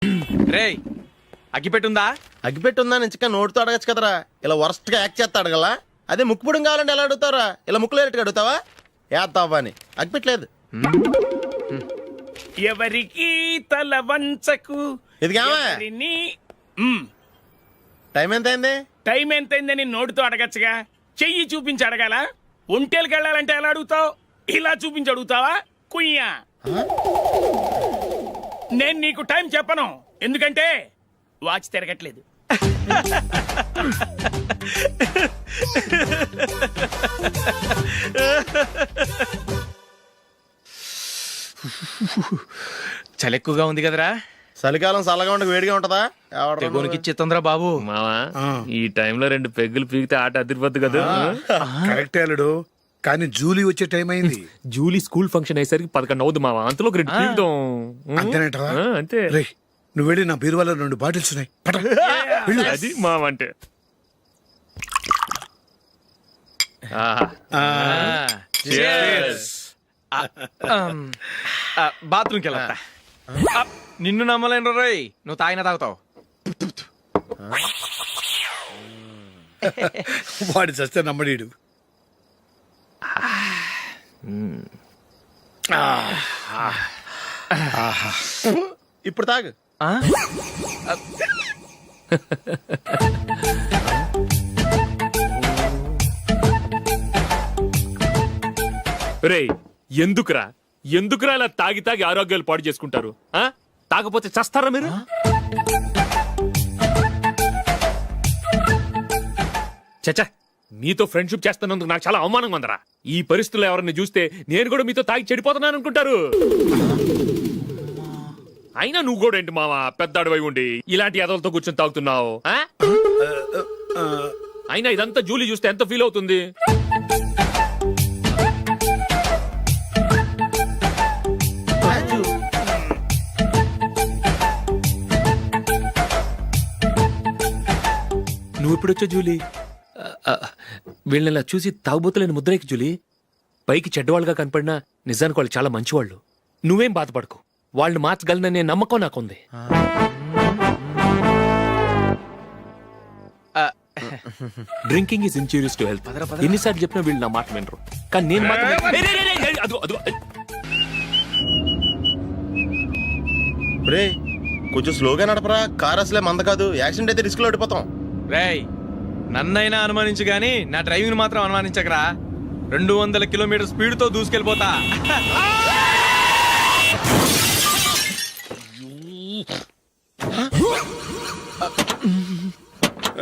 రేయ్ అగ్గిపెట్టుందా? అగ్గిపెట్టుందా నుంచి నోటితో అడగచ్చు కదరా, ఇలా వరస్ట్ గా యాక్ట్ చేస్తా అడగలా. అదే ముక్కుపుడం కావాలంటే ఎలా అడుగుతారా? ఇలా ముక్కులేటట్టుగా అడుగుతావా? ఏత్తావా అని అగ్గిపెట్టలేదు. ఎవరికి తల వంచకు. ఇది కావా టైం ఎంత అయింది? టైం ఎంతైందని నోటితో అడగచ్చుగా, చెయ్యి చూపించి అడగాల. ఒంటేలకు వెళ్ళాలంటే ఎలా అడుగుతావు? ఇలా చూపించి అడుగుతావా? కుయ్యా. నేను నీకు టైం చెప్పను, ఎందుకంటే వాచ్ తిరగట్లేదు. చలి ఎక్కువగా ఉంది కదరా. చలికాలం చల్లగా ఉండక వేడిగా ఉంటదా? తెగోనికి చిత్తంద్రా బాబు. మావా ఈ టైంలో 2 పెగ్గులు పీకితే ఆట అదిరిపోద్దు కదా. కరెక్టే అల్లుడు, కానీ జూలీ వచ్చే టైం అయింది. జూలీ స్కూల్ ఫంక్షన్ అయ్యేసరికి 11 అవుద్ది మావా, అంతలో 2 పీకుతాం. అంతేనేటవా? అంతే. రే నువ్వు వెళ్ళి నా బీరువాలో 2 బాటిల్స్ ఉన్నాయి, పట. వెళ్ళు. అది మావా అంటే. బాత్రూమ్కి వెళ్ళా. నిన్ను నమ్మలేను రోయ్, నువ్వు తాగినా తాగుతావు. వాడి చస్తే నమ్మడీడు. ఇప్పుడు తాగు. రేయ్ ఎందుకురా ఇలా తాగి తాగి ఆరోగ్యాలు పాడు చేసుకుంటారు? తాగపోతే చస్తారా మీరు? చచ్చా, మీతో ఫ్రెండ్షిప్ చేస్తున్నందుకు నాకు చాలా అవమానంగా ఉందరా. ఈ పరిస్థితుల్లో ఎవరిని చూస్తే నేను కూడా మీతో తాగి చెడిపోతున్నాను అనుకుంటారు. అయినా నువ్వు కూడా ఏంటి మావా, పెద్ద అడవై ఉండి ఇలాంటి ఎదలతో కూర్చొని తాగుతున్నావు? అయినా ఇదంతా జూలీ చూస్తే ఎంత ఫీల్ అవుతుంది? నువ్వు ఎప్పుడొచ్చా జూలీ? వీళ్ళని చూసి తాగుబోతులేని ముద్రేకి జూలీ. పైకి చెడ్డవాళ్ళుగా కనపడినా నిజానికి వాళ్ళు చాలా మంచివాళ్ళు. నువ్వేం బాధపడకు, వాళ్ళని మార్చగలననే నమ్మకం నాకుంది. Drinking is injurious to health. ఎన్నిసార్లు చెప్పినా వీళ్ళు నా మాట వినరు, కానీ నేను మాత్రం రే కొంచెం స్లోగా నడపరా, కార్ అసలే మంద కాదు. యాక్సిడెంట్ అయితే రిస్క్ లో ఓడిపోతాం. రేయ్ నన్నైనా అనుమానించు గాని నా డ్రైవింగ్ మాత్రం అనుమానించకరా. 200 కిలోమీటర్ స్పీడ్ తో దూసుకెళ్ళిపోతా.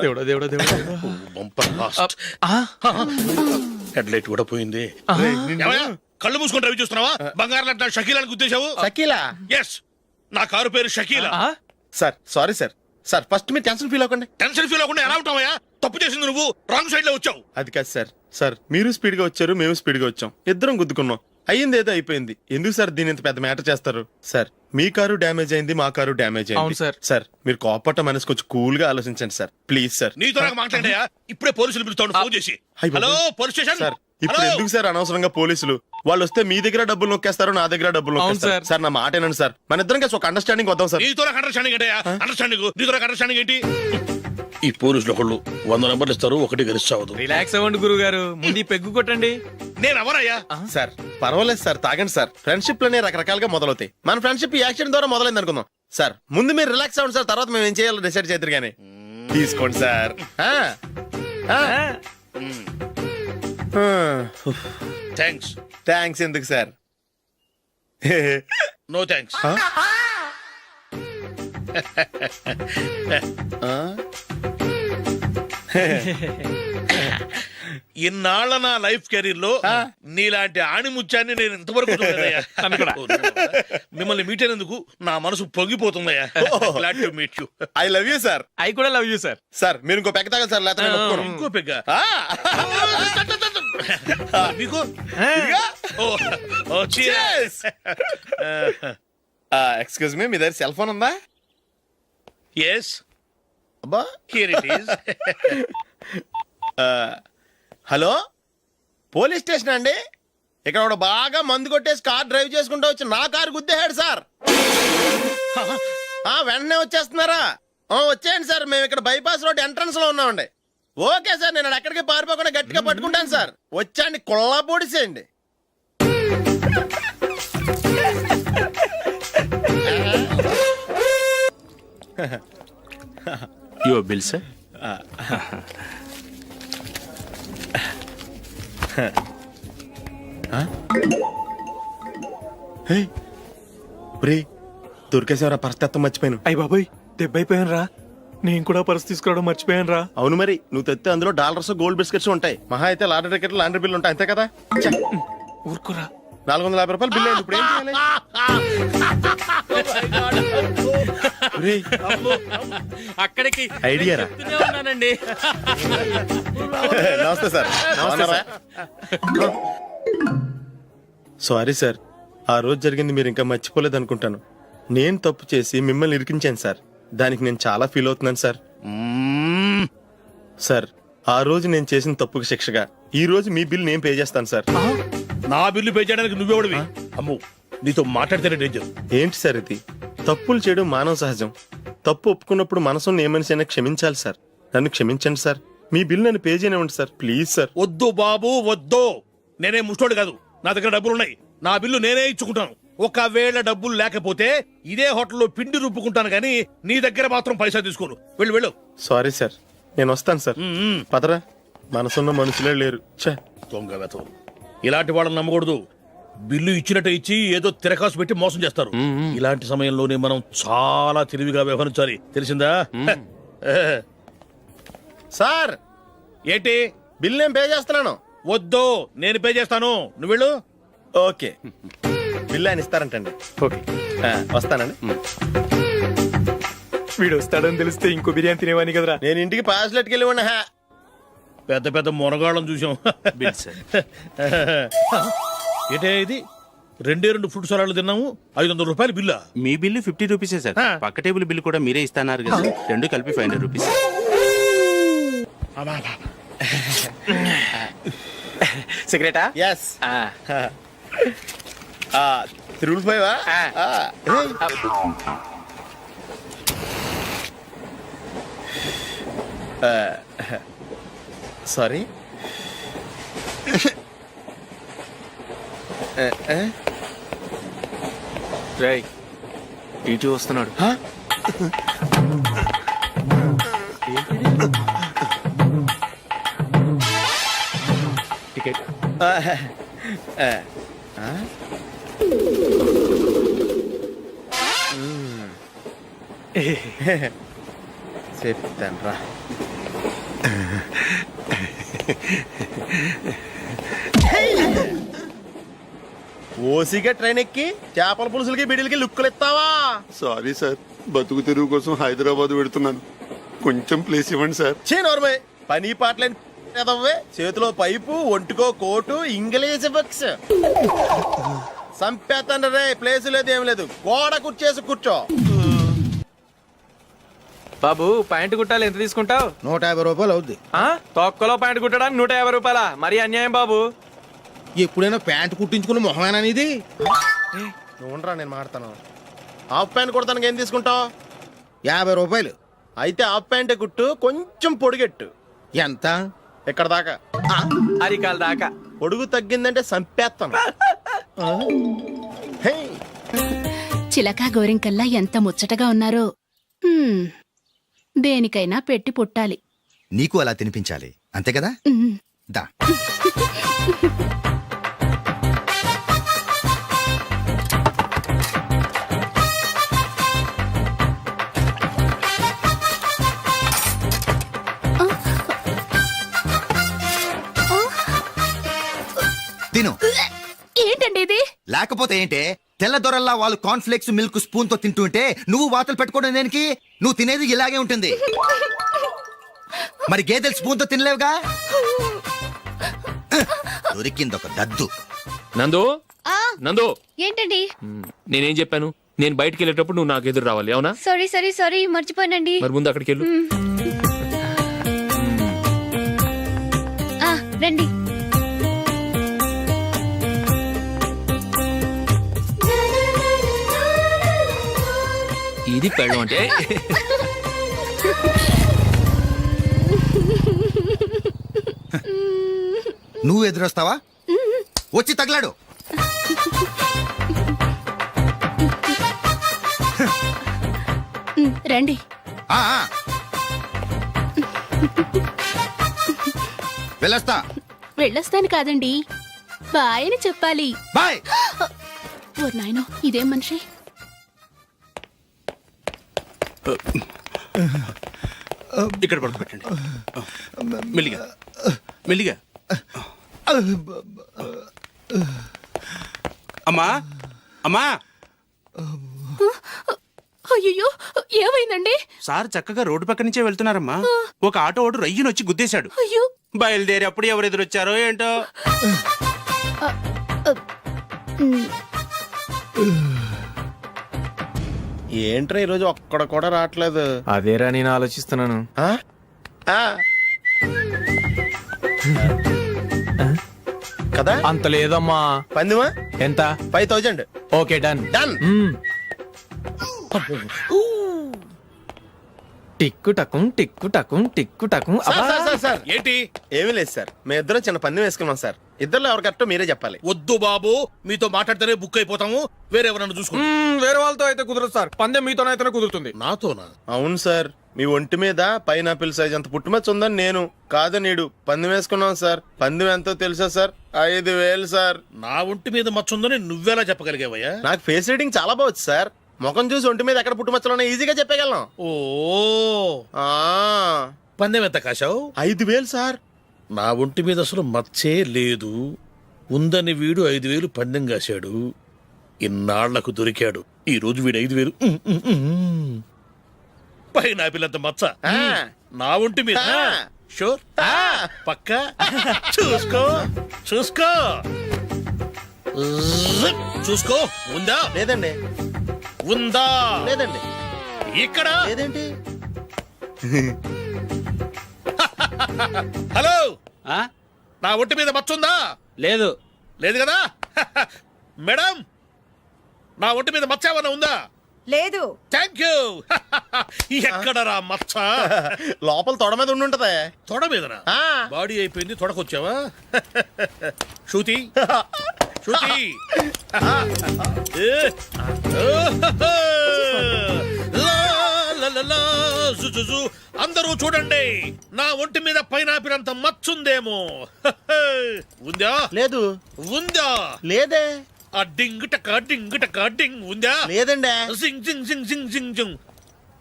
దేవుడా దేవుడా దేవుడా. హెడ్ లైట్ కూడా పోయింది. కళ్ళు మూసుకొని రవి చూస్తున్నావా? బంగారం లాంటి షకీలాని గుద్దేశావు. షకీలా? ఎస్, నా కారు పేరు Shakeela. Sir sorry sir. Sir first మీరు టెన్షన్ ఫీల్ అవ్వకండి. టెన్షన్ ఫీల్ అవ్వకుండా ఎలా ఉంటావయ్యా? తప్పు చేసింది నువ్వు, రాంగ్ సైడ్ లో వచ్చావు. అది కాదు సార్. సార్ మీరు స్పీడ్ గా వచ్చారు, మేము స్పీడ్ గా వచ్చాం, ఇద్దరం గుద్దుకున్నాం. అయ్యింది ఏదో అయిపోయింది. ఎందుకు సార్ దీని ఇంత పెద్ద మ్యాటర్ చేస్తారు? సార్ మీ కారు డ్యామేజ్ అయింది, మా కారు డ్యామేజ్ అయింది. సార్ మీరు కోపట్ట మనసు కొంచెం కూల్ గా ఆలోచించండి సార్, ప్లీజ్ సార్. నీతో నాకు మాట్లాడాయా? ఇప్పుడే పోలీసులు పిలుస్తాను, ఫోన్ చేసి. Hello police station. సార్ ఇప్పుడు ఎందుకు సార్ అనవసరంగా పోలీసులు? వాళ్ళు వస్తే మీ దగ్గర డబ్బులు నొక్కేస్తారు, నా దగ్గర డబ్బులు నొక్కేస్తారు. సార్ నా మాట ఏనండి సార్, మన ఇద్దరం కలిసి ఒక అండర్స్టాండింగ్ వద్దాం సార్. నీతో నాకు అండర్స్టాండింగ్ ఏంటయ్యా? అండర్స్టాండింగ్ నీతో నాకు అండర్స్టాండింగ్ ఏంటి? ఈ పోలీసులు ఒకళ్ళు 100 నెంబర్లు ఇస్తారు, ఒకటి గెలిచావదు. రిలాక్స్ అవ్వండి గురువు గారు, ముందు పెగ్గు కొట్టండి. నేను ఎవరయ్యా? సార్ పర్వాలేదు సార్, తాగండి సార్. ఫ్రెండ్షిప్ లోనే రకరకాలుగా మొదలవుతాయి. మన ఫ్రెండ్షిప్ ఈ యాక్సిడెంట్ ద్వారా మొదలైంది అనుకుందాం. సార్ ముందు మీరు రిలాక్స్ అవ్వండి సార్, తర్వాత మేము ఏం చేయాలో డిసైడ్ చేద్దరు కానీ. తీసుకోండి సార్. థ్యాంక్స్. థ్యాంక్స్ ఎందుకు సార్? No thanks. ఇన్నాళ్ళ నా లైఫ్ కెరీర్ లో నీలాంటి ఆణిముత్యాన్ని నేను ఇంతవరకు చూడలేదయ్యా. మిమ్మల్ని మీట్ అయినందుకు నా మనసు పొంగిపోతుందయ్యా. Glad to meet you. I love you sir. I కూడా లవ్ యూ సార్. సార్ మీరు ఇంకో పెక్క తాగండి సార్, లేకపోతే నేను ఒప్పుకోను. ఇంకో పెగ్గ మీకు? ఎక్స్క్యూజ్ మీ, మీ దగ్గర సెల్ ఫోన్ ఉందా? ఎస్, అబ్బా here it is. Hello police station అండి. ఇక్కడ ఒకడు బాగా మందు కొట్టేసి కార్ డ్రైవ్ చేసుకుంటూ వచ్చి నా కారు గుద్దేశాడు సార్. వెంటనే వచ్చేస్తున్నారా? వచ్చేయండి సార్, మేము ఇక్కడ బైపాస్ రోడ్ ఎంట్రన్స్ లో ఉన్నామండి. ఓకే సార్, నేను ఎక్కడికి పారిపోకుండా గట్టిగా పట్టుకుంటాను సార్. వచ్చాండి, కుళ్ళ పొడిసేయండి. Your bill sir. దొరికేసేవరా, పరిస్థితి మర్చిపోయాను. అయ్య బాబాయ్, దెబ్బైపోయాను రా. నేను కూడా పర్స్ తీసుకురావడం మర్చిపోయాను రా. అవును మరి, నువ్వు తెస్తే అందులో డాలర్స్ గోల్డ్ బిస్కెట్స్ ఉంటాయి. మహా అయితే లాటరీ టికెట్ లాండ్రీ బిల్లు ఉంటాయి, అంతే కదా. ఊరుకురా. 450 రూపాయలు బిల్లు అయింది. ఇప్పుడు ఏం చేయాలి? ఒరేయ్, అక్కడికి ఐడియా రా. చెప్తూనే ఉన్నానండి. నమస్తే సార్. బాగున్నారా? సారీ సార్, ఆ రోజు జరిగింది మీరు ఇంకా మర్చిపోలేదు అనుకుంటాను. నేను తప్పు చేసి మిమ్మల్ని ఇరికించాను సార్. దానికి నేను చాలా ఫీల్ అవుతున్నాను సార్. సార్, ఆ రోజు నేను చేసిన తప్పుకి శిక్షగా ఈ రోజు మీ బిల్ నేను పే చేస్తాను సార్. నా బిల్లు పే చేయడానికి నువ్వెవడివి? అమ్మో, నీతో మాట్లాడితేనే డేంజర్. ఏంటి సార్ ఇది? తప్పులు చేయడం మానవ సహజం. తప్పు ఒప్పుకున్నప్పుడు మనసుని ఏ మనిషి అయినా క్షమించాలి సార్. నన్ను క్షమించండి సార్. మీ బిల్ నన్ను పే చేయనివ్వండి సార్, ప్లీజ్ సార్. వద్దు బాబు, వద్దు. నేనే ముష్టోడు కాదు, నా దగ్గర డబ్బులున్నాయి. నా బిల్లు నేనే ఇచ్చుకుంటాను. ఒకవేళ డబ్బులు లేకపోతే ఇదే హోటల్లో పిండి రుబ్బుకుంటాను, కానీ నీ దగ్గర మాత్రం పైసా తీసుకోను. వెళ్ళు వెళ్ళు. సారీ సార్, నేను వస్తాను సార్. పదరా, మనసున్న మనుషులే లేరు. ఛే, దొంగ వెతవు. ఇలాంటి వాళ్ళని నమ్మకూడదు. బిల్లు ఇచ్చినట్టు ఇచ్చి ఏదో తిరకాసు పెట్టి మోసం చేస్తారు. ఇలాంటి సమయంలోనే మనం చాలా తెలివిగా వ్యవహరించాలి, తెలిసిందా? సార్, ఏంటి? బిల్ నేను పే చేస్తున్నాను. వద్దు, నేను పే చేస్తాను, నువ్వు వెళ్ళు. ఓకే, బిల్ ఆయన ఇస్తారంటండి. ఓకే, వస్తానండి. వీడు వస్తాడని తెలిస్తే ఇంకో బిర్యానీ తినేవాని కదరా. నేను ఇంటికి పాస్లెట్కి వెళ్ళి ఉన్నా. పెద్ద పెద్ద మునగాళ్ళం చూసాం. Bill sir. ఏంటే ఇది? 2 ఫుడ్ సలాడ్లు తిన్నాము, 500 రూపాయలు బిల్లా? మీ బిల్లు 50 రూపీసే సార్. ఆ. పక్క టేబుల్ బిల్లు కూడా మీరే ఇస్తాన్నారు కదా, రెండు కలిపి 500 రూపీస్. సిగరెటా? ఎస్. 3 సారీ. రేయ్, ఇటు వస్తున్నాడు. టికెట్. చెప్తాను రా. ఓసిగా ట్రైన్ ఎక్కి చేపల పులుసులకి బిడిలకి లుక్కులు ఇస్తావా? సారీ సార్, బతుకు తెరువు కోసం హైదరాబాద్ పెడుతున్నాను, కొంచెం ప్లేస్ ఇవ్వండి సార్. నోర్మే, పని పాటలేని ఎదవ్వే. చేతిలో పైపు, ఒంటికో కోటు, ఇంగ్లీష్ బుక్స్. సంపేతండ్రి రే, ప్లేస్ లేదు ఏం లేదు, గోడ కుర్చేసి కూర్చో. బాబు, ప్యాంట్ కుట్టాలి, ఎంత తీసుకుంటావు? 150 రూపాయలు అవుద్ది. తొక్కలో ప్యాంట్ కుట్టడానికి 150 రూపాయల? మరి అన్యాయం బాబు. ఎప్పుడైనా ప్యాంట్ కుట్టించుకున్న మొహమేనా ఇది? నువ్వురా, నేను మాడతాను. హాఫ్ ప్యాంట్ కుడతానికి ఏం తీసుకుంటావు? 50 రూపాయలు. అయితే హాఫ్ ప్యాంటే కుట్టు, కొంచెం పొడిగెట్టు. ఎంత? ఎక్కడ దాకా? అరికాల దాకా. పొడుగు తగ్గిందంటే సంపేస్తాను. హే, చిలకా గోరింకల్లా ఎంత ముచ్చటగా ఉన్నారో. దేనికైనా పెట్టి పుట్టాలి. నీకు అలా తినిపించాలి, అంతే కదా? దా. తిను. ఏంటండి ఇది? లేకపోతే ఏంటే, తెల్లదొరల్లా వాళ్ళు కార్న్ఫ్లేక్స్ మిల్క్ స్పూన్ తో తింటుంటే నువ్వు వాతలు పెట్టుకోవడం దేనికి? నువ్వు తినేది ఇలాగే ఉంటుంది. మరి గేదెలు స్పూన్ తో తినలేవుగా. దొరికింది ఒక దద్దు. నందు, నందు, ఏంటండి? నేనేం చెప్పాను? నేను బయటికి వెళ్ళేటప్పుడు నువ్వు నాకు ఎదురు రావాలి, అవునా? సారీ మర్చిపోయానండి. మరి ముందు అక్కడికి వెళ్ళు. రండి. ఈ ఇది పెళ్ళం అంటే నువ్వు ఎదురొస్తావా? వచ్చి తగలాడు. రండి. ఆ, ఆ. వెళ్ళొస్తా. వెళ్ళొస్తాను కాదండి, బాయ్ అని చెప్పాలి. బాయ్. ఓ నాయనో, ఇదేం మనిషి. ఇక్కడ పడుకోబెట్టండి. మెల్లిగా మెల్లిగా. అమ్మా అమ్మా, అయ్యో, ఏమైందండి? సార్ చక్కగా రోడ్డు పక్క నుంచే వెళ్తున్నారమ్మా. ఒక ఆటో ఓడు రయ్యను వచ్చి గుద్దేశాడు. అయ్యో. బయలుదేరి అప్పుడు ఎవరు ఎదురొచ్చారో ఏంటో. ఏంట్రా ఈరోజు ఒక్కడ కూడా రావట్లేదు. అదేరా నేను ఆలోచిస్తున్నాను. ఆ? ఆ. కదా అంత లేదమ్మా. పందిమా ఎంత? 5000. Okay, done. డన్. టిక్కు టకుం టిక్కు టకుం టిక్కు టకుం. సార్ ఏంటి? ఏమీ లేదు సార్, మేము ఇద్దరం చిన్న పందెం వేసుకున్నాం సార్. ఇద్దరులో ఎవరు కరెక్టో మీరే చెప్పాలి. వద్దు బాబు, మీతో మాట్లాడితేనే బుక్ అయిపోతాము. వేరే ఎవరన్నా చూసుకుంటాం. వేరే వాళ్ళతో అయితే కుదరదు సార్, పందెం మీతోనైతేనే కుదురుతుంది. నాతోనా? అవును సార్, మీ ఒంటి మీద పైనాపిల్ సైజ్ అంత పుట్టుమచ్చ ఉందని నేను కాదు నీడు పందెం వేసుకున్నాం సార్. పందెం ఎంతో తెలుసా సార్? 5000 సార్. నా ఒంటి మీద మచ్చ ఉందని నువ్వెలా చెప్పగలిగావయ్యా? నాకు ఫేస్ రీడింగ్ చాలా బాగుంది సార్. ముఖం చూసి ఒంటి మీద ఎక్కడ పుట్టుమచ్చలో ఈజీగా చెప్పగలం. ఓ, ఆ, పందెం ఎంత కాశావు? 5000 సార్. నా ఒంటి మీద అసలు మచ్చే లేదు. ఉందని వీడు 5000 పందెం కాశాడు. ఇన్నాళ్లకు దొరికాడు. ఈ రోజు వీడు 5000. పైన పిల్లంత మచ్చ ఆ. నా ఒంటి మీద. ఆ. షూర్? ఆ. పక్క. చూసుకో చూసుకో చూసుకో. ఉందా? లేదండి. ఉందా? లేదండి. ఇక్కడ లేదేంటి? హలో, ఆ? నా ఒంటి మీద మచ్చ ఉందా? లేదు. లేదు కదా? మేడం, నా ఒంటి మీద మచ్చ ఏమన్నా ఉందా? లేదు. Thank you. ఎక్కడరా మచ్చ? లోపల తొడ మీద ఉండుంటదే. తొడ మీదనా? ఆ. బాడీ అయిపోయింది, తొడకొచ్చావా? శృతి శృతి. ఏ. లా, లా, లా, లా, జు, జు, జు. అందరూ చూడండి, నా ఒంటి మీద పైనాపిల్ అంత మచ్చుందేమో. ఉందా? లేదు. ఉందా? లేదే. ఆ డింగ్ టక డింగ్ టక డింగ్ ఉందా? లేదండి. జింగ్ జింగ్ జింగ్ జింగ్ జింగ్ జింగ్.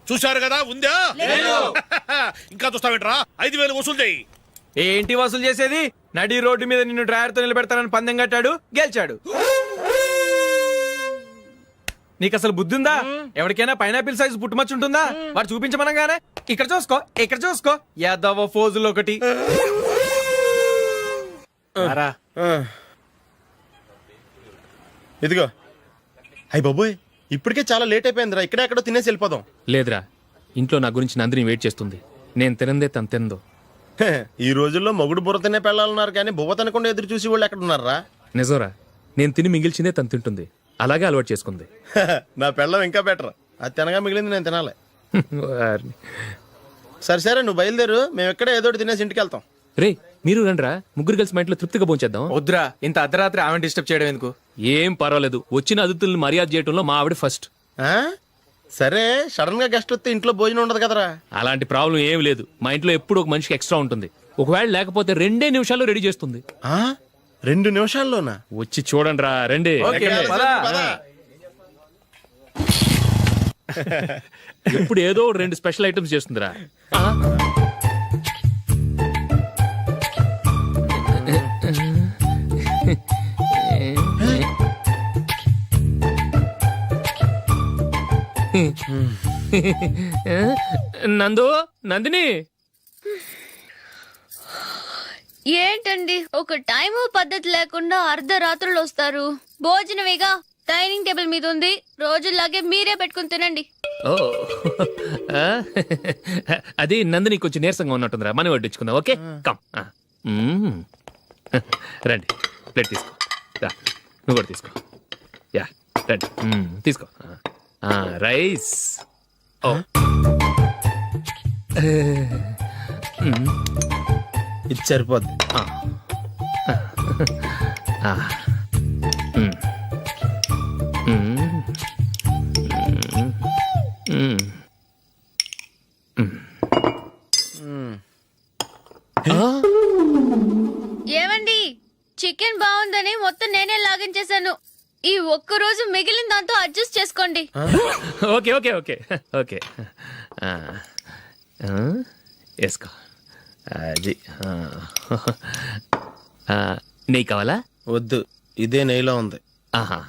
చూశారు కదా? ఉందా? ఇంకా చూస్తావేంట్రా? 5000 వసూలు చేయి. ఏంటి వసూలు చేసేది? నడి రోడ్డు మీద నిన్ను డ్రైవర్తో నిలబెడతానని పందెం కట్టాడు, గెలిచాడు. నీకు అసలు బుద్ధి ఉందా? ఎవరికైనా పైనాపిల్ సైజ్ పుట్టుమచ్చు ఉంటుందా? వాడు చూపించమనగానే ఇక్కడ చూసుకో, ఇక్కడ చూసుకో, యాదవ ఫోజులు ఒకటి. రా. ఆ. ఇదిగో. అయ్య బాబోయ్, ఇప్పటికే చాలా లేట్ అయిపోయిందిరా. ఇక్కడే ఎక్కడో తినేసి వెళ్ళిపోదాం. లేదురా, ఇంట్లో నా గురించి నందిని వెయిట్ చేస్తుంది. నేను తినందే తను తిందో. హే, ఈ రోజుల్లో మొగుడు బుర్ర తినే పెళ్ళాలన్నారు కానీ బువ్వ తినకుండా ఎదురు చూసి వాళ్ళు ఎక్కడ ఉన్నారా? నిజంరా, నేను తిని మిగిల్చిందే తను తింటుంది. అలాగే అలవాటు చేసుకుంది. నా పెళ్ళం ఇంకా బెటర్. అది తినగా మిగిలింది నేను తినాలి. వారిని. సరే సరే, నువ్వు బయలుదేరు. మేము ఎక్కడ ఏదో ఒకటి తినేసి ఇంటికి వెళ్తాం. రే, మీరు రండ్రా, ముగ్గురు కలిసి మా ఇంట్లో తృప్తిగా పోంచేద్దాం. వద్దురా, ఇంత అర్ధరాత్రి ఆమె డిస్టర్బ్ చేయడం ఎందుకు? ఏం పర్వాలేదు, వచ్చిన అతిథులను మర్యాద చేయడంలో మా ఆవిడ ఫస్ట్. ఆ? సరే, సడన్ గా గెస్ట్ వస్తే ఇంట్లో భోజనం ఉండదు కదరా. అలాంటి ప్రాబ్లం ఏం లేదు. మా ఇంట్లో ఎప్పుడు ఒక మనిషికి ఎక్స్ట్రా ఉంటుంది. ఒకవేళ లేకపోతే 2 నిమిషాల్లో రెడీ చేస్తుంది. ఆ? 2 నిమిషాల్లోనా? వచ్చి చూడండి రా, రండి. ఓకే, పద. ఎప్పుడు ఏదో 2 స్పెషల్ ఐటమ్స్ చేస్తుందిరా. నందు, నందిని. ఏంటండి ఒక టైము పద్ధతి లేకుండా అర్ధరాత్రులు వస్తారు? భోజనమేగా డైనింగ్ టేబుల్ మీద ఉంది, రోజుల్లాగే మీరే పెట్టుకుని తినండి. ఓ, అది నందిని కొంచెం నీరసంగా ఉన్నట్టుందిరా, మనం వడ్డించుకుందాం. Okay, come. రండి, ప్లేట్ తీసుకో. రా, నువ్వు కూడా తీసుకో. యా, రండి, తీసుకో. రైస్. ఇది సరిపోద్ది. ఏమండి చికెన్ బాగుందని మొత్తం నేనే లాగించేశాను. ఈ ఒక్క రోజు మిగిలిన దాంతో అడ్జస్ట్ చేసుకోండి. ఓకే ఓకే ఓకే ఓకే వేసుకో. అది నెయ్యి కావాలా? వద్దు, ఇదే నెయ్యిలో ఉంది. ఆహా.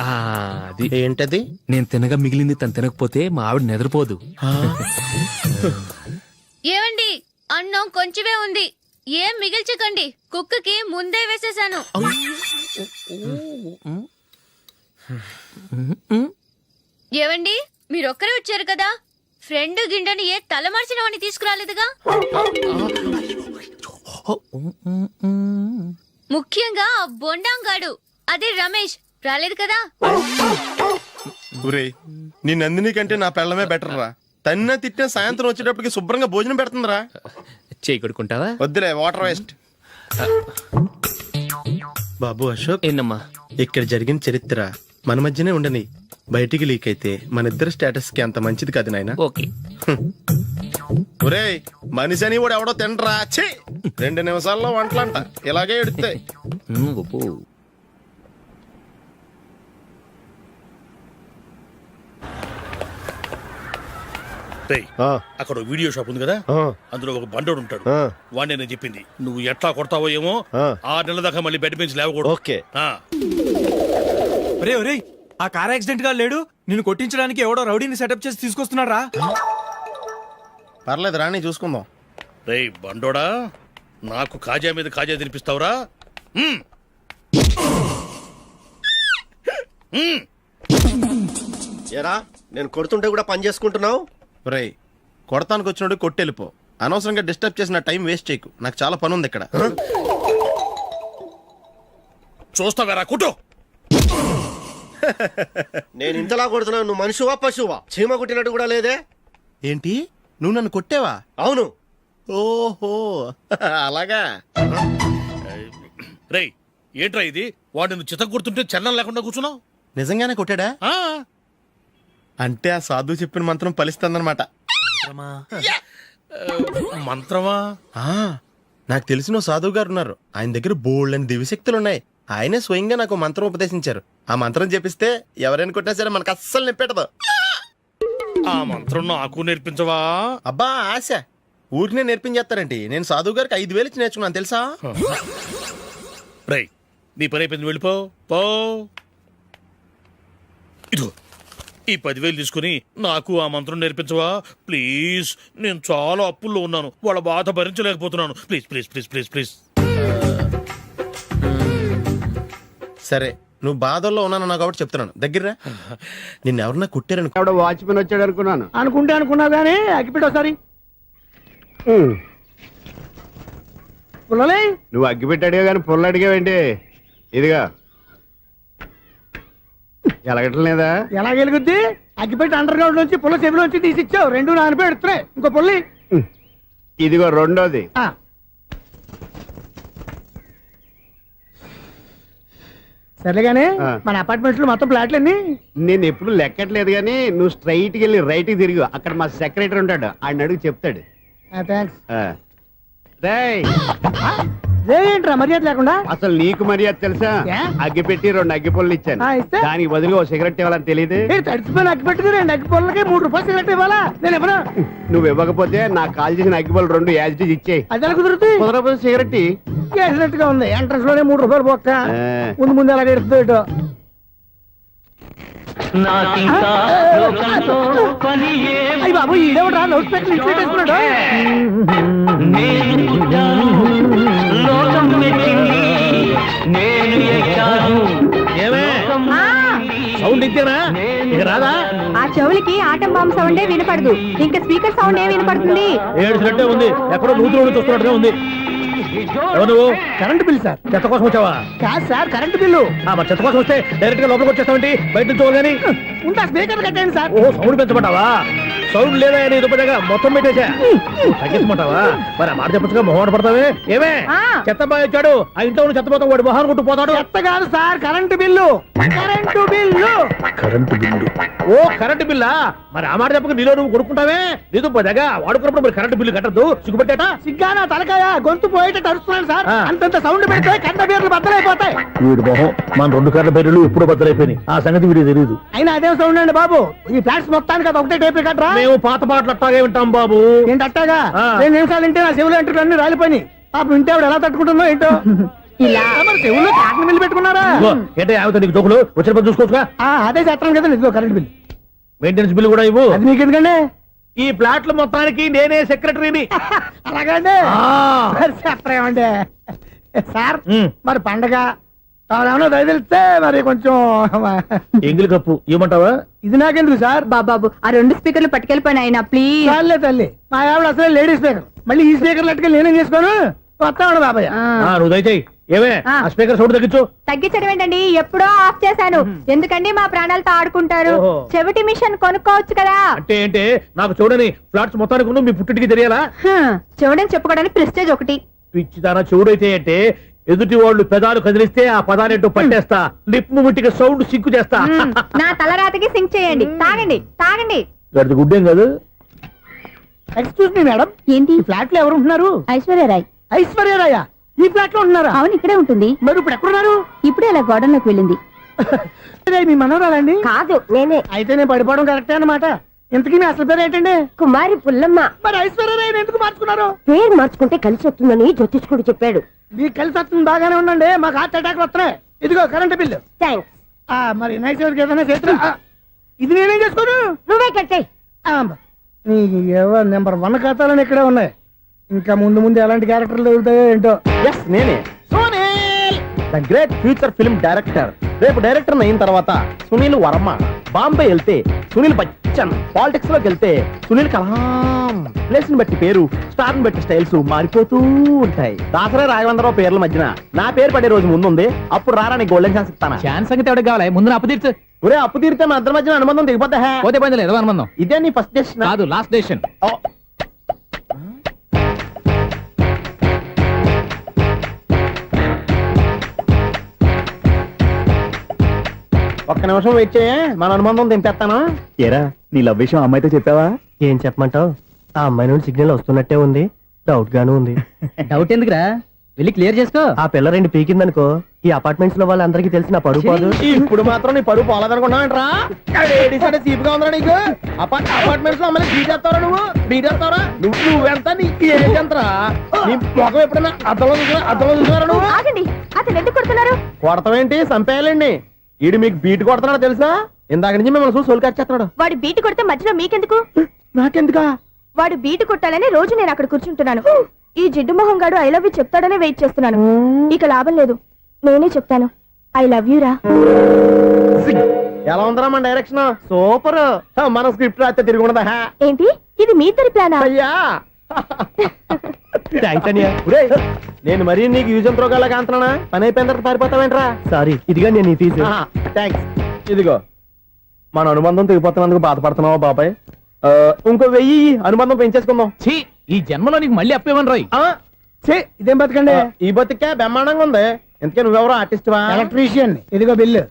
అది ఏంటది? నేను తినగా మిగిలింది తను తినకపోతే మా ఆవిడ నిద్రపోదు. ఏమండి అన్నం కొంచెమే ఉంది, ఏం మిగిల్చకండి. కుక్కకి ముందే వేసేసాను. ఏవండి మీరొక్కరే వచ్చారు కదా, ఫ్రెండ్ గిండెని ఏ తలమార్చిన వాడిని తీసుకురాలేదుగా. ముఖ్యంగా ఆ బొండాంగాడు అదే రమేష్ రాలేదు కదా. ఒరేయ్, నీ నందిని కంటే నా పెళ్ళమే బెటర్ రా. తన్న తిట్టిన సాయంత్రం వచ్చేటప్పటికి శుభ్రంగా భోజనం పెడుతుందిరా. చేయి కొడుకుంటావా? వద్దులే, వాటర్ వేస్ట్. బాబు అశోక్, ఏంటమ్మా? ఇక్కడ జరిగిన చరిత్ర మన మధ్యనే ఉండని, బయటికి లీక్ అయితే మన ఇద్దరు స్టేటస్ కి అంత మంచిది కాదు నాయన. ఓకే. ఒరేయ్, మనిషి అని కూడా ఎవడో తినరా. 2 నిమిషాల్లో వంటలంట ఇలాగే ఎడుతాయి. అక్కడ వీడియో షాప్ ఉంది కదా, అందులో ఒక బండోడు ఉంటాడు. వాడిని నేను చెప్పింది నువ్వు ఎట్లా కొడతావో ఏమో. 6 నెలల దాకా మళ్ళీ బెడ్ బెంచ్ లేవకూడదు. ఓకే. ఒరే ఒరే, ఆ కార్ యాక్సిడెంట్ గా లేడు, నిన్ను కొట్టించడానికి ఎవడో రౌడీని సెటప్ చేసి తీసుకొస్తున్నారా? పర్లేదు రాని, చూసుకుందాం. రేయ్ బండోడా, నాకు కాజా మీద కాజా తినిపిస్తావురా? ఎరా నేను కొడుతుంటే కూడా పని చేసుకుంటున్నావు. ఒరేయ్, కొడతానికి వచ్చినోడు కొట్టెళ్ళిపో. అనవసరంగా డిస్టర్బ్ చేసిన టైం వేస్ట్ చేయకు, నాకు చాలా పని ఉంది ఇక్కడ. చూస్తావేరా కుట్టు. నేను ఇంతలా కొడుతున్నావు, నువ్వు మనిషివా పశువా? చీమ కుట్టినట్టు కూడా లేదే. ఏంటి, నువ్వు నన్ను కొట్టేవా? అవును. ఓహో అలాగా. రేయ్ ఏంట్రా ఇది, వాడు నువ్వు చిత్త గుర్తుంటే చలనం లేకుండా కూర్చున్నావు. నిజంగానే కొట్టాడా? అంటే ఆ సాధువు చెప్పిన మంత్రం ఫలిస్తుందన్నమాట. మంత్రమా? నాకు తెలిసిన సాధువు గారు ఉన్నారు, ఆయన దగ్గర బోల్డ్ అని దివ్యశక్తులు ఉన్నాయి. ఆయనే స్వయంగా నాకు మంత్రం ఉపదేశించారు. ఆ మంత్రం చెప్పిస్తే ఎవరైనా కొట్టినా సరే మనకు అస్సలు నిప్పెట్టదు. ఆ మంత్రం నాకు నేర్పించవా? అబ్బా ఆశ, ఊరినే నేర్పించేస్తారండి. నేను సాధువు గారికి 5,000 ఇచ్చి నేర్చుకున్నాను తెలుసా. రేయ్ నీ పని అయిపోయింది, వెళ్ళిపో పో. ఇదిగో ఈ 10,000 తీసుకుని నాకు ఆ మంత్రం నేర్పించవా ప్లీజ్. నేను చాలా అప్పుల్లో ఉన్నాను, వాళ్ళ బాధ భరించలేకపోతున్నాను. Please please please please please. సరే, నువ్వు బాధల్లో ఉన్నాను నాకు కాబట్టి చెప్తున్నాను. దగ్గర నిన్ను ఎవరన్నా కుట్టారని. వాచ్మెన్ వచ్చాడు అనుకున్నాను. అనుకున్నావు గానీ అగ్గిపెట్టి ఒకసారి. నువ్వు అగ్గి పెట్టాడుగా కానీ పుల్ల అడిగావేంటి? ఇదిగా ఎలగటం లేదా? ఎలా గెలుగుద్ది? అగ్గిపెట్టి అండర్ గ్రౌండ్ నుంచి పుల్ల చెవిలోంచి తీసిచ్చావు, 2 నానిపోయి ఎడుతున్నాయి. ఇంకో పుల్లి ఇదిగో రెండోది. సరేగానే మన అపార్ట్మెంట్ లో మొత్తం ఫ్లాట్లు అన్ని నేను ఎప్పుడు లెక్కట్లేదు కానీ నువ్వు స్ట్రైట్ కి వెళ్ళి రైట్ కి తిరిగి అక్కడ మా సెక్రటరీ ఉంటాడు, ఆయన అడుగు చెప్తాడు. థ్యాంక్స్. రేయ్, ఏంట్రా మర్యాద లేకుండా? అసలు నీకు మర్యాద తెలుసా? అగ్గి పెట్టి 2 అగ్గి పుల్లలు ఇచ్చాను, దానికి బదులుగా 1 సిగరెట్ ఇవ్వాలని తెలియదు. తడిచిపోయిన అగ్గి పెట్టుకుని 2 అగ్గి పుల్లలకి 3 రూపాయలు సిగరెట్ ఇవ్వాలా? నేను ఇవ్వను. నువ్వు ఇవ్వకపోతే నాకు కాల్ చేసిన అగ్గి పుల్లలు 2 యాజిటీస్ ఇచ్చేయి. అది ఎలా కుదురుతుంది? కుదరపోతే సిగరెట్ చేసినట్టుగా ఉంది. ఎంట్రన్స్ లోనే 3 రూపాయలు పోక్క. ముందు ఎలా ఎడుతుంది ఇటు. అయ్యి బాబు, ఈడేవడా లౌడ్ స్పీకర్ ఇంట్లో పెట్టేసుకున్నాడు? సౌండ్ ఇచ్చారా? ఇక రాదా? ఆ చెవులకి ఆటం బాంబు సౌండే వినపడదు, ఇంకా స్పీకర్ సౌండ్ ఏ వినపడుతుంది? ఏడ్చినట్టే ఉంది, ఎక్కడో నూతులు చూస్తున్నట్టుగా ఉంది. నువ్వు కరెంట్ బిల్ సార్. చెత్త కోసం వచ్చావా? కాదు సార్, కరెంట్ బిల్లు. మరి చెత్త కోసం వస్తే డైరెక్ట్ గా లోపలికి వచ్చేస్తావంటి? బయట నుంచి కానీ ఉంటా, స్పీకర్ కట్టండి సార్. ఓ సౌండ్ పెంచమంటావా? సౌండ్ లేదా నీ దుబ్బగా మొత్తం పెట్టేశా. తగ్గించమంటావా? మరి ఆ మాట చెప్పచ్చుగా మొహమాట పడతావే. ఏమే చెత్త బాగా వచ్చాడు, ఆ ఇంట్లో ఉన్న చెత్త పోతాం, వాడు మొహాన్ని కొట్టు పోతాడు. చెత్త కాదు sir, current bill. Current bill. Current bill. ఓ కరెంటు బిల్లా? మరి ఆ మాట చెప్పక నీలో నువ్వు కొడుకుంటావే. నీ దుబ్బగా వాడుకున్నప్పుడు మరి కరెంటు బిల్లు కట్టద్దు, సిగ్గుపెట్టేట. సిగ్గానా తలకాయ, గొంతు పోయేటట్టు అరుస్తున్నాను సార్. అంతంత సౌండ్ పెడితే కంట బీర్లు బద్దలైపోతాయి. వీడు మొహం మన 2 కర్ల పేర్లు ఇప్పుడు బద్దలైపోయినాయి. ఆ సంగతి వీడికి తెలియదు. అయినా అదే సౌండ్ అండి బాబు. ఈ ఫ్లాట్స్ మొత్తానికి అది ఒకటే టైప్ కట్టరా? మేము పాత పాటలు అట్టాగే వింటాం బాబు. ఏంటి అట్టాగా? 2 నిమిషాలు వింటే నా చెవులు ఎంటర్ అన్ని రాలిపోయి. పాపం వింటే ఆవిడ ఎలా తట్టుకుంటుందో ఏంటో. ఇలా మరి చెవుల్లో కాటన్ బిల్లు పెట్టుకున్నారా? ఏంటో ఆమెతో నీకు జోకులు వచ్చిన పని చూసుకోవచ్చుగా. అదే చేస్తాను కదా ఇదిగో కరెంట్ బిల్. మెయింటెనెన్స్ బిల్లు కూడా ఇవ్వు. అది మీకు ఎందుకండి? ఈ ప్లాట్ల మొత్తానికి నేనే సెక్రటరీని. అలాగండి. చెప్పరేమండి సార్. మరి పండగ ఏమన్నా దయదలిస్తే మరి కొంచెం ఎంగిలి కప్పు ఇవ్వమంటావా? ఇది నాకెందుకు సార్? బాబాబు ఆ 2 స్పీకర్లు పట్టుకెళ్ళిపోయిన ఆయన ప్లీజ్. చాలే తల్లి, మా ఆవిడ అసలే లేడీ స్పీకర్. మళ్ళీ ఈ స్పీకర్లు అట్టుకెళ్ళి నేనేం చేసుకోను? వస్తాడు బాబాయ్. నువ్వు దయచేయి. ఏమే ఆ స్పీకర్ సౌండ్ తగ్గించు. తగ్గించడం ఏంటండి, ఎప్పుడో ఆఫ్ చేశాను. ఎందుకండి మా ప్రాణాలతో ఆడుకుంటారు? చెవిటి మిషన్ కొనుక్కోవచ్చు కదా. అంటే ఏంటే నాకు చూడని ఫ్లాట్స్ మొత్తానికి ఉన్న మీ పుట్టింటికి తెలియాలా? చెవిడని చెప్పుకోవడానికి ప్రెస్టేజ్ ఒకటి. పిచ్చిదానా చెవుడైతే అంటే ఎదుటి వాళ్ళు పెదాలు కదిలిస్తే ఆ పదాలేంటో పట్టేస్తా. లిప్ ముట్టికి సౌండ్ సింకు చేస్తా. నా తలరాతకి సింక్ చేయండి. తాగండి తాగండి. గడిది గుడ్డేం కాదు. ఎక్స్క్యూజ్ మీ మేడం, ఏంటి? ఈ ఫ్లాట్ లో ఎవరు ఉంటున్నారు? ఐశ్వర్యరాయ్. ఐశ్వర్యరాయ ఈ ఫ్లాట్ లో ఉంటున్నారా? అవును, ఇక్కడే ఉంటుంది. మరి ఇప్పుడు ఎక్కడున్నారు? ఇప్పుడే అలా గోడంలోకి వెళ్ళింది. మీ మనవరాలండి? కాదు, నేనే. అయితే నేను పడిపోవడం కరెక్టే అన్నమాట. ఇంతకీ మీ అసలు పేరు ఏంటండి? కుమారి పుల్లమ్మ. మరి ఐశ్వర్యరాయని ఎందుకు మార్చుకున్నారు? పేరు మార్చుకుంటే కలిసి వస్తుందని జ్యోతిష్కుడు చెప్పాడు. మీకు కలిసి వస్తుంది, బాగానే ఉండండి. మాకు హార్ట్ అటాక్ వస్తున్నాయి. ఇదిగో కరెంట్ బిల్లు. థ్యాంక్స్. మరి నైట్ ఏదైనా చేతులు ఇది నేనేం చేసుకోను? నువ్వే కట్టే. నెంబర్ 1 ఖాతాలని ఇక్కడే ఉన్నాయి. ఇంకా ముందు ముందు ఎలాంటి క్యారెక్టర్లు దొరుకుతాయో ఏంటో. నేనే the great future film director. రేపు డైరెక్టర్ అయిన తర్వాత సునీల్ వర్మ. బాంబే వెళ్తే సునీల్ బచ్చన్. పాలిటిక్స్ లోకి వెళ్తే సునీల్ కలాం. ప్లేస్ ని బట్టి పేరు, స్టార్ ని బట్టి స్టైల్స్ మారిపోతూ ఉంటాయి. దాసరా రాఘవేంద్రరావు పేర్ల మధ్యన నా పేరు పడే రోజు ముందుంది. అప్పుడు రారా నీ గోల్డెన్ ఛాన్స్ ఇస్తాను. ఛాన్స్ సంగతి ఎవరికి కావాలి? ముందు అప్పు తీర్చు. ఒరే అప్పు తీరితే మన ఇద్దరి మధ్యన అనుబంధం దిగిపోతా. పోతే పోయింది లేదు అనుబంధం. ఇదే నీ ఫస్ట్ డెస్టినేషన్ కాదు, లాస్ట్ డెసిషన్. ఒక్క నిమిషం వెయిట్ చేయ, మన అనుబంధం దింపేస్తాను. ఏరా నీ లవ్ విషయం అమ్మాయితో చెప్పావా? ఏం చెప్పమంటావు? ఆ అమ్మాయి నుండి సిగ్నల్ వస్తున్నట్టే ఉంది, డౌట్ గాను ఉంది. డౌట్ ఎందుకురా, వెళ్ళి క్లియర్ చేసుకో. ఆ పిల్ల 2 పీకిందనుకో, ఈ అపార్ట్మెంట్స్ లో వాళ్ళందరికీ తెలిసిన పరుగు పోదు. ఇప్పుడు మాత్రం నీ పరుగు పోలేదనుకున్నావేంట్రా? సీపుగా ఉందా నీకు? అపార్ట్మెంట్స్ లో అమ్మాయి బీటేస్తావరా? బీటేస్తావరా? నువ్వెంత నీకు ఏంటంతరా? నీ ముఖం ఎప్పుడైనా అర్థంలో చూసారా నువ్వు? ఆగండి, అతను ఎందుకు కొడుతున్నారు? కొడతావేంటి? చంపేయాలండి. ఈడు మీకు బీట్ కొడుతున్నాడు తెలుసా? ఇందాక నుంచి మిమ్మల్ని చూసి సోల్ కచ్చేస్తున్నాడు. వాడు బీటు కొడితే మధ్యలో మీకెందుకు? నాకెందుకా? వాడు బీటు కొట్టాలని రోజు నేను అక్కడ కూర్చుంటున్నాను. ఈ జిడ్డు మొహం గాడు ఐ లవ్ యూ చెప్తాడనే వెయిట్ చేస్తున్నాను. ఇక లాభం లేదు, నేనే చెప్తాను. ఐ లవ్ యూ రా. ఎలా ఉందరా మన డైరెక్షన్? సూపర్. మన స్క్రిప్ట్ రాస్తే తిరిగి ఉండదా? ఏంటి ఇది మీ ఇద్దరి ప్లానా? అయ్యా థ్యాంక్స్ అనియా. నేను మరీ నీకు యూజ్ అంత రోగాలకు అంటున్నా. పని అయిపోయిన తర్వాత పారిపోతావేంట్రా? సారీ, ఇదిగా నేను తీసి. థ్యాంక్స్. ఇదిగో మన అనుబంధం తెగిపోతున్నందుకు బాధపడుతున్నావా బాబాయ్? ఇంకో 1000 అనుబంధం పెంచేసుకుందాం. ఛీ, ఈ జన్మలో నీకు మళ్ళీ అప్పేమని రాయి. ఇదేం బతకండి? ఈ బతికే బ్రహ్మాండంగా ఉంది. ఎందుకే నువ్వెవరో ఆర్టిస్ట్ వా? ఎలక్ట్రీషియన్. ఇదిగో బిల్లు.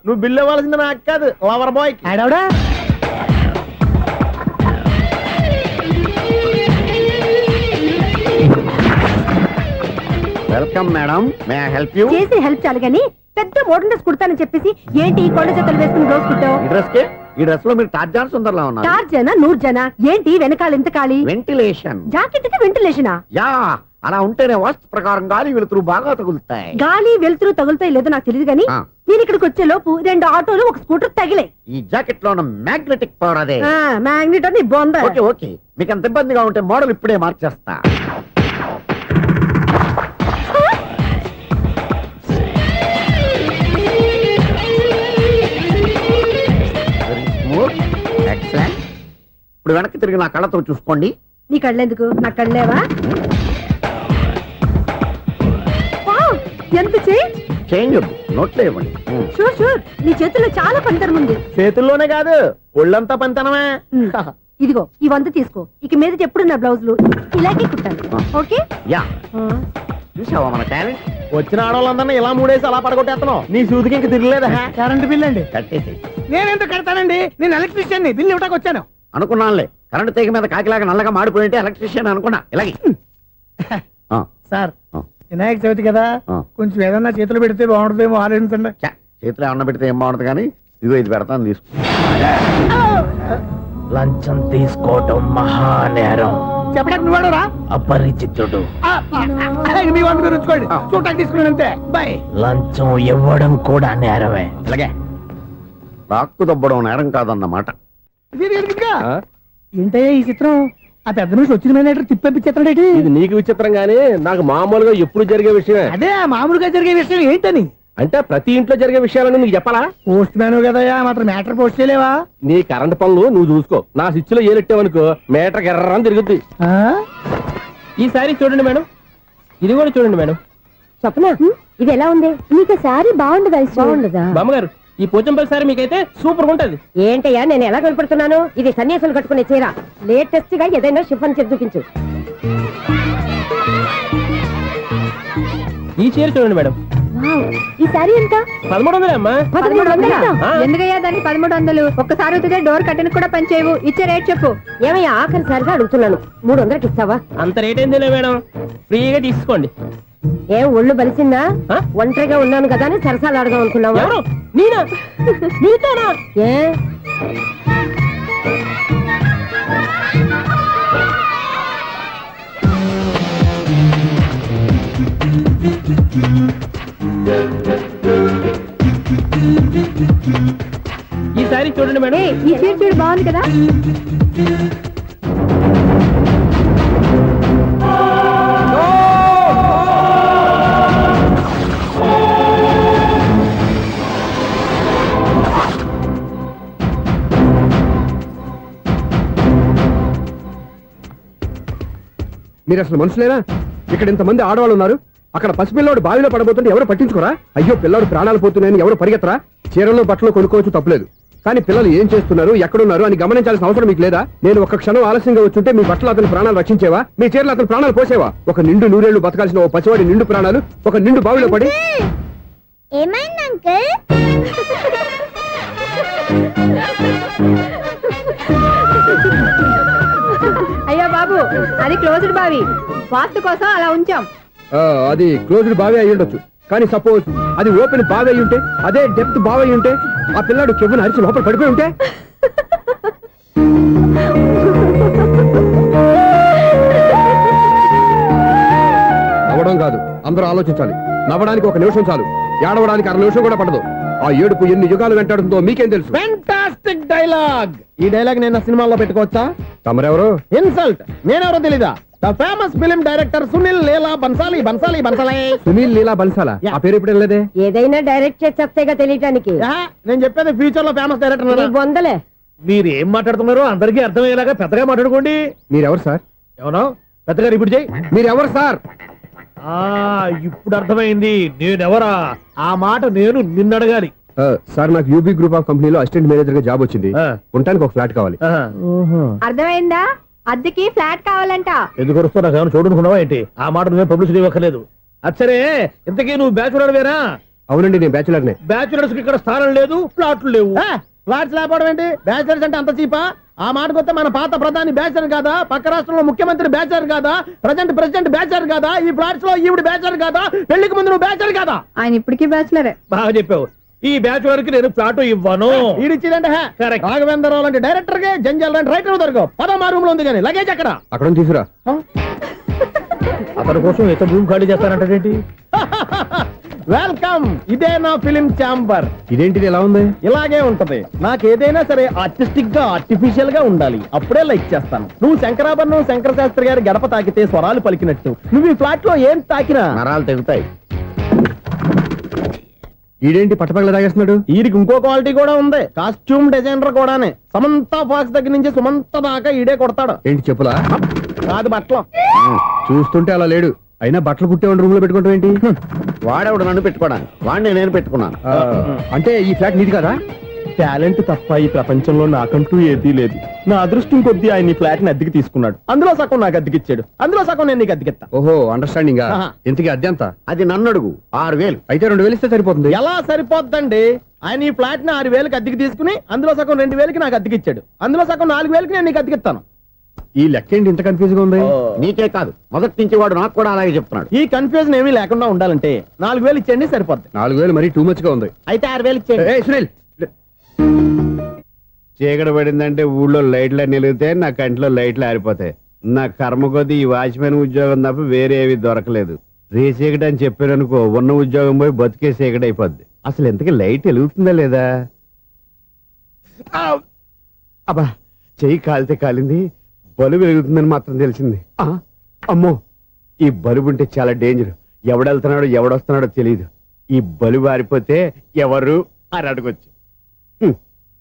నువ్వు బిల్లు ఇవ్వాల్సింది నాకు కాదు, లవర్ బాయ్. ఆడవడా? Welcome madam, may I help you? చేసి హెల్ప్ చాలు గానీ పెద్ద మోడల్ డ్రెస్ కుడతానని చెప్పేసి ఏంటి కొండ జతలు వేసుకుని రోజు కుట్టావు? ఈ డ్రెస్ కి, ఈ డ్రెస్ లో మీరు టార్జాన్ సుందర్లా ఉన్నారు. 4 జన 100 జన ఏంటి వెనకాల ఎంత ఖాళీ? వెంటిలేషన్. జాకెట్ కి వెంటిలేషనా? యా, అలా ఉంటేనే వాస్తు ప్రకారం గాలి వెలుతురు బాగా తగులుతాయి. గాలి వెలుతురు తగులుతాయి లేదో నాకు తెలియదు గానీ నేను ఇక్కడికి వచ్చే లోపు 2 ఆటోలు 1 స్కూటర్ తగిలాయి. ఈ జాకెట్ లో ఉన్న మ్యాగ్నెటిక్ పవర్ అదే. మ్యాగ్నెట్ అని బొంద. ఓకే ఓకే, మీకు అంత ఇబ్బందిగా ఉంటే మోడల్ ఇప్పుడే మార్చేస్తా. ఎక్సలెంట్. ఇప్పుడు వెనక్కి తిరిగి నా కళ్ళతో చూసుకోండి. నీ కళ్ళెందుకు? నా కళ్ళేవా? ఎంత చేయి చేంజ్ వద్దు నోట్లో ఇవ్వండి షూర్ షూర్ నీ చేతుల్లో చాలా పనితనం ఉంది చేతుల్లోనే కాదు ఒళ్ళంతా పంతనమే ఇదిగో ఈ 100 తీసుకో ఇక మీద ఎప్పుడు నా బ్లౌజులు ఇలాగే కుట్టాను ఓకే యా చూసావా మన టాలెంట్ వచ్చిన ఆడవాళ్ళందరినీ ఇలా మూడేసి అలా పడగొట్టేస్తున్నావు నీ సూదికి ఇంక తిరగలేదా కరెంట్ బిల్ అండి కట్టేసి నేనెందుకు కడతానండి నేను ఎలక్ట్రీషియన్ ని బిల్లు ఇవ్వడానికి వచ్చాను. అనుకున్నానులే కరెంట్ తీగ మీద కాకిలాగా నల్లగా మాడిపోయింటే ఎలక్ట్రీషియన్ అనుకున్నా ఇలాగే సార్ ఆ. వినాయక చవితి కదా ఆ. కొంచెం ఏదన్నా చేతులు పెడితే బాగుంటుందేమో ఆలోచించండి. ఛ, చేతిలో అన్న పెడితే ఏం బాగుంటుంది కానీ ఇదిగో ఇది పెడతాను తీసుకో లంచం తీసుకోవటం మహానేరం చెప్పడానికి నువ్వాడరా అపరిచితుడు మీ వంద మీరు ఉంచుకోండి చూడటానికి తీసుకున్నాను అంతే బాయ్. లంచం ఇవ్వడం కూడా నేరమే అలాగే రాక్కు దబ్బడం నేరం కాదన్నమాట ఏంటయ్యా ఈ చిత్రం ఆ పెద్ద మనిషి వచ్చిన మేనేటర్ తిప్పించేస్తాడేటి. ఇది నీకు విచిత్రం గానీ నాకు మామూలుగా ఎప్పుడు జరిగే విషయమే. అదే ఆ మామూలుగా జరిగే విషయం ఏంటని. అంటే ప్రతి ఇంట్లో జరిగే విషయాలని నీకు చెప్పాలా? పోస్ట్ మ్యాన్ కదయ్యా మాత్రం మ్యాటర్ పోస్ట్ చేయలేవా? నీ కరెంట్ పనులు నువ్వు చూసుకో. నా స్విచ్ లో ఏలెట్టావనుకో మీటర్ ఎర్రని తిరుగుద్ది. ఈసారి చూడండి మేడం, ఇది కూడా చూడండి మేడం. చెప్పనా ఇది ఎలా ఉంది? నీకు సారీ బాగుండదా? బాగుండదా బామ్మగారు ఈ పోచంపల్లి సారి మీకైతే సూపర్ ఉంటది. ఏంటయ్యా నేను ఎలా కనపడుతున్నాను? ఇది సన్యాసులు కట్టుకునే చీర. లేటెస్ట్ గా ఏదైనా షిఫన్ చేసి చూపించు. ఈ చీర చూడండి మేడం, ఈ సారీ ఎంత? 1300 అమ్మా. 1300. ఎందుకయ్యా దానికి 1300? ఒక్కసారి అవుతుందే డోర్ కట్టెన్ కూడా పనిచేయవు. ఇచ్చే రేట్ చెప్పు. ఏమయ్యా ఆఖరిసారిగా అడుగుతున్నాను, 300కి ఇస్తావా? అంత రేట్ ఏందిలే మేడం, ఫ్రీగా తీసుకోండి. ఏం ఒళ్ళు బలిసిందా? ఒంటరిగా ఉన్నాను కదా అని సరసాలు అడదాం అనుకున్నావా? ఎవరు? నేనా? నీతోనా? ఏ ఈ సారీ చూడండి మేడం. ఈ చీర చూడు బాగుంది కదా. మీరు అసలు మనుషులేనా? ఇక్కడ ఇంతమంది ఆడవాళ్ళు ఉన్నారు, అక్కడ పసిపిల్లాడు బావిలో పడబోతుంటే ఎవరు పట్టించుకోరా? అయ్యో పిల్లాడు ప్రాణాలు పోతున్నాయని ఎవరు పరిగెత్తరా? చీరలో బట్టలు కొనుక్కోవచ్చు తప్పలేదు, కానీ పిల్లలు ఏం చేస్తున్నారు ఎక్కడున్నారు అని గమనించాల్సిన అవసరం మీకు లేదా? నేను ఒక్క క్షణం ఆలస్యంగా వచ్చుంటే మీ బట్టలు అతని ప్రాణాలు రక్షించేవా? మీ చీరలు అతని ప్రాణాలు పోసేవా? ఒక నిండు నూరేళ్లు బతకాల్సిన ఓ పసివాడి నిండు ప్రాణాలు ఒక నిండు బావిలో పడి. ఏమైంది అంకుల్? అయ్యో బాబు అది క్లోజ్డ్ బావి, వాస్తు కోసం అలా ఉంచాం. అది క్లోజ్డ్ బావి అయి ఉండొచ్చు, కానీ సపోజ్ అది ఓపెన్ బావి అయి ఉంటే, అదే డెప్త్ బావి అయి ఉంటే, ఆ పిల్లాడు కెవ్వును అరిచి లోపల పడిపోయి ఉంటే. నవ్వడం కాదు, అందరూ ఆలోచించాలి. నవ్వడానికి 1 నిమిషం చాలు, ఏడవడానికి 1/2 నిమిషం కూడా పడదు. ఆ ఏడుపు ఎన్ని యుగాలు వెంటాడుతుందో మీకేం తెలుసు? Fantastic dialogue. ఈ డైలాగ్ నేను సినిమాలో పెట్టుకోవచ్చా? తమరెవరు? ఇన్సల్ట్. నేనెవరో తెలీదా? The famous film director Sunil Leela Bhansali. Bhansali Bhansali Sunil Leela బన్సాలా? ఆ పేరు ఇప్పుడు లేదే. ఏదైనా డైరెక్ట్ చేసేస్తేగా తెలియటానికి. నేను చెప్పేది ఫ్యూచర్ లో ఫేమస్ డైరెక్టర్. బొందలే. మీరు ఏం మాట్లాడుతున్నారో అందరికీ అర్థమయ్యేలాగా పెద్దగా మాట్లాడుకోండి. మీరెవరు సార్? ఎవరో పెద్దగా రిపీట్ చేయి. మీరెవరు సార్? ఇప్పుడు అర్థమైంది నేనెవరా. ఆ మాట నేను నిన్ను అడగాలి. సార్ నాకు యూబీ గ్రూప్ ఆఫ్ కంపెనీలో అసిస్టెంట్ మేనేజర్ గా జాబ్ వచ్చింది. ఉండటానికి ఒక ఫ్లాట్ కావాలి. అర్థమైందా? అద్దెకి ఫ్లాట్ కావాలంట. ఎందుకు వస్తున్నా నాకు చూడనుకున్నావా ఏంటి? ఆ మాట నువ్వే పబ్లిసిటీ ఇవ్వక్కర్లేదు. అచ్చరే ఇంతకీ నువ్వు బ్యాచులర్ వేరా? అవునండి నేను బ్యాచులర్ నే. బ్యాచులర్స్ కి ఇక్కడ స్థానం లేదు, ఫ్లాట్లు లేవు. ఫ్లాట్స్ లేకపోవడం ఏంటి? బ్యాచులర్స్ అంటే అంత చీపా? ఆ మాటకొస్తే మన పాత ప్రధాని బ్యాచర్ కాదా? పక్క రాష్ట్రంలో ముఖ్యమంత్రి బ్యాచర్ కాదా? ప్రెసిడెంట్ బ్యాచర్ కాదా? ఈ ఫ్లాట్స్ లో ఈవిడ బ్యాచర్ కాదా? పెళ్లికి ముందు నువ్వు బ్యాచర్ కాదా? ఆయన ఇప్పటికీ బ్యాచులరే. బాగా చెప్పావు. ఈ బ్యాచులర్ కి నేను ఫ్లాట్ ఇవ్వను. ఈడిచ్చిందంటే రాఘవేంద్రరావు లాంటి డైరెక్టర్ కి జంజల్ లాంటి రైటర్ దొరకవు. 13 రూమ్ లో ఉంది కానీ లగేజ్ అక్కడ. అక్కడ తీసుకురా. అతని కోసం ఎంత రూమ్ ఖాళీ చేస్తానంటే. వెల్కమ్. ఇదే నా ఫిలిం ఛాంబర్. ఇదేంటిది ఎలా ఉంది? ఇలాగే ఉంటది. నాకు ఏదైనా సరే ఆర్టిస్టిక్ గా ఆర్టిఫిషియల్ గా ఉండాలి, అప్పుడే లైక్ చేస్తాను. నువ్వు శంకరాభరణం శంకర శాస్త్రి గారి గడప తాకితే స్వరాలు పలికినట్టు నువ్వు ఈ ఫ్లాట్ లో ఏం తాకినా నరాలు తెగుతాయి. ఈడేంటి పట్టపగల తాగేస్తున్నాడు? వీడికి ఇంకో క్వాలిటీ కూడా ఉంది. కాస్ట్యూమ్ డిజైనర్ కూడానే. సమంత ఫాక్స్ దగ్గర నుంచి సుమంత దాకా ఈడే కొడతాడు. ఏంటి చెప్పులా? కాదు బట్టలు. చూస్తుంటే అలా లేడు. అయినా బట్టలు కుట్టేవాడి రూమ్ లో పెట్టుకుంటాం ఏంటి? వాడేవాడు నన్ను పెట్టుకోవడానికి వాడిని నేను పెట్టుకున్నాను. అంటే ఈ ఫ్లాట్ నీది కదా? టాలెంట్ తప్ప ఈ ప్రపంచంలో నాకంటూ ఏదీ లేదు. నా అదృష్టం కొద్దీ ఆయన ఈ ఫ్లాట్ ని అద్దెకి తీసుకున్నాడు. అందులో సగం నాకు అద్దెకిచ్చాడు, అందులో సగం నేను నీకు అద్దెకిస్తా. ఓహో, అండర్స్టాండింగ్. ఆహా. ఇంతకీ అద్దె ఎంత? అది నన్ను అడుగు. 6,000. అయితే 2,000 ఇస్తే సరిపోతుంది. ఎలా సరిపోద్దండి? ఆయన ఈ ఫ్లాట్ ని 6,000కి అద్దెకి తీసుకుని అందులో సగం 2,000కి నాకు అద్దెకిచ్చాడు, అందులో సగం 4,000కి నేను నీకు అద్దెకిస్తాను. ఈ లెక్క ఏంటి ఇంత కన్ఫ్యూజ్ గా ఉంది? నీకే కాదు, మొదటి నుంచి వాడు నాకు కూడా అలాగే చెప్తున్నాడు. ఈ కన్ఫ్యూజన్ ఏమీ లేకుండా ఉండాలంటే 4,000 ఇచ్చేయండి, సరిపోద్ది. 4,000 మరీ టూ మచ్ గా ఉంది. అయితే 6,000 ఇచ్చేయండి. ఏయ్, సునీల్, చీకటి పడిందంటే ఊళ్ళో లైట్లు నిలిగితే నా కంటిలో లైట్లు ఆరిపోతాయి. నా కర్మ కొద్దీ ఈ వాచ్మెన్ ఉద్యోగం తప్ప వేరే ఏవి దొరకలేదు. రేసీకటి అని చెప్పారనుకో, ఉన్న ఉద్యోగం పోయి బతికే చీకటి అయిపోద్ది. అసలు ఎంతకీ లైట్ వెలుగుతుందా లేదా? అబ్బా, చెయ్యి కాలితే కాలింది, బలుబు వెలుగుతుందని మాత్రం తెలిసింది. అమ్మో, ఈ బలుబు ఉంటే చాలా డేంజర్. ఎవడెళ్తున్నాడో ఎవడొస్తున్నాడో తెలియదు. ఈ బలుబు ఆరిపోతే ఎవరు అని అడగొచ్చు.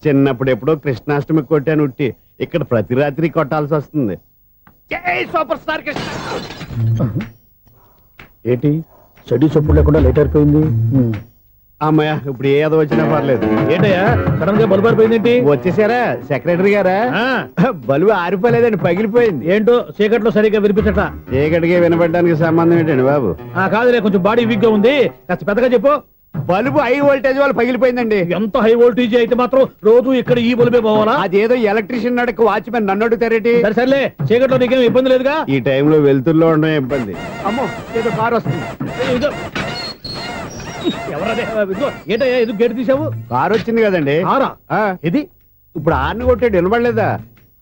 చిన్నప్పుడు ఎప్పుడో కృష్ణాష్టమి కొట్టాను ఉట్టి, ఇక్కడ ప్రతి రాత్రి కొట్టాల్సి వస్తుంది. జై సూపర్ స్టార్ కృష్ణ. ఏంటి చెడు చప్పుడు లేకుండా లేట్ అయిపోయింది? అమ్మయ్య, ఇప్పుడు ఏదో వచ్చినా పర్లేదు. ఏంటయ్యా సడన్ గా బల్బు అయిపోయింది? వచ్చేసారా సెక్రటరీ గారా? బలుబు ఆరిపోలేదండి, పగిలిపోయింది. ఏంటో చీకట్లో సరిగ్గా వినిపించట. చీకటికి వినపడడానికి సంబంధం ఏంటండి బాబు? కాదులే, కొంచెం బాడీ వీక్ గా ఉంది, కాస్త పెద్దగా చెప్పు. బల్బు హై వోల్టేజ్ వాళ్ళు పగిలిపోయిందండి. ఎంత హై వోల్టేజ్ అయితే మాత్రం రోజు ఇక్కడ ఈ బల్బే పోవాలా? అదేదో ఎలక్ట్రీషియన్ అడగ వాచ్మెన్ నన్ను అడుగుతారేటి? సర్లే, చీకట్లో నీకేం ఇబ్బంది లేదుగా? ఈ టైంలో వెళ్తుల్లో ఉండడం ఇబ్బంది. అమ్మో, ఏదో కారు వస్తుంది. ఏంటయ్యా ఎందుకు గేట్ తీసావు? కారు వచ్చింది కదండి. ఇది ఇప్పుడు హార్న్ కొట్టాడు, వినపడలేదా?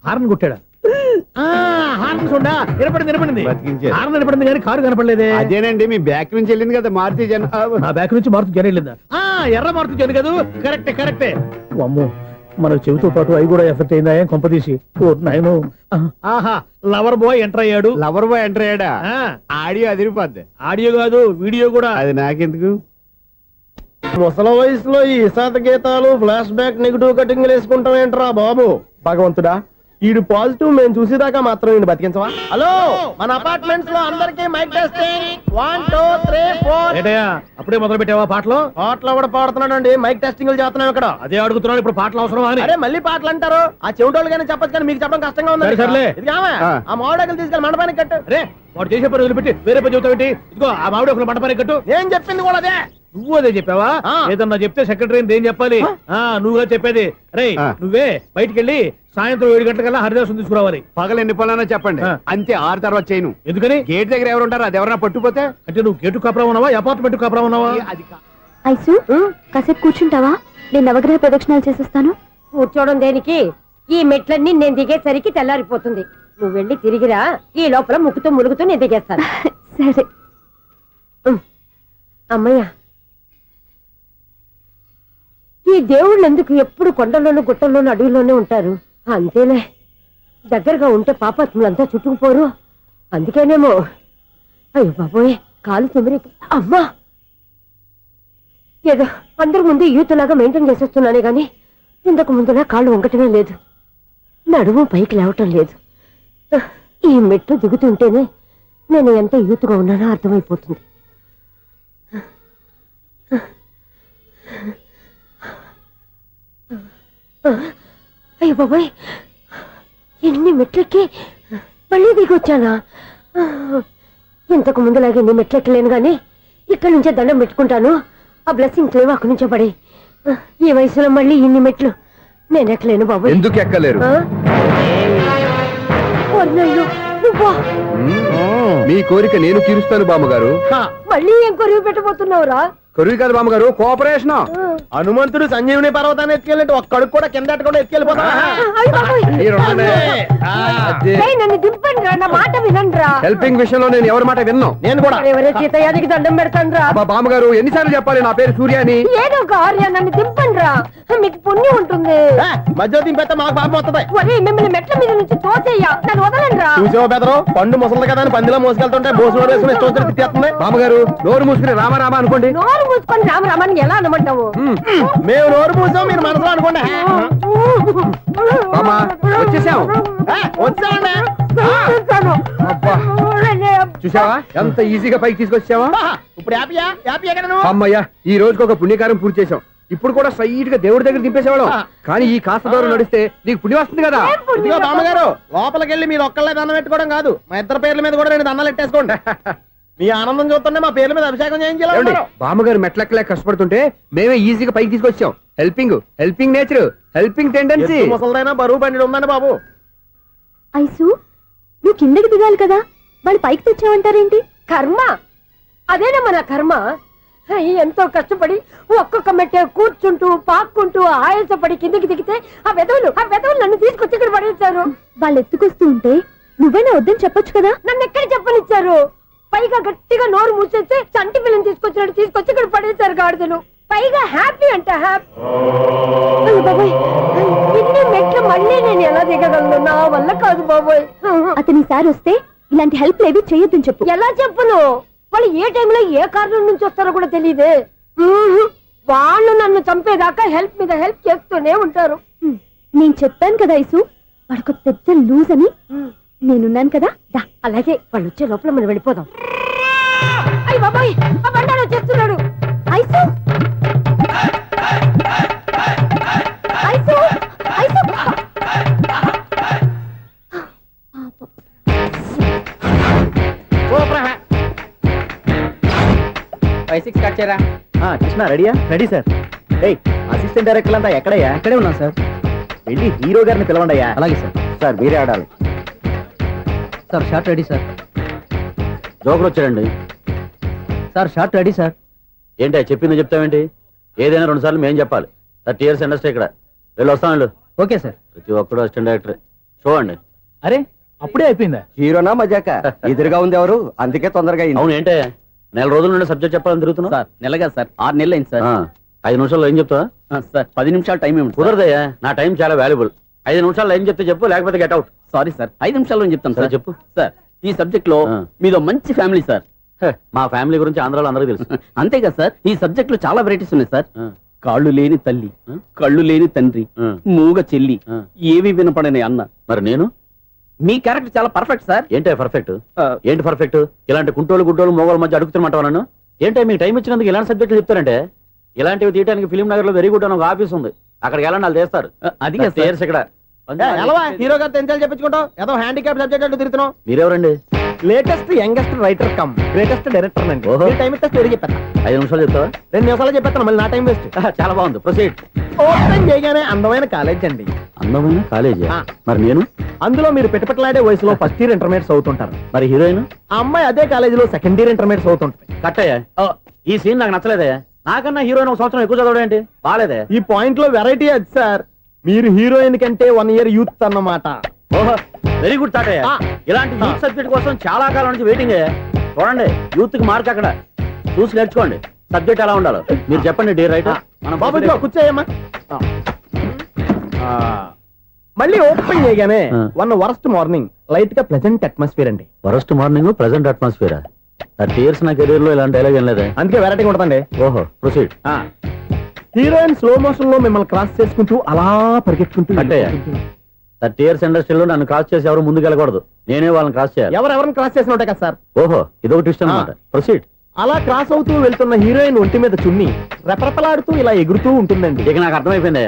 హార్న్ కొట్టాడా? హార్న్ చూడా వినపడింది. బతికించారు. హార్న్ వినపడింది కానీ కారు కనపడలేదే. అదేనండి, మీ బ్యాక్ నుంచి వెళ్ళింది కదా మారుతి జన. నా బ్యాక్ నుంచి మారుతి జన వెళ్ళిందా? ఎర్ర మారుతి జన కదా? కరెక్టే. అమ్మో, మన చెవితో పాటు అవి కూడా ఎఫెక్ట్ అయిందా కొంపదీసి? నాయను. ఆహా, లవర్ బాయ్ ఎంటర్ అయ్యాడు. లవర్ బాయ్ ఎంటర్ అయ్యాడా? ఆడియో అదిరిపోద్ది. ఆడియో కాదు, వీడియో కూడా. అది నాకెందుకు? ముసల వయసులో ఈ ఇసాత గీతాలు, ఫ్లాష్ బ్యాక్, నెగిటివ్ కటింగ్ వేసుకుంటాం ఏంట్రా బాబు? భగవంతుడా, ఈడు పాజిటివ్ మేము చూసేదాకా మాత్రం ఈయన బతికించవా? హలో, మన అపార్ట్మెంట్స్ లో అందరికి మైక్ టెస్టింగ్. 1 2 3 4. అప్పుడే మొదలు పెట్టావా పాటలు? పాటలు కూడా పాడుతున్నాడు అండి, మైక్ టెస్టింగ్ చేస్తున్నాం ఇక్కడ. అదే అడుగుతున్నాడు, ఇప్పుడు పాటలు అవసరమా అని. అరే మళ్ళీ పాటలు అంటారు, ఆ చెవిటోళ్ళు కానీ చెప్పచ్చు, కానీ మీకు చెప్పడం కష్టంగా ఉంది. సర్లే, ఆ మామిడాకులు తీసుకెళ్ళి మండపానికి కట్టు. రే, వాడు చేసే పని వదిలిపెట్టి వేరే పని చెబుతావు ఏంటి? ఇదిగో ఆ మామిడాకులు మండపానికి కట్టు. నేను చెప్పింది కూడా అదే. నువ్వు అదే చెప్పావా? ఏదన్నా చెప్తే సెక్రటరీ ఏం చెప్పాలి? నువ్వుగా చెప్పేది. రే, నువ్వే బయటికి వెళ్ళి సాయంత్రం 7 గంటలకల్లా హరిదాసు తీసుకురావాలి. పగలు ఎన్ని పనులన్నా చెప్పండి, అంతే. 6 తర్వాత చేయను. ఎందుకని? గేట్ దగ్గర ఎవరు ఉంటారు, అది ఎవరన్నా పట్టుపోతే. అంటే నువ్వు గేటు కాపురా ఉన్నావా, అపార్ట్మెంట్ కాపురా ఉన్నావా? అది ఐసు, కాసేపు కూర్చుంటావా? నేను నవగ్రహ ప్రదక్షిణాలు చేసేస్తాను. కూర్చోవడం దేనికి? ఈ మెట్లన్నీ నేను దిగేసరికి తెల్లారిపోతుంది. నువ్వు వెళ్ళి తిరిగిరా, ఈ లోపల ముక్కుతూ ములుగుతూ నేను దిగేస్తాను. సరే. అమ్మయ్య, ఈ దేవుళ్ళు ఎందుకు ఎప్పుడు కొండల్లోనూ గుట్టల్లోనూ అడవిలోనే ఉంటారు? అంతేలే, దగ్గరగా ఉంటే పాపాత్ములంతా చుట్టుకుపోరు. అందుకేనేమో. అయ్యో బాబోయ్, కాలు తిమిరి. అమ్మా, ఏదో అందరి ముందు యూత్లాగా మెయింటైన్ చేసేస్తున్నానే గాని ఇంతకు ముందులా కాళ్ళు వంకటమే లేదు, నడుము పైకి లేవటం లేదు. ఈ మెట్లు దిగుతుంటేనే నేను ఎంత యూత్గా ఉన్నానో అర్థమైపోతుంది. అయ్యో బాబాయ్, ఎన్ని మెట్లెక్కి మళ్ళీ దిగొచ్చానా? ఇంతకు ముందులాగే ఎన్ని మెట్లెక్కలేను గాని ఇక్కడి నుంచే దండం పెట్టుకుంటాను. ఆ బ్లెస్సింగ్ లేవు అక్కడి నుంచే పడి. ఈ వయసులో మళ్ళీ ఇన్ని మెట్లు నేను ఎక్కలేను బాబాయ్. ఎందుకు ఎక్కలేరు? మీ కోరిక నేను తీరుస్తాను బామ్మగారు. మళ్ళీ ఏం కొరివి పెట్టబోతున్నావురా? కొరివి కాదు బామ్మగారు, కోఆపరేషన్. హనుమంతుడు సంజీవుని పర్వతాన్ని ఎత్తుకెళ్ళి ఒక్కడికి కూడా కింద కూడా ఎత్తుకెళ్ళిపోతా. నన్ను దింపండి రా, నా మాట వినండి రా. హెల్పింగ్ విషయంలో నేను ఎవరి మాట విన్నాను. నేను కూడా ఎవరే సీతయ్యానికి దండం పెడతాను రా. బామ్మగారు ఎన్నిసార్లు చెప్పాలి నా పేరు సూర్యాని? ఏదో ఒక ఆర్య, నన్ను దింపండి రా, మీకు పుణ్యం ఉంటుంది. మధ్య దింపేస్తే మాకు పాపం వస్తుంది. మిమ్మల్ని మెట్ల మీద నుంచి తోసేయ్యా, నన్ను వదలండి రా. చూసావో బెదరు, పండు ముసలి కదా అని పందిలో మోసుకెళ్తుంటే బోసులో వేసుకుని ఇష్టం తిట్టేస్తుంది. బామ్మగారు నోరు మూసుకుని రామారామ అనుకోండి. నోరు మూసుకొని రామరామాన్ని ఎలా అనమంటావు? మేము నోరు మూసాం, మీరు మనసులో అనుకోండి. వచ్చేసాం. వచ్చామండి. చూసావా ఎంత ఈజీగా పైకి తీసుకొచ్చావా? ఇప్పుడు హ్యాపీ ఎక్కడ నువ్వు? అమ్మయ్యా ఈ రోజుకి ఒక పుణ్యకారం పూర్తి చేసాం. ఇప్పుడు కూడా స్ట్రైట్ గా దేవుడి దగ్గర దింపేసేవాళ్ళం. కానీ ఈ కాస్త దూరం నడిస్తే నీకు పుణ్యం వస్తుంది కదా. ఇదిగో బామ్మగారు, లోపలికి వెళ్ళి మీరు ఒక్కళ్ళే దండం పెట్టుకోవడం కాదు, మా ఇద్దరు పేర్ల మీద కూడా 2 దండాలు ఎట్టేసుకోండి. మీ ఆనందం చూస్తుంటే మా పేర్ల మీద అభిషేకం చేయించాలి. బామ్మగారు మెట్లెక్కలే కష్టపడుతుంటే మేమే ఈజీగా పైకి తీసుకొచ్చాం. Helping nature, helping tendency. ముసలిదైనా బరువు బండి ఉందండి బాబు. ఐసు నువ్వు కిందకి దిగాలి కదా, వాళ్ళు పైకి తెచ్చావంటారేంటి? కర్మ అదేనా మన కర్మ. ఎంతో కష్టపడి ఒక్కొక్క మెట్టే కూర్చుంటూ పాక్కుంటూ ఆయాసపడి కిందకి దిగితే ఆ వెధవులు నన్ను తీసుకొచ్చి ఇక్కడ పడేశారు. వాళ్ళు ఎత్తుకొస్తూ ఉంటే నువ్వేనా వద్దని చెప్పొచ్చు కదా. నన్ను ఎక్కడ చెప్పనిచ్చారు? పైగా గట్టిగా నోరు మూసేస్తే చంటి పిల్లని తీసుకొచ్చి ఇక్కడ పడేశారు గాడిదలు. పైగా హ్యాపీ అంట హ్యాపీ. బాబోయ్, ఇన్ని మెట్లు మళ్ళీ నేను ఎలా దిగగలను? నా వల్ల కాదు బాబోయ్. అతని సారి వస్తే ఇలాంటి హెల్ప్ లేవి చేయొద్దని చెప్పు. ఎలా చెప్పును? వాళ్ళు ఏ టైంలో ఏ కారణం నుంచి వస్తారో కూడా తెలియదే. వాళ్ళు నన్ను చంపేదాకా హెల్ప్ మీద హెల్ప్ చేస్తూనే ఉంటారు. నేను చెప్పాను కదా ఐసు, వాడికి పెద్ద లూజ్ అని. నేనున్నాను కదా. దా. అలాగే వాళ్ళు వచ్చే లోపల మనం వెళ్ళిపోదాం. అయ్య బాబాయ్, ఆ బండారు వచ్చేస్తున్నాడు. ఐసు ఐసు ఐసు 5-6 స్టార్ట్ చేయరా. కృష్ణ రెడీయా? Ready sir. అసిస్టెంట్ డైరెక్టర్ అంతా ఎక్కడయ్యా? ఇక్కడే ఉన్నాం సార్. వెళ్ళి హీరో గారిని పిలవండి అయ్యా. అలాగే సార్. సార్ మీరే ఆడాలి. Sir shot ready sir. Joker వచ్చాడండి. Sir shot ready sir. ఏంటి చెప్పింది చెప్తావేంటి? ఏదైనా 2 సార్లు మేం చెప్పాలి. 30 years ఇండస్ట్రీ ఇక్కడ. వెళ్ళి వస్తాం వెళ్ళు. Okay sir. ప్రతి ఒక్కడు అసిస్టెంట్ డైరెక్టర్. చూడండి. అరే అప్పుడే అయిపోయిందా? హీరోనా మజాక? ఎదురుగా ఉంది ఎవరు, అందుకే తొందరగా అయింది. అవును ఏంటే 4 రోజుల నుండి సబ్జెక్ట్ చెప్పాలని తిరుగుతున్నా? సార్ నెలగా సార్, 6 నెలలు అయింది సార్. 5 నిమిషాల్లో ఏం చెప్తా సార్? 10 నిమిషాలు టైం ఏమి కుదరదయ్యా, నా టైం చాలా వాల్యుబుల్. 5 నిమిషాల్లో ఏం చెప్తే చెప్పు, లేకపోతే గెట్ అవుట్. సారీ సార్, 5 నిమిషాల్లో చెప్తాను సార్. చెప్పు. సార్ ఈ సబ్జెక్ట్ లో మీదో మంచి ఫ్యామిలీ సార్. మా ఫ్యామిలీ గురించి ఆంధ్రాలో అందరికీ తెలుసు. అంతేగా సార్, ఈ సబ్జెక్ట్ లో చాలా వెరైటీస్ ఉన్నాయి సార్. కాళ్ళు లేని తల్లి, కళ్ళు లేని తండ్రి, మూగ చెల్లి, ఏవి వినపడని అన్న. మరి నేను మీ క్యారెక్టర్ చాలా పర్ఫెక్ట్ సార్. ఏంటే పర్ఫెక్ట్? ఏంటి పర్ఫెక్ట్? ఇలాంటి కుంటోలు గుడ్డోలు మోగోళ్ళ మధ్య అడుగుతున్నమాట నన్ను. ఏంటంటే మీకు టైం ఇచ్చినందుకు ఇలాంటి సబ్జెక్టులు చెప్తారంటే? ఇలాంటివి తీయడానికి ఫిలిం నగర్ లో వెరీ గుడ్ అని ఒక ఆఫీస్ ఉంది, అక్కడికి వెళ్ళండి, వాళ్ళు చేస్తారు. అది ఇక్కడ హీరో గారు తెంచాలి చెప్పించుకుంటావు, ఏదో హ్యాండిక్యాప్ సబ్జెక్ట్ అంటూ తిరుగుతున్నావు. మీరెవరండి? Latest youngest writer cum greatest director అండి. టైం ఇస్తే స్టోరీ చెప్పేస్తా. 5 నిమిషాలు చెప్తావా? 2 నిమిషాలు చెప్పేస్తాను, మళ్ళీ నా టైం వేస్ట్. చాలా బాగుంది, ప్రొసీడ్. ఓపెన్ చేయగానే అందమైన కాలేజ్ అండి. అందమైన కాలేజీ? మరి నేను అందులో మీరు పెట్టుపట్లాడే వయసులో ఫస్ట్ ఇయర్ ఇంటర్మీడియట్స్ అవుతుంటారు. మరి హీరోయిన్? ఆ అమ్మాయి అదే కాలేజీలో సెకండ్ ఇయర్ ఇంటర్మీడియట్స్ అవుతుంటాయి. కట్టయ్యా, ఈ సీన్ నాకు నచ్చలేదే. నాకన్నా హీరోయిన్ 1 సంవత్సరం ఎక్కువ చదవడం ఏంటి? బాలేదే. ఈ పాయింట్ లో వెరైటీ అది సార్, మీరు హీరోయిన్ కంటే 1 year యూత్ అన్నమాట. ఓహో, వెరీ గుడ్ తాటయ్య. ఇలాంటి యూత్ సబ్జెక్ట్ కోసం చాలా కాలం నుంచి వెయిటింగ్. చూడండి, యూత్ కి మార్క్ అక్కడ చూసి నేర్చుకోండి. సబ్జెక్ట్ ఎలా ఉండాలో మీరు చెప్పండి. డే రైటర్ బాబు కూర్చోయమ్మా. మళ్ళీ ఓపెన్ చేయగానే వరస్ట్ మార్నింగ్, లైట్ గా ప్లెజెంట్ అట్మాస్ఫియర్ అండి. Worst morning, present atmosphere. 30 years నా కెరీర్ లో ఇలాంటి డైలాగ్ ఏం లేదే. అందుకే వెరైటీ ఉంటుందండి. ఓహో, ప్రొసీడ్. హీరోయిన్ స్లో మోషన్ లో మిమ్మల్ని క్రాస్ చేసుకుంటూ అలా పరిగెత్తుకుంటూ 30 years ఇండస్ట్రీలో నన్ను క్రాస్ చేసి ఎవరు ముందుకు వెళ్ళకూడదు, నేనే వాళ్ళని క్రాస్ చేయాలి. ఎవరెవరిని క్రాస్ చేసిన ఉంటాయి కదా సార్. ఓహో, ఇదొక ట్విస్ట్ అన్నమాట. ప్రొసీడ్. అలా క్రాస్ అవుతూ వెళ్తున్న హీరోయిన్ ఒంటి మీద చున్ని రెపరెపలాడుతూ ఇలా ఎగురుతూ ఉంటుందండి. ఇక నాకు అర్థమైపోయింది.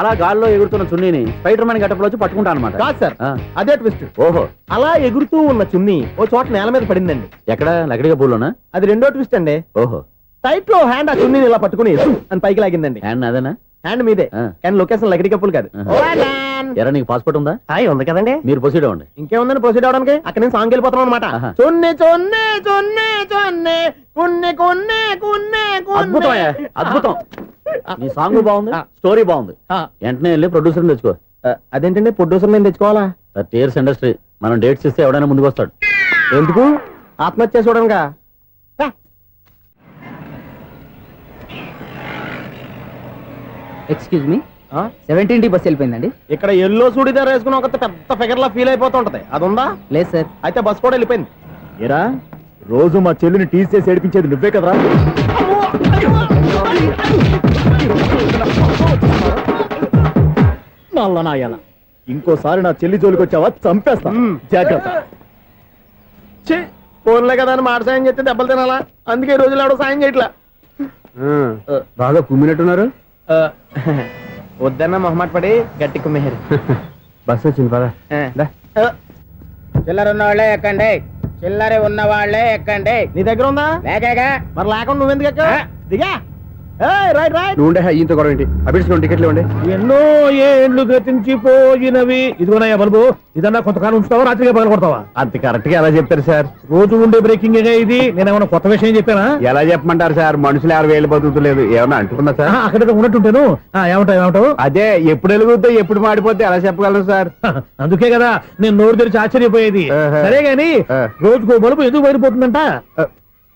అలా గాల్లో ఎగురుతున్న చున్నీని స్పైడర్ మ్యాన్ గెటప్ లో వచ్చి పట్టుకుంటా అనమాట. కాదు సార్, అదే ట్విస్ట్. ఓహో, అలా ఎగురుతూ ఉన్న చున్ని ఓ చోట నేల మీద పడిందండి. ఎక్కడ? లకడిగా పూలోనా? అది రెండో ట్విస్ట్ అండి. ఓహో, టైట్ లో హ్యాండ్ ఆ చున్నీని ఇలా పట్టుకుని అని పైకి లాగిందండి. హ్యాండ్ అదేనా? హ్యాండ్ మీదే, కానీ లొకేషన్ లకడి కప్పులు కాదు. ఎరా, నీకు పాస్పోర్ట్ ఉందా? ఉంది కదండి. మీరు ప్రొసీడ్ అవ్వండి. ఇంకేముందని ప్రొసీడ్ అవడానికి? అక్కడ నేను సాంగ్ వెళ్ళిపోతున్నాం అనమాట. చున్ని చున్ని చున్ని చున్ని కున్ని కున్ని కున్ని. అద్భుతం, అద్భుతం. నీ సాంగ్ బాగుంది, స్టోరీ బాగుంది. వెంటనే వెళ్ళి ప్రొడ్యూసర్ తెచ్చుకో. అదేంటండి ప్రొడ్యూసర్ నేను తెచ్చుకోవాలా? 30 years ఇండస్ట్రీ, మనం డేట్స్ ఇస్తే ఎవడైనా ముందుకు వస్తాడు. ఎందుకు? ఆత్మహత్య చూడనుగా. Excuse me, 17D bus వెళ్ళిపోయిందండి. ఇక్కడ ఎల్లో చూడిదార్ వేసుకుని ఒక పెద్ద ఫిగర్ లా ఫీల్ అయిపోతుంటది, అది ఉందా? లేదు సార్. అయితే బస్ కూడా వెళ్ళిపోయింది. ఏరా, రోజు మా చెల్లిని టీస్ చేసి ఏడిపించేది నువ్వే కదరా? నాయన, ఇంకోసారి నా చెల్లి జోలికి వచ్చావా చంపేస్తా, జాగ్రత్త. ఫోన్లే కదా అని మాట సాయం చేస్తే దెబ్బలు తినాలా, అందుకే ఈ రోజులు ఎవడో సాయం చేయట్లా. బాగా కుమ్మినట్టున్నారు. వద్దన్న మొహమాట పడి గట్టి కుమ్మేరు. బస్సు వచ్చింది పద. చిల్లర ఉన్న వాళ్ళే ఎక్కండి, చిల్లర ఉన్న వాళ్ళే ఎక్కండి. నీ దగ్గర ఉందా? లేకగా మరి లేకుండా నువ్వెందుకు ఎక్కావు? దిగా. Right right. నువ్వు ఉండే ఈయంతో గొడవ ఏంటి? అభిడ్చుకోండి, టికెట్లు ఇవ్వండి. ఎన్నో ఏండ్లు గతించిపోయినవి. ఇదిగోనయ్యా బల్బు, ఇదన్నా కొంతకాలం ఉంచుతావా, రాత్రిగా పగల కొడతావా? అంత కరెక్ట్ గా ఎలా చెప్తారు సార్? రోజు ఉండే బ్రేకింగ్ ఇది. నేనేమన్నా కొత్త విషయం చెప్పానా? ఎలా చెప్పమంటారు సార్? మనుషులు 60,000 బతుకుతలేదు, ఏమన్నా అంటున్నా సార్? అక్కడ ఉన్నట్టుంటాను. ఏమంటావు? అదే ఎప్పుడు వెలుగుతో ఎప్పుడు మాడిపోతే ఎలా చెప్పగలను సార్? అందుకే కదా నేను నోరు తెరిచి ఆశ్చర్యపోయేది. సరే గాని రోజుకో బలుపు ఎందుకు బయటపోతుందంట?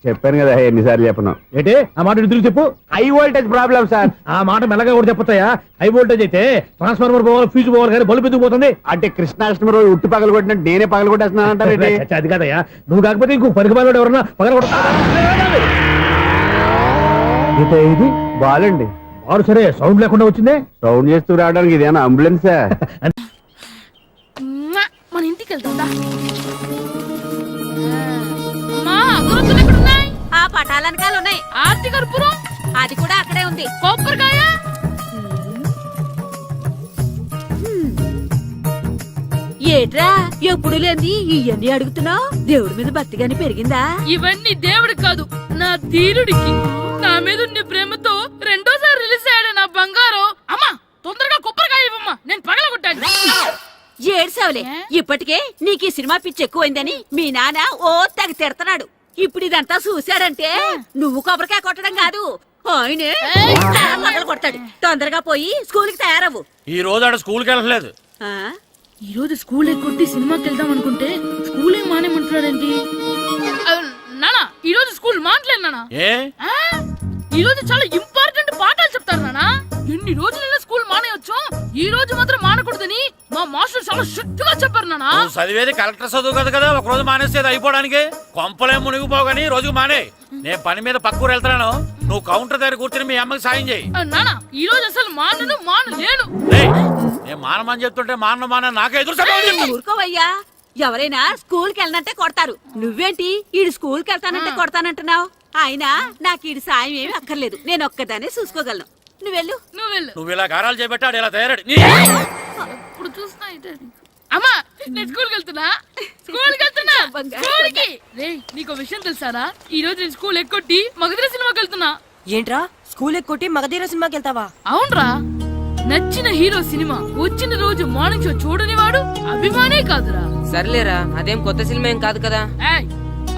చెప్పాను కదా ఎన్నిసార్లు చెప్పను. ఏంటి ఆ మాట తిరిగి చెప్పు. High voltage problem sir. ఆ మాట మెల్లగా కూడా చెప్పొచ్చాయా? హై వోల్టేజ్ అయితే ట్రాన్స్ఫార్మర్ పోవాలి, ఫ్యూజ్ పోవాలి, కానీ బల్బు ఎందుకు పోతుంది? అంటే కృష్ణాష్టమి రోజు ఉట్టి పగలు కొట్టినట్టు నేనే పగలు కొట్టేస్తున్నానంటారు. అది కాదయ్యా, నువ్వు కాకపోతే ఇంకో పనికి బాగా ఎవరన్నా పగల కొడతా. ఇది బాలండి. వారు సరే సౌండ్ లేకుండా వచ్చిందే. సౌండ్ చేస్తూ రావడానికి ఇదేనా అంబులెన్సా? మన ఇంటికి వెళ్తుందా? ఆ పటాలనకాలు ఉన్నాయి. ఆర్తి కర్పూరం అది కూడా అక్కడే ఉంది. కొబ్బరికాయ ఏట్రా ఎప్పుడు లేని ఇవన్నీ అడుగుతున్నావు? దేవుడి మీద భక్తి గాని పెరిగిందా? ఇవన్నీ దేవుడికి కాదు, నా ధీరుడికి. నా మీద ఉన్న ప్రేమతో రెండోసారి రిలీజ్ అయ్యాడు నా బంగారం. అమ్మా తొందరగా కొబ్బరికాయ ఇవ్వమ్మా, నేను పగలగొట్టాను. ఏడ్సావులే, ఇప్పటికే నీకు ఈ సినిమా పిచ్చి ఎక్కువైందని మీ నాన్న ఓ తెగ తిడతాడు. ఇప్పుడు ఇదంతా చూశాడంటే నువ్వు కొబ్బరికాయ కొట్టడం కాదు, ఆయనే పగలు కొడతాడు. తొందరగా పోయి స్కూల్ కి తయారవ్వు. ఈ రోజు ఆడ స్కూల్ కి వెళ్ళలేదు. ఈ రోజు స్కూల్ కొట్టి సినిమాకి వెళ్దాం అనుకుంటే స్కూల్ ఏం మానేమంటున్నాడండి. నానా ఈ రోజు స్కూల్ మానట్లేదు నానా. ఈ రోజు చాలా ఇంపార్టెంట్ పాఠాలు చెప్తారు నానా. ఎన్ని రోజులైనా స్కూల్ మానేయొచ్చు, ఈ రోజు మాత్రం మానకూడదని మా మాస్టర్ చాలా స్ట్రిక్ట్ గా చెప్పారు నానా. చదివేది కలెక్టర్ చదువు కదా కదా, ఒక రోజు మానేసేది అయిపోవడానికి. కొంపలే మునిగిపోగాని రోజు మానే. నేను పని మీద పక్కూరు వెళ్తున్నాను, నువ్వు కౌంటర్ దగ్గర కూర్చొని మీ అమ్మకి సాయం చేయి. నానా ఈ రోజు అసలు మానలేను. నేను మానమని చెప్తుంటే మాన నాకే ఎదురు. ఊరుకోవయ్యా, ఎవరైనా స్కూల్ కి వెళ్ళనంటే కొడతారు. నువ్వేంటి ఈడు స్కూల్ కి వెళ్తానంటే కొడతానంటున్నావు? అయినా నాకు ఈడు సాయం ఏమి అక్కర్లేదు, నేను ఒక్కదాన్ని చూసుకోగలను. నువ్వెళ్ళు. నువ్వు ఇలా గారాలు చేపట్టాడు ఇలా తయారాడు. ఇప్పుడు చూస్తా అమ్మా, నేను స్కూల్ కి వెళ్తున్నా. నీకు విషయం తెలుసారా? ఈ రోజు నేను స్కూల్ ఎక్కొట్టి మగధీర సినిమాకి వెళ్తున్నా. ఏంట్రా స్కూల్ ఎక్కొట్టి మగధీర సినిమాకి వెళ్తావా? అవునరా, నచ్చిన హీరో సినిమా వచ్చిన రోజు మార్నింగ్ షో చూడని వాడు అభిమానే కాదురా. సర్లేరా, అదేం కొత్త సినిమా ఏం కాదు కదా.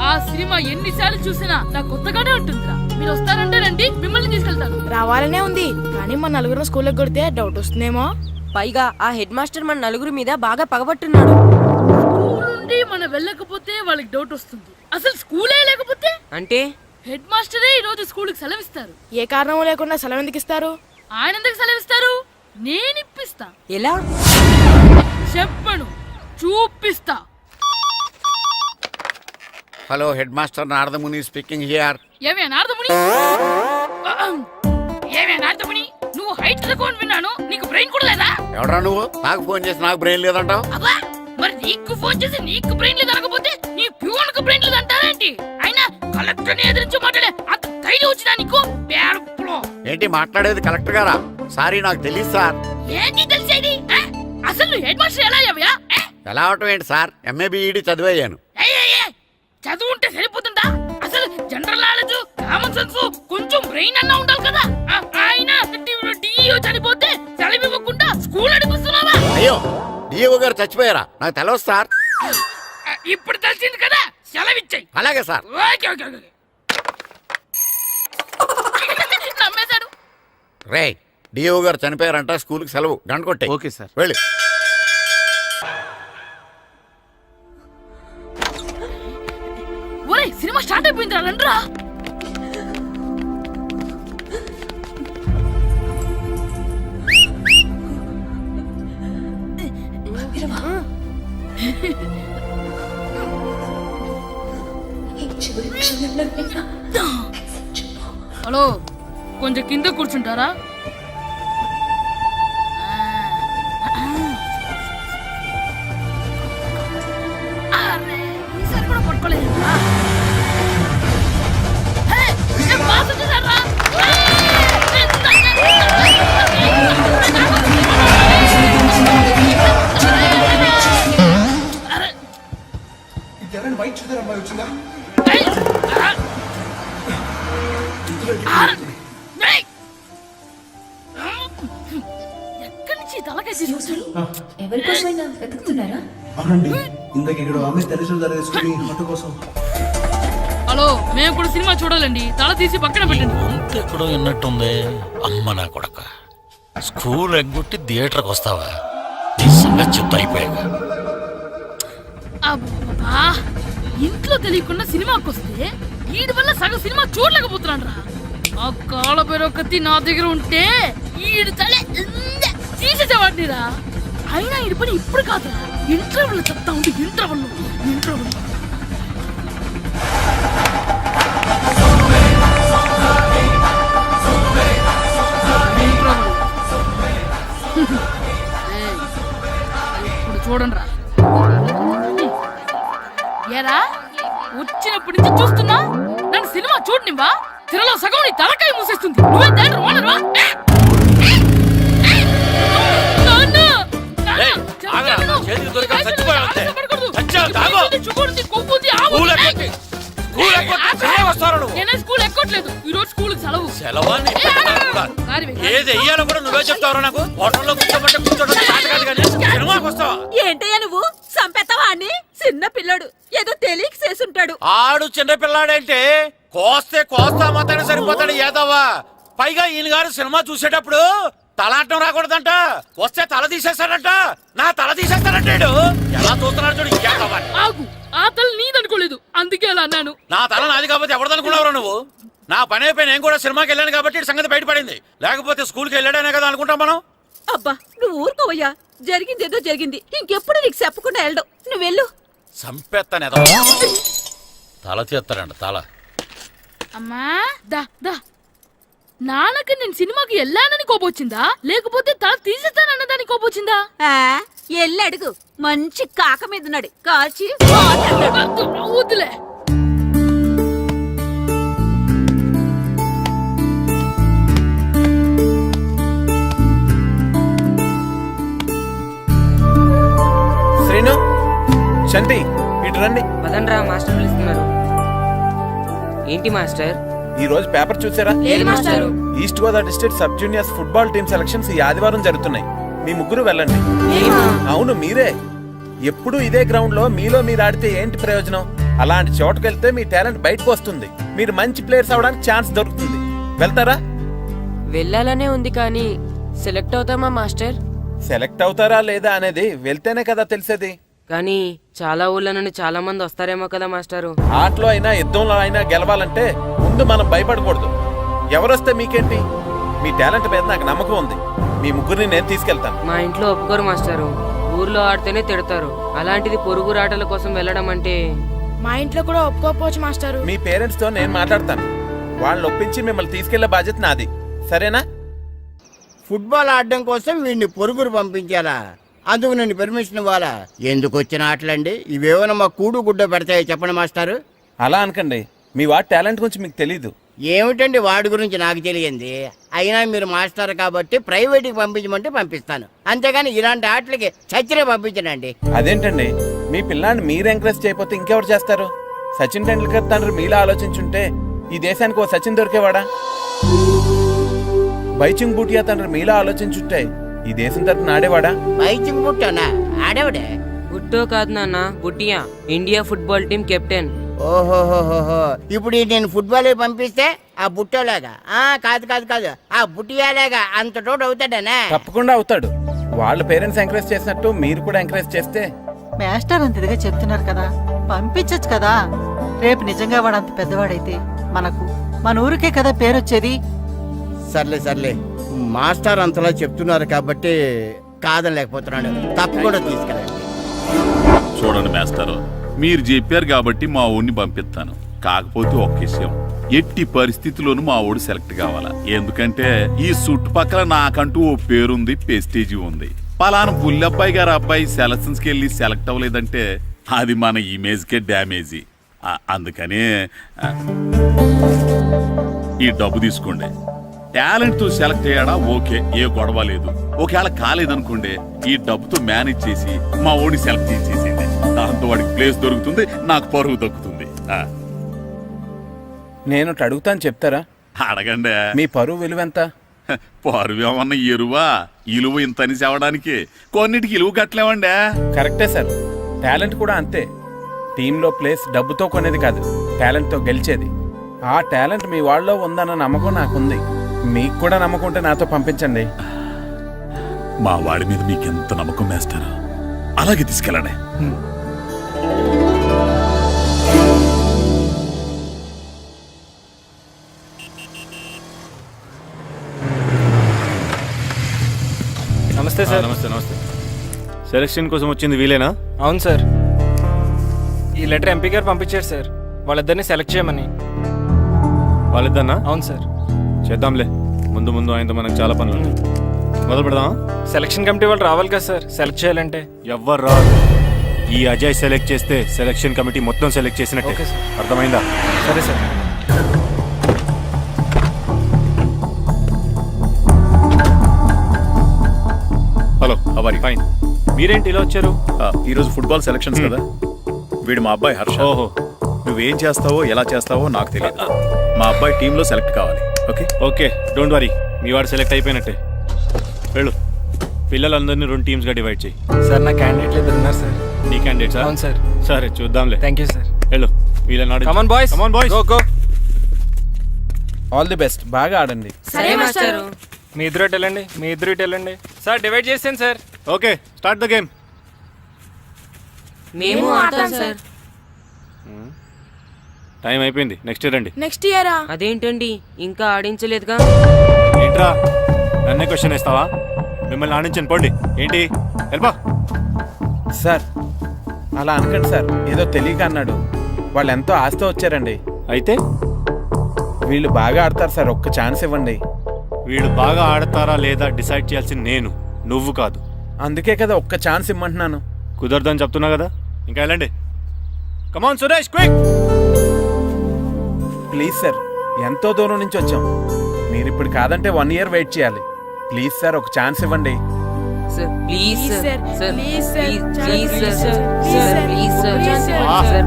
ఆ సినిమా ఎన్నిసార్లు చూసినా నాకు కొత్తగానే ఉంటుందిరా. మీరు వస్తారంటే రండి, మిమ్మల్ని తీసుకెళ్తాను. రావాలనే ఉంది, కానీ మన నలుగురు స్కూల్కి కొడితే డౌట్ వస్తుందేమో. పైగా ఆ హెడ్ మాస్టర్ మన నలుగురి మీద బాగా పగబట్టున్నాడు. స్కూల్ నుండి మనం వెళ్ళకపోతే వాళ్ళకి డౌట్ వస్తుంది. అసలు స్కూలే లేకపోతే అంటే హెడ్ మాస్టరే ఈ రోజు స్కూల్ కి సెలవిస్తారు. ఏ కారణం లేకుండా సెలవు ఎందుకు ఇస్తారు? ఆయన ఎందుకు సెలవిస్తారు? నేను ఇప్పిస్తా. ఎలా చెప్పను, చూపిస్తా. Hello head master Naradamuni speaking here. ఏమే నారదముని, నువ్వు హైట్ తక్కువ విన్నాను, నీకు బ్రెయిన్ కూడా లేదా? ఎవడా నువ్వు? నాకు ఫోన్ చేసి నాకు బ్రెయిన్ లేదంటావు? అబ్బా, మరి నీకు ఫోన్ చేసి నీకు బ్రెయిన్ లేదనకపోతే నీ ప్యూన్ కు బ్రెయిన్ లేదంటారేంటి? అయినా కలెక్టర్ ని ఎదిరించి మాట్లాడే అంత ధైర్యం వచ్చినా నీకు? ఏంటి మాట్లాడేది కలెక్టర్ గారా? సారీ నాకు తెలియదు సార్. ఏంటి తెలిసేది? అసలు నువ్వు హెడ్ మాస్టర్ ఎలా అయ్యావా? ఎలా అవటం ఏంటి సార్, ఎంఏ బిఈడి చదివయ్యాను. చదువు ఉంటే సరిపోతుందా? అసలు జనరల్ నాలెడ్జ్, కామన్ సెన్స్, కొంచెం బ్రెయిన్ అన్నా ఉండాలి కదా. ఆయన డిఇఓ చనిపోతే సెలవు ఇవ్వకుండా స్కూల్ అడిపిస్తున్నావా? అయ్యో, డిఇఓ గారు చచ్చిపోయారా? నాకు తెలవదు సార్. ఇప్పుడు తెలిసింది కదా, సెలవిచ్చాయి. అలాగే సార్. నమ్మేశాడు. రే, డిఇఓ గారు చనిపోయారంట, స్కూల్ కి సెలవు, గంట కొట్టే. Okay sir. వెళ్ళి. ఒరేయ్, సినిమా స్టార్ట్ అయిపోయిందిరా, రండ్రా. హలో, కొంచెం కింద కూర్చుంటారా? ఈసారి కూడా పట్టుకోలేదు. ఎక్కడి నుంచి తలకాయ తీసుకొచ్చాడు? ఎవరికోసమైనా వెతుకుతున్నారా? అవునండి, ఇందాక ఇక్కడ ఆమె తల్లిదండ్రులు ధరేసుకుని ఆటో కోసం. హలో, మేము కూడా సినిమా చూడాలండి. తల తీసి పక్కన పెట్టండి. ఎక్కడో విన్నట్టుంది. అమ్మ నా కొడక, స్కూల్ ఎగ్గొట్టి థియేటర్కి వస్తావా? నీ సంగతి చెప్తా అయిపోయాక. అబ్బా, ఇంట్లో తెలియకుండా సినిమాకి వస్తే వీడి వల్ల సగం సినిమా చూడలేకపోతున్నాను రా. ఆ కాళ్ళ పేరొకతి నా దగ్గర ఉంటే ఈడు తలే తీసేసేవాడిని రా. అయినా ఈడి పని ఇప్పుడు కాదురా, ఇంటర్వెల్ చెప్తా ఉంటే ఇంటర్వెల్ ఇప్పుడు చూడండి రా. ఏరా, వచ్చినప్పటి నుంచి చూస్తున్నా నన్ను సినిమా చూడనివ్వా? తిరలో సగం నీ తలకాయ మూసేస్తుంది. నువ్వే థియేటర్ ఓనర్వా? నేనే స్కూల్ ఎక్కట్లేదు. ఈ రోజు స్కూల్ సెలవు. ఏది వెయ్యాలో కూడా నువ్వే చెప్తావు. నాకు హోటల్లో కూర్చోమంటే కూర్చోవడం. ఏంటయ్యా నువ్వు సంపెత్తవా అని? చిన్న పిల్లడు ఏదో తెలియక చేసుంటాడు. ఆడు చిన్న పిల్లాడంటే కోస్తా మాత్రమే సరిపోతాడు ఏదవ్వా. పైగా ఈయన గారు సినిమా చూసేటప్పుడు తలాటం రాకూడదంట. వస్తే తల తీసేస్తాడంట. నా తల తీసేస్తాడంటాడు. ఎలా చూస్తున్నాడు చూడు. ఇంకేదవ్వా, ఆగు, ఆ తల నీదనుకోలేదు, అందుకే అలా అన్నాను. నా తల నాది కాబట్టి ఎవరిదనుకున్నావురా నువ్వు? నా పని అయిపోయి నేను కూడా సినిమాకి వెళ్ళాను కాబట్టి సంగతి బయటపడింది. లేకపోతే స్కూల్కి వెళ్ళాడనే కదా అనుకుంటాం మనం. అబ్బా, నువ్వు ఊరుకోవయ్యా. జరిగింది ఏదో జరిగింది. ఇంకెప్పుడు నీకు చెప్పకుండా వెళ్ళడం. నువ్వు వెళ్ళు. సంపెత్తనే తల తీస్తాడంట తల. అమ్మా దా దా. నాన్నకి నేను సినిమాకి వెళ్ళానని కోపొచ్చిందా, లేకపోతే తల తీసేస్తానన్నదాని కోపొచ్చిందా? ఎల్లు అడుగు, మంచి కాక మీద ఉన్నాడు, కాల్చి వద్దులే. శ్రీను, శంటి, ఇటు రండి. పదండ్రా, మాస్టర్ పిలుస్తున్నారు. ఏంటి మాస్టర్? ఈ రోజు పేపర్ చూసారా? East Godavari district sub juniors football team selections ఈ ఆదివారం జరుగుతున్నాయి. మీ ముగ్గురు వెళ్ళండి. అవును, మీరే. ఎప్పుడు ఇదే గ్రౌండ్ లో మీలో మీరు ఆడితే ఏంటి ప్రయోజనం? అలాంటి చోటుకు వెళ్తే మీ టాలెంట్ బయటకు వస్తుంది. మీరు మంచి ప్లేయర్స్ అవడానికి ఛాన్స్ దొరుకుతుంది. వెళ్తారా? వెళ్ళాలనే ఉంది, కానీ సెలెక్ట్ అవుతామా మాస్టర్? సెలెక్ట్ అవుతారా లేదా అనేది వెళ్తేనే కదా తెలిసేది. కానీ చాలా ఊళ్ళ నుండి చాలా మంది వస్తారేమో కదా మాస్టారు. ఆటలో అయినా యుద్ధంలో అయినా గెలవాలంటే ముందు మనం భయపడకూడదు. ఎవరొస్తే మీకేంటి? మీ టాలెంట్ మీద నాకు నమ్మకం ఉంది. మీ ముగ్గురిని నేను తీసుకెళ్తాను. మా ఇంట్లో ఒప్పుకోరు మాస్టారు. ఊర్లో ఆడితేనే తిడతారు. అలాంటిది పొరుగు ఆటల కోసం వెళ్ళడం అంటే. మా ఇంట్లో కూడా ఒప్పుకోకపోవచ్చు మాస్టారు. మీ పేరెంట్స్ తో నేను మాట్లాడతాను. వాళ్ళని ఒప్పించి మిమ్మల్ని తీసుకెళ్లే బాధ్యత నాది. సరేనా? ఫుట్బాల్ ఆడడం కోసం వీడిని పొరుగురు పంపించాలా? అందుకు నేను పర్మిషన్ ఇవ్వాలా? ఎందుకు వచ్చిన ఆటలండి ఇవేమైనా మా కూడు గుడ్డ పెడతాయి చెప్పండి మాస్టారు. అలా అనకండి. మీ వాడి టాలెంట్ గురించి మీకు తెలీదు. ఏమిటండి వాడి గురించి నాకు తెలియంది? అయినా మీరు మాస్టర్ కాబట్టి ప్రైవేట్కి పంపించమంటే పంపిస్తాను, అంతేగాని ఇలాంటి ఆటలకి చచ్చిరే పంపించనండి. అదేంటండి, మీ పిల్లాన్ని మీరు ఎంకరేజ్ చేయకపోతే ఇంకెవరు చేస్తారు? సచిన్ టెండూల్కర్ తండ్రి మీలా ఆలోచించుంటే ఈ దేశానికి ఓ సచిన్ దొరికేవాడా? బైచింగ్ బూటియా తండ్రి మీలా ఆలోచించుంటే ఈ దేశం తరపున ఆడేవాడా? బైచింగ్ బూటానా ఆడేవాడే? బుట్టో కాదు నాన్న, Bhutia, India football team captain. ఓహోహోహో, ఇప్పుడు నేను ఫుట్బాల్ పంపిస్తే ఆ బుట్టోలాగా కాదు కాదు కాదు ఆ బుట్టియాలాగా అంత తోడు అవుతాడనా? తప్పకుండా అవుతాడు. వాళ్ళ పేరెంట్స్ ఎంకరేజ్ చేసినట్టు మీరు కూడా ఎంకరేజ్ చేస్తే. మాస్టర్ అంత ఇదిగా చెప్తున్నారు కదా, పంపించచ్చు కదా. రేపు నిజంగా వాడు అంత పెద్దవాడైతే మన ఊరికే కదా పేరొచ్చేది. సర్లే సర్లే, మాస్టర్ అంతలా చెప్తున్నారు కాబట్టి కాదనలేకపోతున్నాడు. తప్పకుండా తీసుకెళ్ళండి. చూడండి మాస్టారు, మీరు చెప్పారు కాబట్టి మా ఊడిని పంపిస్తాను. కాకపోతే ఒక్క విషయం, ఎట్టి పరిస్థితిలోనూ మా ఊడు సెలెక్ట్ కావాలా. ఎందుకంటే ఈ చుట్టుపక్కల నాకంటూ ఓ పేరుంది, ప్రెస్టీజీ ఉంది. పలానా బుల్లబ్బాయి గారు అబ్బాయి సెలక్షన్స్కి వెళ్ళి సెలెక్ట్ అవ్వలేదంటే అది మన ఇమేజ్కే డ్యామేజీ. అందుకనే ఈ డబ్బు తీసుకోండి. టాలెంట్ తో సెలెక్ట్ అయ్యాడా ఓకే, ఏ గొడవ లేదు. ఒకవేళ కాలేదనుకోండి, ఈ డబ్బుతో మేనేజ్ చేసి మా ఓడిని సెలెక్ట్ చేసేసింది. దాంతో వాడికి ప్లేస్ దొరుకుతుంది, నాకు పరువు దక్కుతుంది. నేను అడుగుతాను, చెప్తారా? అడగండి. మీ పరువు విలువ ఎంత? పరువు ఏమన్నా ఎరువా? ఇలువ ఇంత అని చెప్పడానికి కొన్నిటికి ఇలువ కట్టలేమండి. కరెక్టే సార్, టాలెంట్ కూడా అంతే. టీంలో ప్లేస్ డబ్బుతో కొనేది కాదు, టాలెంట్తో గెలిచేది. ఆ టాలెంట్ మీ వాళ్ళలో ఉందన్న నమ్మకం నాకుంది. మీకు కూడా నమ్మకం ఉంటే నాతో పంపించండి. మా వాడి మీద మీకెంత నమ్మకం వేస్తారో అలాగే తీసుకెళ్ళండి. నమస్తే సార్. నమస్తే. నమస్తే. సెలక్షన్ కోసం వచ్చింది వీలేనా? అవును సార్. ఈ లెటర్ ఎంపీ గారు పంపించారు సార్, వాళ్ళిద్దరిని సెలెక్ట్ చేయమని. వాళ్ళిద్దన్నా? అవును సార్. చేద్దాంలే, ముందు ముందు ఆయనతో మనకు చాలా పనులు ఉన్నాయి. మొదలు పెడదామా? సెలక్షన్ కమిటీ వాళ్ళు రావాలి కదా సార్ సెలెక్ట్ చేయాలంటే. ఎవ్వరు రాదు. ఈ అజయ్ సెలెక్ట్ చేస్తే సెలక్షన్ కమిటీ మొత్తం సెలెక్ట్ చేసినట్టే. Okay sir. అర్థమైందా? సరే సార్. హలో, అవరి. ఫైన్. మీరేంటి ఇలా వచ్చారు? ఈ రోజు ఫుట్బాల్ సెలక్షన్స్ కదా, వీడు మా అబ్బాయి హర్ష. ఓహో. నువ్వేం చేస్తావో ఎలా చేస్తావో నాకు తెలియదు. మా అబ్బాయి టీంలో సెలెక్ట్ కావాలి. Okay okay, don't worry. మీ వాడు సెలెక్ట్ అయిపోయినట్టే. వెళ్ళు. పిల్లలందరినీ 2 టీమ్స్గా డివైడ్ చేయి. సార్ నా క్యాండిడేట్లు ఇద్దరు ఉన్నారు సార్. నీ క్యాండిడేట్ సార్? అవును సార్. సరే చూద్దాంలే. Thank you sir. వెళ్ళు. వీళ్ళని కమాన్ boys, come on boys, go go. All the best, బాగా ఆడండి. సరే మాస్టారు. మీ ఇద్దరు ఇటు వెళ్ళండి, మీ ఇద్దరు ఇటు వెళ్ళండి. సార్ డివైడ్ చేసాను sir. Okay, start the game. మేము ఆడతాం సార్. టైం అయిపోయింది, నెక్స్ట్ ఇయర్ రండి. నెక్స్ట్ ఇయరా? అదేంటండి, ఇంకా ఆడించలేదుగా. ఏంట్రా నన్నే క్వశ్చన్ వేస్తావా? మిమ్మల్ని ఆడించండి, పోండి. ఏంటి వెళ్ళబా. సార్ అలా అనకండి సార్, ఏదో తెలియక అన్నాడు. వాళ్ళు ఎంతో ఆస్తి వచ్చారండి. అయితే వీళ్ళు బాగా ఆడతారు సార్, ఒక్క ఛాన్స్ ఇవ్వండి. వీళ్ళు బాగా ఆడతారా లేదా డిసైడ్ చేయాల్సింది నేను, నువ్వు కాదు. అందుకే కదా ఒక్క ఛాన్స్ ఇమ్మంటున్నాను. కుదరదని చెప్తున్నా కదా, ఇంకా వెళ్ళండి. కమాన్ సురేష్, క్విక్. ప్లీజ్ సార్, ఎంతో దూరం నుంచి వచ్చాం. మీరు ఇప్పుడు కాదంటే 1 year వెయిట్ చేయాలి. ప్లీజ్ సార్, ఒక ఛాన్స్ ఇవ్వండి. Please sir, please sir,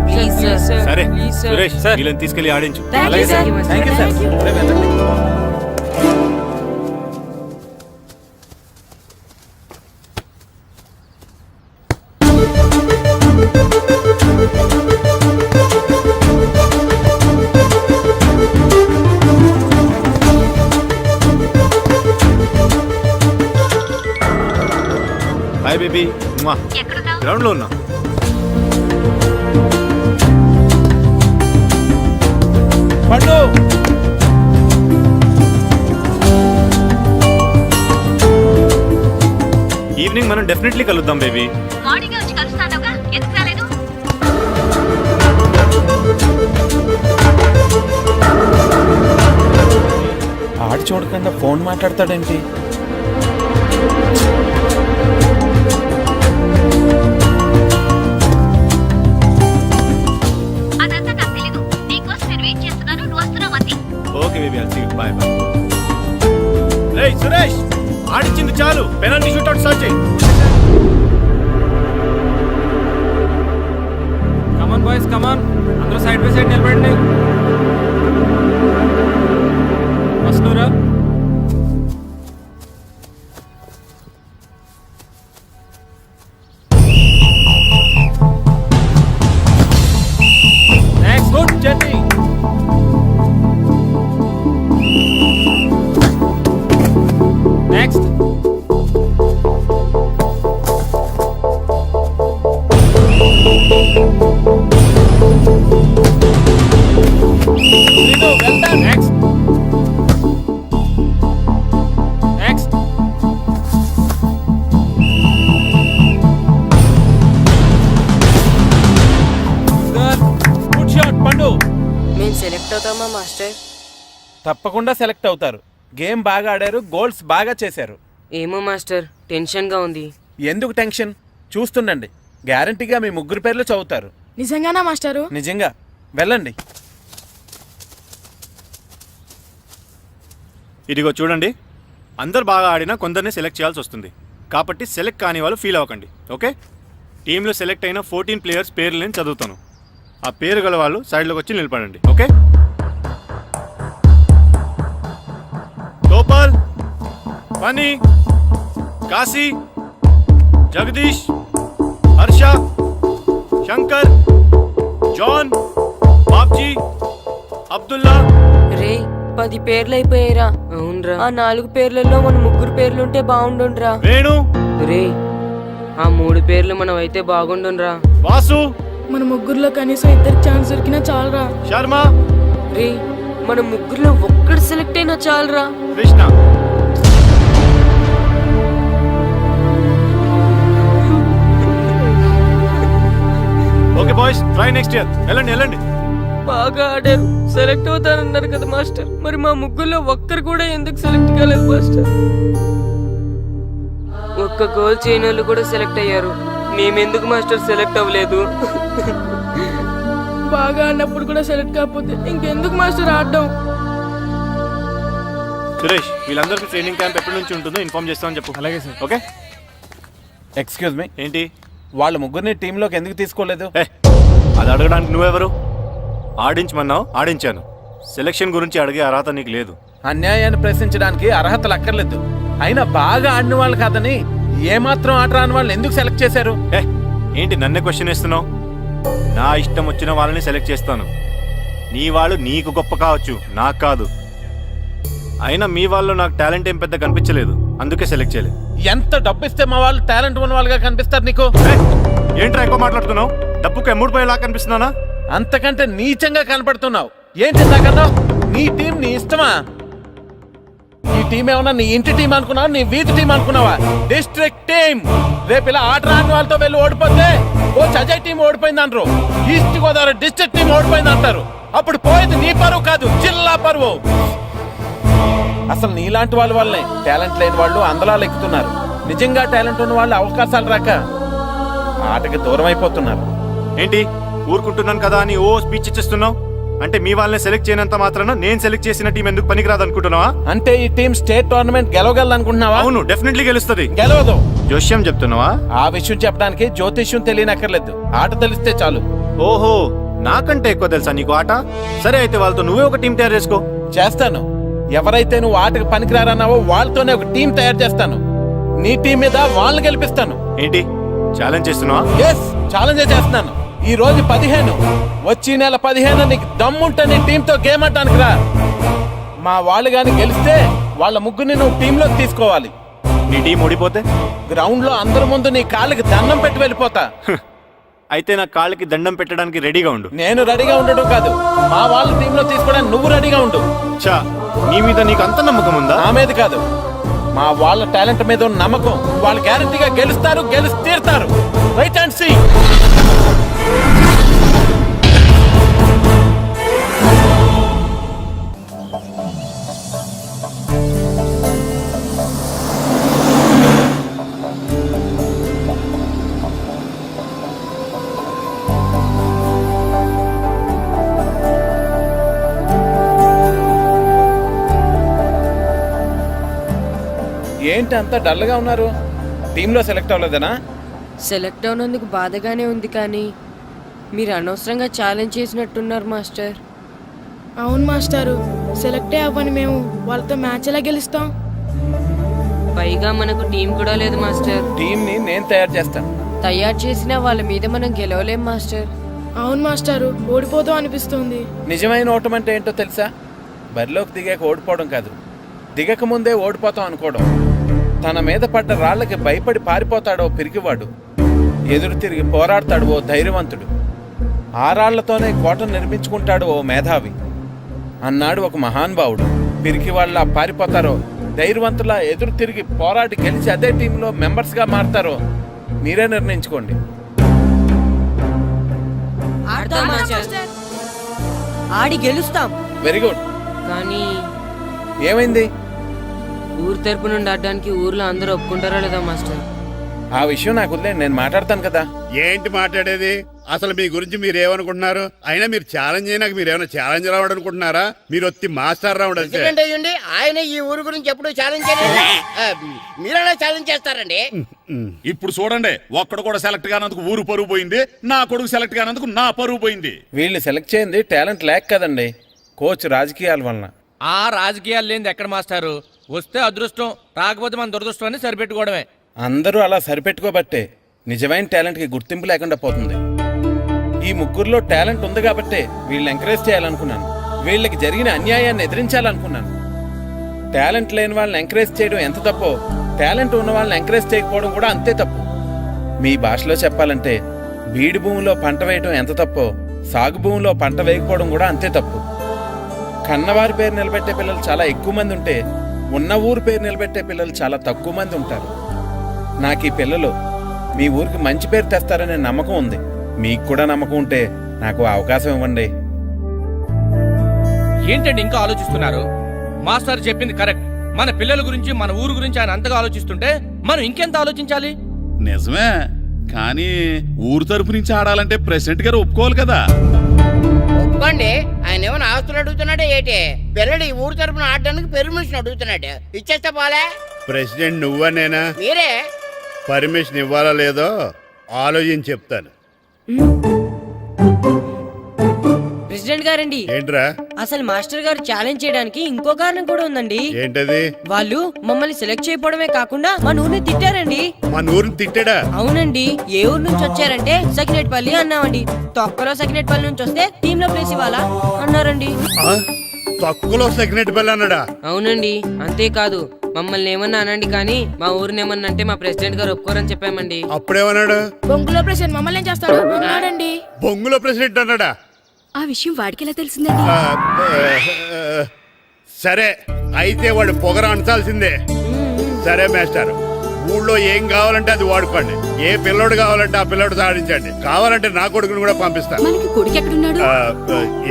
please sir. సరే సురేష్, వీళ్ళని తీసుకెళ్ళి ఆడించు. అలాగే సార్. Thank you sir. రేపు వెళ్ళండి. Hi baby. గ్రౌండ్ లో ఉన్నా. పండు, ఈవినింగ్ మనం డెఫినెట్లీ కలుద్దాం బేబీ. ఆడి చూడకుండా ఫోన్ మాట్లాడతాడేంటి? Okay baby, I'll see you. Bye bye. రేయ్ సురేష్, ఆడించింది చాలు, పెనాల్టీ షూట్అవుట్ స్టార్ట్ చేయి. Come on boys, come on. అందరూ సైడ్ బై సైడ్ నిలబడండి. వస్తున్నారా? Next, good journey. Next. Well done. Next. Next. Good shot Pandu. మేము సెలెక్ట్ అవుతామా మాస్టర్? తప్పకుండా సెలెక్ట్ అవుతారు. గేమ్ బాగా ఆడారు, గోల్స్ బాగా చేశారు. ఏమో మాస్టర్, టెన్షన్ గా ఉంది. ఎందుకు టెన్షన్? చూస్తుండండి, గ్యారంటీగా మీ 3 పేర్లు చదువుతారు. నిజంగానా మాస్టారు? నిజంగా. వెళ్ళండి. ఇదిగో చూడండి, అందరు బాగా ఆడినా కొందరిని సెలెక్ట్ చేయాల్సి వస్తుంది. కాబట్టి సెలెక్ట్ కాని వాళ్ళు ఫీల్ అవ్వకండి, ఓకే? టీంలో సెలెక్ట్ అయిన 14 ప్లేయర్స్ పేర్లు నేను చదువుతాను. ఆ పేరు గల వాళ్ళు సైడ్లోకి వచ్చి నిలబడండి, ఓకే? గోపాల్, ఫనీ, కాశీ, జగదీష్, హర్ష, శంకర్, జాన్, బాబ్జీ, అబ్దుల్లా. రే 10 పేర్లు అయిపోయారా? అవునరా. ఆ 4 పేర్లలో మన 3 పేర్లుంటే బాగుండుండ్రా. వేణు, రే ఆ 3 పేర్లు మనం అయితే బాగుండుండ్రా. వాసు, మన 3లో కనీసం 2 ఛాన్స్ దొరికినా చాలరా. శర్మ, రే మన 3లో ఒక్కడు సెలెక్ట్ అయినా చాలరా. Krishna. Okay boys, try next year. వెళ్ళండి. బాగా ఆడారు, సెలెక్ట్ అవుతారన్నారు కదా మాస్టర్. మరి మా 3లో ఒక్కరు కూడా ఎందుకు సెలెక్ట్ కాలేదు మాస్టర్? ఒక్క గోల్ చేయని వాళ్ళు కూడా సెలెక్ట్ అయ్యారు, మేమెందుకు మాస్టర్ సెలెక్ట్ అవ్వలేదు? బాగా ఆడినప్పుడు కూడా సెలెక్ట్ కాకపోతే ఇంకెందుకు మాస్టర్ ఆడడం? సురేష్, వీళ్ళందరికీ ట్రైనింగ్ క్యాంప్ ఎప్పటి నుంచి ఉంటుందో ఇన్ఫార్మ్ చేస్తామని చెప్పు. అలాగే సార్. ఓకే. ఎక్స్క్యూజ్ మీ, ఏంటి? వాళ్ళ 3ని టీంలోకి ఎందుకు తీసుకోలేదు? అది అడగడానికి నువ్వెవరు? ఆడించమన్నావు, ఆడించాను. సెలక్షన్ గురించి అడిగే అర్హత నీకు లేదు. అన్యాయాన్ని ప్రశ్నించడానికి అర్హతలు అక్కర్లేదు. అయినా బాగా ఆడిన వాళ్ళు కాదని ఏమాత్రం ఆట రాని వాళ్ళని ఎందుకు సెలెక్ట్ చేశారు? ఏంటి నన్నే క్వశ్చన్ ఇస్తున్నావు? నా ఇష్టం వచ్చిన వాళ్ళని సెలెక్ట్ చేస్తాను. నీ వాళ్ళు నీకు గొప్ప కావచ్చు, నాకు కాదు. అయినా మీ వాళ్ళు నాకు టాలెంట్ ఏం పెద్ద కనిపించలేదు, అందుకే సెలెక్ట్ చేయలేదు. ఎంత డబ్బు ఇస్తే మా వాళ్ళు టాలెంట్ ఉన్న వాళ్ళుగా కనిపిస్తారు నీకు? ఏంట్రా ఎక్కువ మాట్లాడుతున్నావు? డబ్బుకు ఎమ్ముడిపోయేలా కనిపిస్తున్నానా? అంతకంటే నీచంగా కనపడుతున్నావు. ఏంటి నాకన్నా? నీ టీం నీ ఇష్టమా? ఈ టీం ఏమన్నా నీ ఇంటి టీం అనుకున్నావా, నీ వీధి టీం అనుకున్నావా? District team. రేపు ఇలా ఆట రాని వాళ్ళతో వెళ్ళి ఓడిపోతే కోచ్ అజయ్ టీం ఓడిపోయింది అంటారు, ఈస్ట్ గోదావరి డిస్ట్రిక్ట్ టీం ఓడిపోయింది అంటారు. అప్పుడు పోయేది నీ పరువు కాదు, జిల్లా పరువు. అసలు నీలాంటి వాళ్ళ వల్లే టాలెంట్ లేని వాళ్ళు అందలాలు ఎక్కుతున్నారు. నిజంగా టాలెంట్ ఉన్న వాళ్ళు అవకాశాలు రాక ఆటకి దూరం అయిపోతున్నారు. ఏంటి ఊరుకుంటున్నాను కదా అని ఓ స్పీచ్ ఇచ్చేస్తున్నావు? అంటే మీ వాళ్ళని సెలెక్ట్ చేయనంత మాత్రాన నేను సెలెక్ట్ చేసిన టీం ఎందుకు పనికిరాదు అనుకుంటున్నావా? అంటే ఈ టీం స్టేట్ టోర్నమెంట్ గెలవగలనుకుంటున్నావా? అవును, డెఫినెట్లీ గెలుస్తుంది. గెలవదు. జోష్యం చెప్తున్నావా? ఆ విషయం చెప్పడానికి జ్యోతిష్యం తెలియనక్కర్లేదు, ఆట తెలిస్తే చాలు. ఓహో, నాకంటే ఎక్కువ తెలుసా నీకు ఆట? సరే అయితే వాళ్ళతో నువ్వే ఒక టీం తయారు చేసుకో. చేస్తాను. ఎవరైతే నువ్వు ఆటకు పనికిరారన్నావో వాళ్ళతోనే ఒక టీం తయారు చేస్తాను. నీ టీం మీద వాళ్ళని గెలిపిస్తాను. ఏంటి ఛాలెంజ్ చేస్తున్నావా? ఎస్, ఛాలెంజ్ చేస్తున్నాను. ఈ రోజు 15, వచ్చే నెల 15 నీకు దమ్ముంటే నీ టీంతో గేమ్ ఆడటానికి రా. మా వాళ్ళు గాని గెలిస్తే వాళ్ళ 3ని నువ్వు టీంలోకి తీసుకోవాలి. నీ టీం ఓడిపోతే గ్రౌండ్ లో అందరి ముందు నీ కాళ్ళకి దండం పెట్టి వెళ్ళిపోతా. అయితే నా కాళ్ళకి దండం పెట్టడానికి రెడీగా ఉండు. నేను రెడీగా ఉండడం కాదు, మా వాళ్ళ టీంలో తీసుకోవడానికి నువ్వు రెడీగా ఉండు. చా, నీ మీద నీకు అంత నమ్మకం ఉందా? నా మీద కాదు, మా వాళ్ళ టాలెంట్ మీద ఉన్న నమ్మకం. వాళ్ళు గ్యారంటీగా గెలుస్తారు, గెలిచి తీరుతారు. Right and see. ఏంటి అంత డల్గా ఉన్నారు? టీంలో సెలెక్ట్ అవ్వలేదనా? సెలెక్ట్ అవునందుకు బాధగానే ఉంది, కానీ మీరు అనవసరంగా ఛాలెంజ్ చేసినట్టున్నారు మాస్టర్. అవును మాస్టారు, సెలెక్టే అవ్వని మేము వాళ్ళతో మ్యాచ్ ఎలా గెలుస్తాం? పైగా మనకు టీం కూడా లేదు మాస్టర్. టీంని నేను తయారు చేస్తాను. తయారు చేసిన వాళ్ళ మీద మనం గెలవలేం మాస్టర్. అవును మాస్టారు, ఓడిపోతాం అనిపిస్తుంది. నిజమైన ఓటం అంటే ఏంటో తెలుసా? బరిలోకి దిగాక ఓడిపోవడం కాదు, దిగక ముందే ఓడిపోతాం అనుకోవడం. తన మీద పడ్డ రాళ్లకి భయపడి పారిపోతాడో పిరికివాడు, ఎదురు తిరిగి పోరాడతాడు ఓ ధైర్యవంతుడు, ఆ రాళ్లతోనే కోటను నిర్మించుకుంటాడు ఓ మేధావి అన్నాడు ఒక మహానుభావుడు. పిరికి వాళ్ళ పారిపోతారో ధైర్యవంతులా ఎదురు తిరిగి పోరాడి గెలిచి అదే టీంలో మెంబర్స్గా మారతారో మీరే నిర్ణయించుకోండి. ఆడి గెలుస్తాం. Very good. కానీ ఏమైంది? ఊరు తరపు నుండి ఆడడానికి ఊర్లో అందరూ ఒప్పుకుంటారా లేదా మాస్టర్? ఆ విషయం నాకు వదిలే, నేను మాట్లాడతాను కదా. ఏంటి మాట్లాడేది? అసలు మీ గురించి మీరు ఏమనుకుంటున్నారు? అయినా మీరు ఛాలెంజ్ అయినాక మీరు ఏమైనా ఛాలెంజ్ రావడం అనుకుంటున్నారా? మీరు వచ్చి మాస్టర్ రావడం అంతే. ఆయన ఈ ఊరు గురించి ఎప్పుడు ఛాలెంజ్ చేయలేదు. మీరైనా ఛాలెంజ్ చేస్తారండి. ఇప్పుడు చూడండి, ఒక్కడు కూడా సెలెక్ట్ కానందుకు ఊరు పరువు పోయింది, నా కొడుకు సెలెక్ట్ కానందుకు నా పరువు పోయింది. వీళ్ళు సెలెక్ట్ చేయింది టాలెంట్ లేక కదండి, కోచ్ రాజకీయాల వలన. ఆ రాజకీయాలు లేని ఎక్కడ మాస్టారు? వస్తే అదృష్టం, రాకపోతే మన దురదృష్టం అని సరిపెట్టుకోవడమే. అందరూ అలా సరిపెట్టుకోబట్టే నిజమైన టాలెంట్ కి గుర్తింపు లేకుండా పోతుంది. ఈ ముగ్గురులో టాలెంట్ ఉంది కాబట్టే వీళ్ళని ఎంకరేజ్ చేయాలనుకున్నాను, వీళ్ళకి జరిగిన అన్యాయాన్ని ఎదిరించాలనుకున్నాను. టాలెంట్ లేని వాళ్ళని ఎంకరేజ్ చేయడం ఎంత తప్పో, టాలెంట్ ఉన్న వాళ్ళని ఎంకరేజ్ చేయకపోవడం కూడా అంతే తప్పు. మీ భాషలో చెప్పాలంటే బీడు భూమిలో పంట వేయడం ఎంత తప్పో, సాగు భూమిలో పంట వేయకపోవడం కూడా అంతే తప్పు. కన్నవారి పేరు నిలబెట్టే పిల్లలు చాలా ఎక్కువ మంది ఉంటే, ఉన్న ఊరు పేరు నిలబెట్టే పిల్లలు చాలా తక్కువ మంది ఉంటారు. నాకు ఈ పిల్లలు మీ ఊరికి మంచి పేరు తెస్తారనే నమ్మకం ఉంది. మీకు కూడా నమ్మకం ఉంటే నాకు అవకాశం ఇవ్వండి. ఏంటండి ఇంకా ఆలోచిస్తున్నారు? మాస్టర్ చెప్పింది కరెక్ట్. మన పిల్లల గురించి, మన ఊరు గురించి ఆయన అంతగా ఆలోచిస్తుంటే మనం ఇంకెంత ఆలోచించాలి? నిజమే, కానీ ఊరు తరపు నుంచి ఆడాలంటే ప్రెసిడెంట్ గారు ఒప్పుకోవాలి కదా. ఒప్పుకోండి. ఆయన ఏమైనా ఆస్తులు అడుగుతున్నాడే ఏంటి? పిల్లడు ఈ ఊరు తరపున ఆడడానికి పెర్మిషన్ అడుగుతున్నాడు. ఇచ్చేస్తే పోలే. ప్రెసిడెంట్ నువ్వా నేనా? మీరే. పర్మిషన్ ఇవ్వాలా లేదో ఆలోచించి చెప్తాను. ప్రెసిడెంట్ గారండి, ఏంట్రా? అసలు మాస్టర్ గారు ఛాలెంజ్ చేయడానికి ఇంకో కారణం కూడా ఉందండి. ఏంటది? వాళ్ళు మమ్మల్ని సెలెక్ట్ చేయకపోవడమే కాకుండా మన ఊరిని తిట్టారండి. మన ఊరిని తిట్టాడా? అవునండి. ఏ ఊరు నుంచి వచ్చారంటే సకినేట్పల్లి అన్నామండి. తొక్కలో సకినేట్పల్లి నుంచి వస్తే టీమ్ లో ప్లేస్ ఇవ్వాలా అన్నారండి. తక్కువలో సెకండ్ బెల్ అన్నాడా? అవునండి. అంతేకాదు, మమ్మల్ని ఏమన్నా అనండి కానీ మా ఊరిని ఏమన్నా అంటే మా ప్రెసిడెంట్ గారు ఒప్పుకోరని చెప్పామండి. అప్పుడేమన్నాడు? బొంగులో ప్రెసిడెంట్ మమ్మల్ని ఏం చేస్తాడు అన్నాడండి. బొంగులో ప్రెసిడెంట్ అన్నాడా? ఆ విషయం వాడికి ఎలా తెలిసిందండి? సరే, అయితే వాడు పొగర అంచాల్సిందే. సరే మాస్టర్, ఊళ్ళో ఏం కావాలంటే అది వాడుకోండి. ఏ పిల్లోడు కావాలంటే ఆ పిల్లోడు సాధించండి. కావాలంటే నా కొడుకుని కూడా పంపిస్తాను. మనకి కొడుకు ఎక్కడున్నాడు?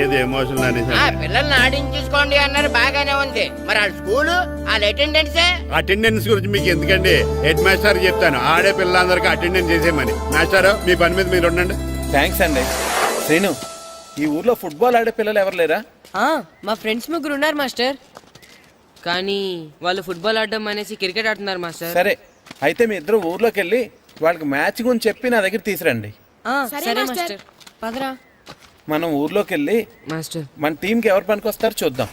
ఏది ఎమోషన్ అని పిల్లల్ని ఆడించేసుకోండి అన్నారు, బాగానే ఉంది. మరి ఆ స్కూల్ అటెండెన్స్ గురించి మీకు ఎందుకండి? హెడ్ మాస్టర్ చెప్తాను, ఆడే పిల్లలందరికీ అటెండెన్స్ చేసేయమని. మాస్టర్, మీ పని మీద మీరు ఉండండి. థ్యాంక్స్ అండి. శ్రీను, ఈ ఊర్లో ఫుట్బాల్ ఆడే పిల్లలు ఎవరు లేరా? మా ఫ్రెండ్స్ ముగ్గురు ఉన్నారు మాస్టర్, కానీ వాళ్ళు ఫుట్బాల్ ఆడడం అనేసి క్రికెట్ ఆడుతున్నారు మాస్టర్. సరే, అయితే మీ ఇద్దరు ఊర్లోకి వెళ్ళి వాళ్ళకి మ్యాచ్ గురించి చెప్పి నా దగ్గర తీసురండి. సరే మాస్టర్, పదరా. మనం ఊర్లోకి వెళ్ళి మాస్టర్ మన టీంకి ఎవరు పనికొస్తారో చూద్దాం.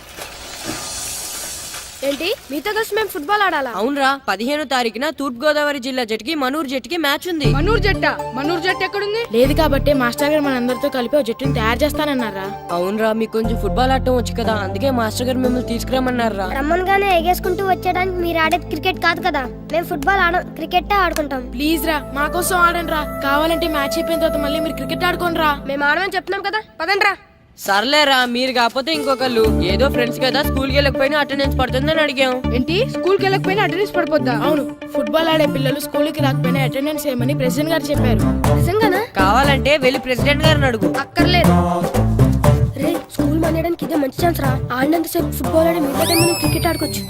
ఏంటి మీతో కలిసి మేము ఫుట్బాల్ ఆడాలా? అవునరా, 15వ తారీఖున తూర్పు గోదావరి జిల్లా జట్టుకి మనూరు జట్టుకి మ్యాచ్ ఉంది. మనూరు జట్టు ఎక్కడుంది? లేదు కాబట్టి మాస్టర్ గారు మనందరితో కలిపి ఒక జట్టుని తయారు చేస్తానన్నారా? అవునరా, మీకు కొంచెం ఫుట్బాల్ ఆడటం వచ్చు కదా, అందుకే మాస్టర్ గారు మిమ్మల్ని తీసుకురమ్మన్నారా. రమ్మన్గానే ఎగేసుకుంటూ వచ్చేయడానికి మీరు ఆడేది క్రికెట్ కాదు కదా. మేము ఫుట్బాల్ ఆడం, క్రికెట్ ఆడుకుంటాం. ప్లీజ్ రా, మా కోసం ఆడండి రా. కావాలంటే మ్యాచ్ అయిపోయిన తర్వాత మళ్ళీ మీరు క్రికెట్ ఆడుకోండి రా. మేము ఆడమని చెప్తున్నాం కదా, పదండి రా. సర్లేరా, మీరు కాకపోతే ఇంకొకళ్ళు. ఏదో ఫ్రెండ్స్ కదా, స్కూల్కి వెళ్ళకపోయినా అటెండెన్స్ పడుతుందని అడిగాం. ఏంటి, స్కూల్కి వెళ్ళకపోయినా అటెండెన్స్ పడిపోద్దా? అవును, ఫుట్బాల్ ఆడే పిల్లలు స్కూల్కి రాకపోయినా అటెండెన్స్ చేయమని ప్రెసిడెంట్ గారు చెప్పారు. నిజంగానా? కావాలంటే వెళ్ళి ప్రెసిడెంట్ గారిని అడుగు. అక్కర్లేదు. రే, స్కూల్ మానేయడానికి ఇదే మంచి ఛాన్స్ రా. ఆడినంతసేపు ఫుట్బాల్ ఆడి మిగతా టైం మనం క్రికెట్ ఆడుకోవచ్చు.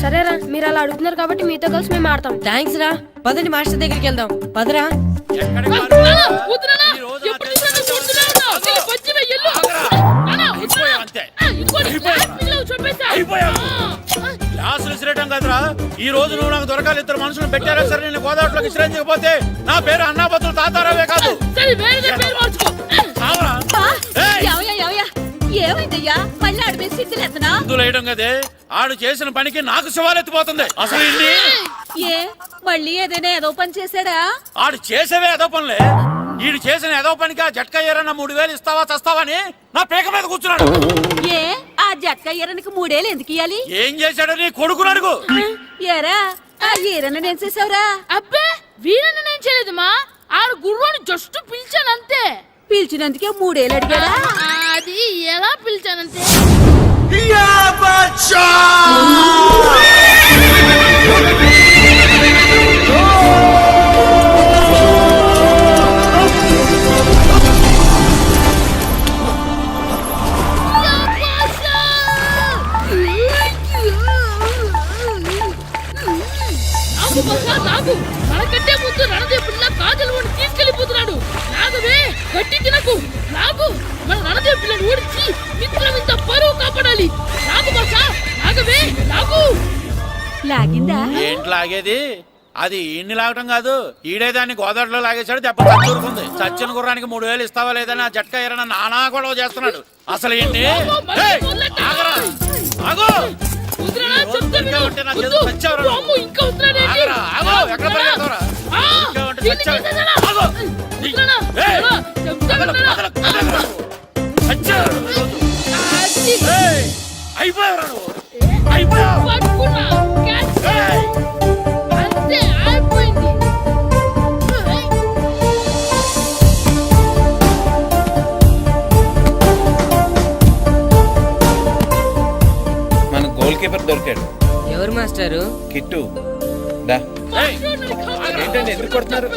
సరేరా, మీరు అలా అడుగుతున్నారు కాబట్టి మీతో కలిసి మేము ఆడతాం. థ్యాంక్స్ రా. పదండి మాస్టర్ దగ్గరికి వెళ్దాం. పదరా. క్లాసులు విసిరేయటం కదరా, ఈ రోజు నువ్వు నాకు దొరకాలి. ఇద్దరు మనుషులు పెట్టారా సరే, నేను గోదావరిలోకి విసిరించకపోతే నా పేరు అన్నాపత్రులు తాతారావే కాదు. ఏమైందయ్యా, మళ్ళీ ఆడిపోయి సిద్ధులేతనా? వేయడం కదే, ఆడు చేసిన పనికి నాకు శివాలెత్తిపోతుంది. అసలు ఏ మళ్ళీ ఏదైనా ఏదో పని చేశాడా? ఆడు చేసేవే ఏదో పనులే. ఈడు చేసిన ఏదో పనికి ఆ జట్కా ఏరన్న 3000 ఇస్తావా చస్తావని నా పేక మీద కూర్చున్నాడు. ఏ ఆ జట్కా ఏరనికి 3 ఏళ్ళు ఎందుకు ఇయ్యాలి? ఏం చేశాడో నీ కొడుకుని అడుగు. ఏరా, ఆ ఏరన్న నేను చేసావురా? అబ్బే, వీరన్న నేను చేయలేదు మా. ఆడు గుర్రాన్ని జస్ట్ పిలిచానంతే. పిలిచినందుకే 3 ఏళ్ళు అడిగాడా? అది ఎలా పిలిచానంతే. లాగేది అది ఈయన్ని లాగటం కాదు, ఈడే దాన్ని గోదావరిలో లాగేశాడు, దెబ్బ చచ్చూరుకుంది. చచ్చిన గుర్రానికి 3000 ఇస్తావా లేదని ఆ జట్కా ఎరన్నా నానా గొడవ చేస్తున్నాడు. అసలు ఏంటి మన గోల్ కీపర్ దొరికాడు. ఎవరు మాస్టారు? కిట్టు దా. ఏంటండి ఎందుకు కొడుతున్నారు?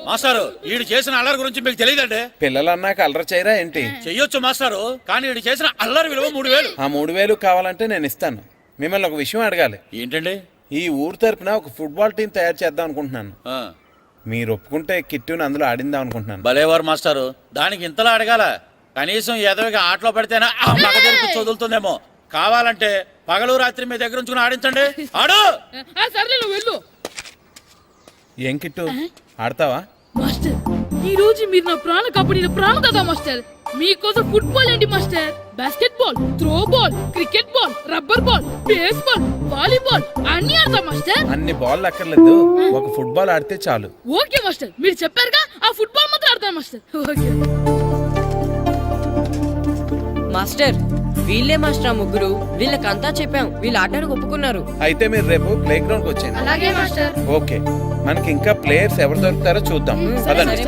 మాస్టారు ఈడు చేసిన అల్లరి గురించి మీకు తెలియదండి. పిల్లలు అన్నాక అల్లరి చేయరా ఏంటి? చెయ్యొచ్చు మాస్టారు, కానీ ఈడు చేసిన అల్లరి విలువ 3000. ఆ 3000 కావాలంటే నేను ఇస్తాను. మిమ్మల్ని ఒక విషయం అడగాలి. ఏంటండి? ఈ ఊరు తరపున ఒక ఫుట్బాల్ టీం తయారు చేద్దాం అనుకుంటున్నాను. మీరు ఒప్పుకుంటే కిట్టుని అందులో ఆడిందాం అనుకుంటున్నాను. భలేవారు మాస్టారు, దానికి ఇంతలా అడగాల? కనీసం ఎదవిగా ఆటలో పడితేనే మగ తెరిపి చదువుతుందేమో. కావాలంటే పగలు రాత్రి మీ దగ్గర ఉంచుకుని ఆడించండి. ఆడు. ఏం కిట్టు ఆడతావా? మాస్టర్ ఈ రోజు మీరు నా ప్రాణ కాపాడిన ప్రాణదాత మాస్టర్. మీకోసం ఫుట్బాల్ ఏంటి master, basket ball, throw ball, cricket ball, rubber ball, base ball, volleyball అన్ని ఆడతా మాస్టర్. అన్ని బాల్ అక్కర్లేదు, ఒక ఫుట్బాల్ ఆడితే చాలు. ఓకే మాస్టర్, మీరు చెప్పారుగా, ఆ ఫుట్బాల్ మాత్రం ఆడతాను మాస్టర్. Okay master. వీళ్ళే మాస్టర్ ముగ్గురు, వీళ్ళకంతా చెప్పాం, వీళ్ళు ఆడడానికి ఒప్పుకున్నారు. అయితే మీరు రేపు ప్లే గ్రౌండ్ కి వచ్చేయండి. అలాగే మాస్టర్. ఓకే, మనకి ఇంకా ప్లేయర్స్ ఎవరు దొరుకుతారో చూద్దాం. పదండి.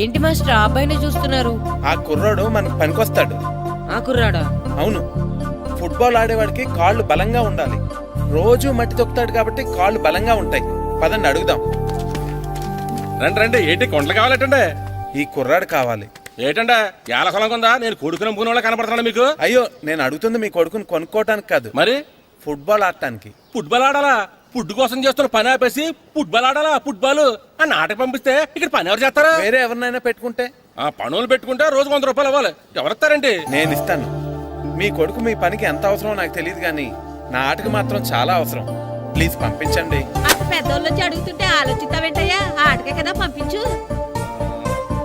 ఏంటి మాస్టర్ ఆ అబ్బాయిని చూస్తున్నారు? ఆ కుర్రాడు మనకు పనికొస్తాడు. ఆ కుర్రాడా? అవును, ఫుట్బాల్ ఆడేవాడికి కాళ్ళు బలంగా ఉండాలి. రోజు మట్టి తొక్కుతాడు కాబట్టి కాళ్ళు బలంగా ఉంటాయి. పదండి అడుగుదాం. రండి రండి. ఏంటి కొండలు కావాలంటే? ఈ కుర్రాడు కావాలి. ఏటంటే ఏలకొలం కొందా? నేను కొడుకుని అమ్ముకునే వాళ్ళ కనపడుతున్నా మీకు? అయ్యో, నేను అడుగుతుంది మీ కొడుకుని కొనుక్కోవటానికి కాదు, మరి ఫుట్బాల్ ఆడటానికి. ఫుట్బాల్ ఆడాలా? ఫుడ్ కోసం చేస్తున్న పని ఆపేసి ఫుట్బాల్ ఆడాలా? ఫుట్బాల్ ఆ నాటకు పంపిస్తే ఇక్కడ పని ఎవరు చేస్తారా? వేరే ఎవరినైనా పెట్టుకుంటే? ఆ పనులు పెట్టుకుంటే రోజు 100 రూపాయలు ఇవ్వాలి. ఎవరిస్తారండి? నేను ఇస్తాను. మీ కొడుకు మీ పనికి ఎంత అవసరమో నాకు తెలియదు, కానీ నా ఆటకు మాత్రం చాలా అవసరం. ప్లీజ్ పంపించండి. పెద్దోళ్ళు వచ్చి అడుగుతుంటే ఆలోచిస్తావేంటయ్యా? ఆటకే కదా, పంపించు.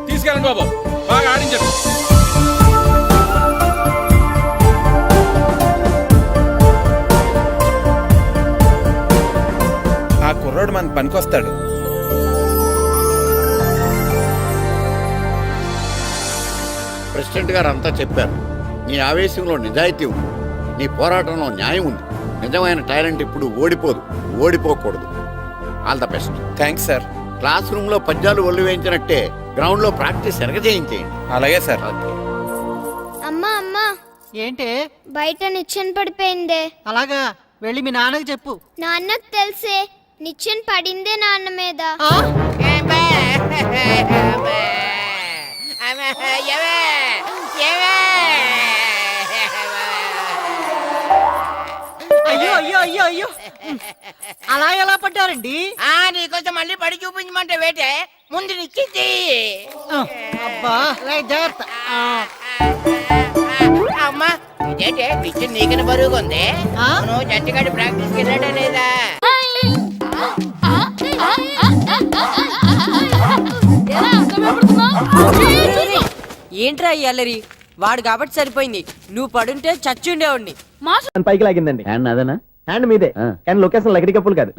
తీసుకెళ్ళండి బాబు, బాగా ఆడించండి. ఆ కుర్రోడు మనకు పనికొస్తాడు. ప్రెసిడెంట్ గారు అంతా చెప్పారు. నీ ఆవేశంలో నిజాయితీ ఉంది, నీ పోరాటంలో న్యాయం ఉంది. నిజమైన టాలెంట్ ఇప్పుడు ఓడిపోదు, ఓడిపోకూడదు. All the best. Thanks sir. Class room లో పద్యాలు ఒళ్ళు వేయించినట్టే గ్రౌండ్ లో ప్రాక్టీస్ ఎరగజేయించేయండి. అలాగే సార్. అమ్మా అమ్మా, ఏంటి బయట నిచ్చెన పడిపోయిందే. అలాగా, వెళ్ళి మీ నాన్నకి చెప్పు. నాన్నకు తెలిసే, నిచ్చెన పడిందే నాన్న మీద. అయ్యో అయ్యో అయ్యో అయ్యో, అలా ఎలా పడ్డారండి? నీకోసం మళ్ళీ పడి చూపించమంటే వేటే, ముందు నిచ్చింది. అబ్బా, జాగ్రత్త. అమ్మా, ఇదేంటే నిచ్చిన నీకని బరువుగా ఉంది. నువ్వు జంటగాడి ప్రాక్టీస్కి వెళ్ళాడా లేదా? ఏంట్రా అల్లరి? వాడు కాబట్టి సరిపోయింది, నువ్వు పడుంటే చచ్చుండేవాడిని. పైకి లాగిందండి. హ్యాండ్ అదేనా? హ్యాండ్ మీదే, కానీ లొకేషన్ లగడి కప్పులు కాదు.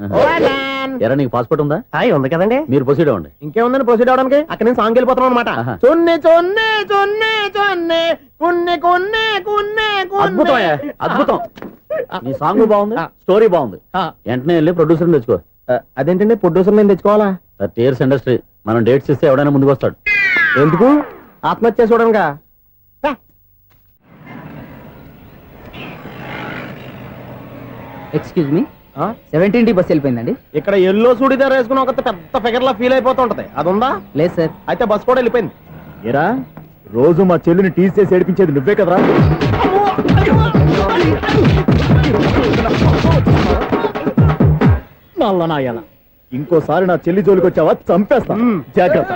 ఎరా నీకు పాస్పోర్ట్ ఉందా? ఉంది కదండి. మీరు ప్రొసీడ్ అవ్వండి. ఇంకేముందని ప్రొసీడ్ అవడానికి? అక్కడ నేను సాంగ్ వెళ్ళిపోతాం అనమాట. చొన్నే చొన్నే చొన్నే చొన్నే కున్నే కున్నే కున్నే. అద్భుతం, అద్భుతం. నీ సాంగ్ బాగుంది, స్టోరీ బాగుంది. వెంటనే వెళ్ళి ప్రొడ్యూసర్ తెచ్చుకో. అదేంటండి ప్రొడ్యూసర్ నేను తెచ్చుకోవాలా? టీఆర్ఎస్ ఇండస్ట్రీ, మనం డేట్స్ ఇస్తే ఎవడైనా ముందుకు వస్తాడు. ఎందుకు? ఆత్మహత్య చూడనుగా. Excuse me, 17D bus వెళ్ళిపోయిందండి. ఇక్కడ ఎల్లో చూడిదార్ వేసుకుని ఒక పెద్ద ఫిగర్ లా ఫీల్ అయిపోతుంటది, అది ఉందా? లేదు సార్. అయితే బస్ కూడా వెళ్ళిపోయింది. ఏరా, రోజు మా చెల్లిని టీస్ చేసి ఏడిపించేది నువ్వే కదరా? నల్లనాయాల ఇంకోసారి నా చెల్లి జోలికి వచ్చావా చంపేస్తా జాగ్రత్త.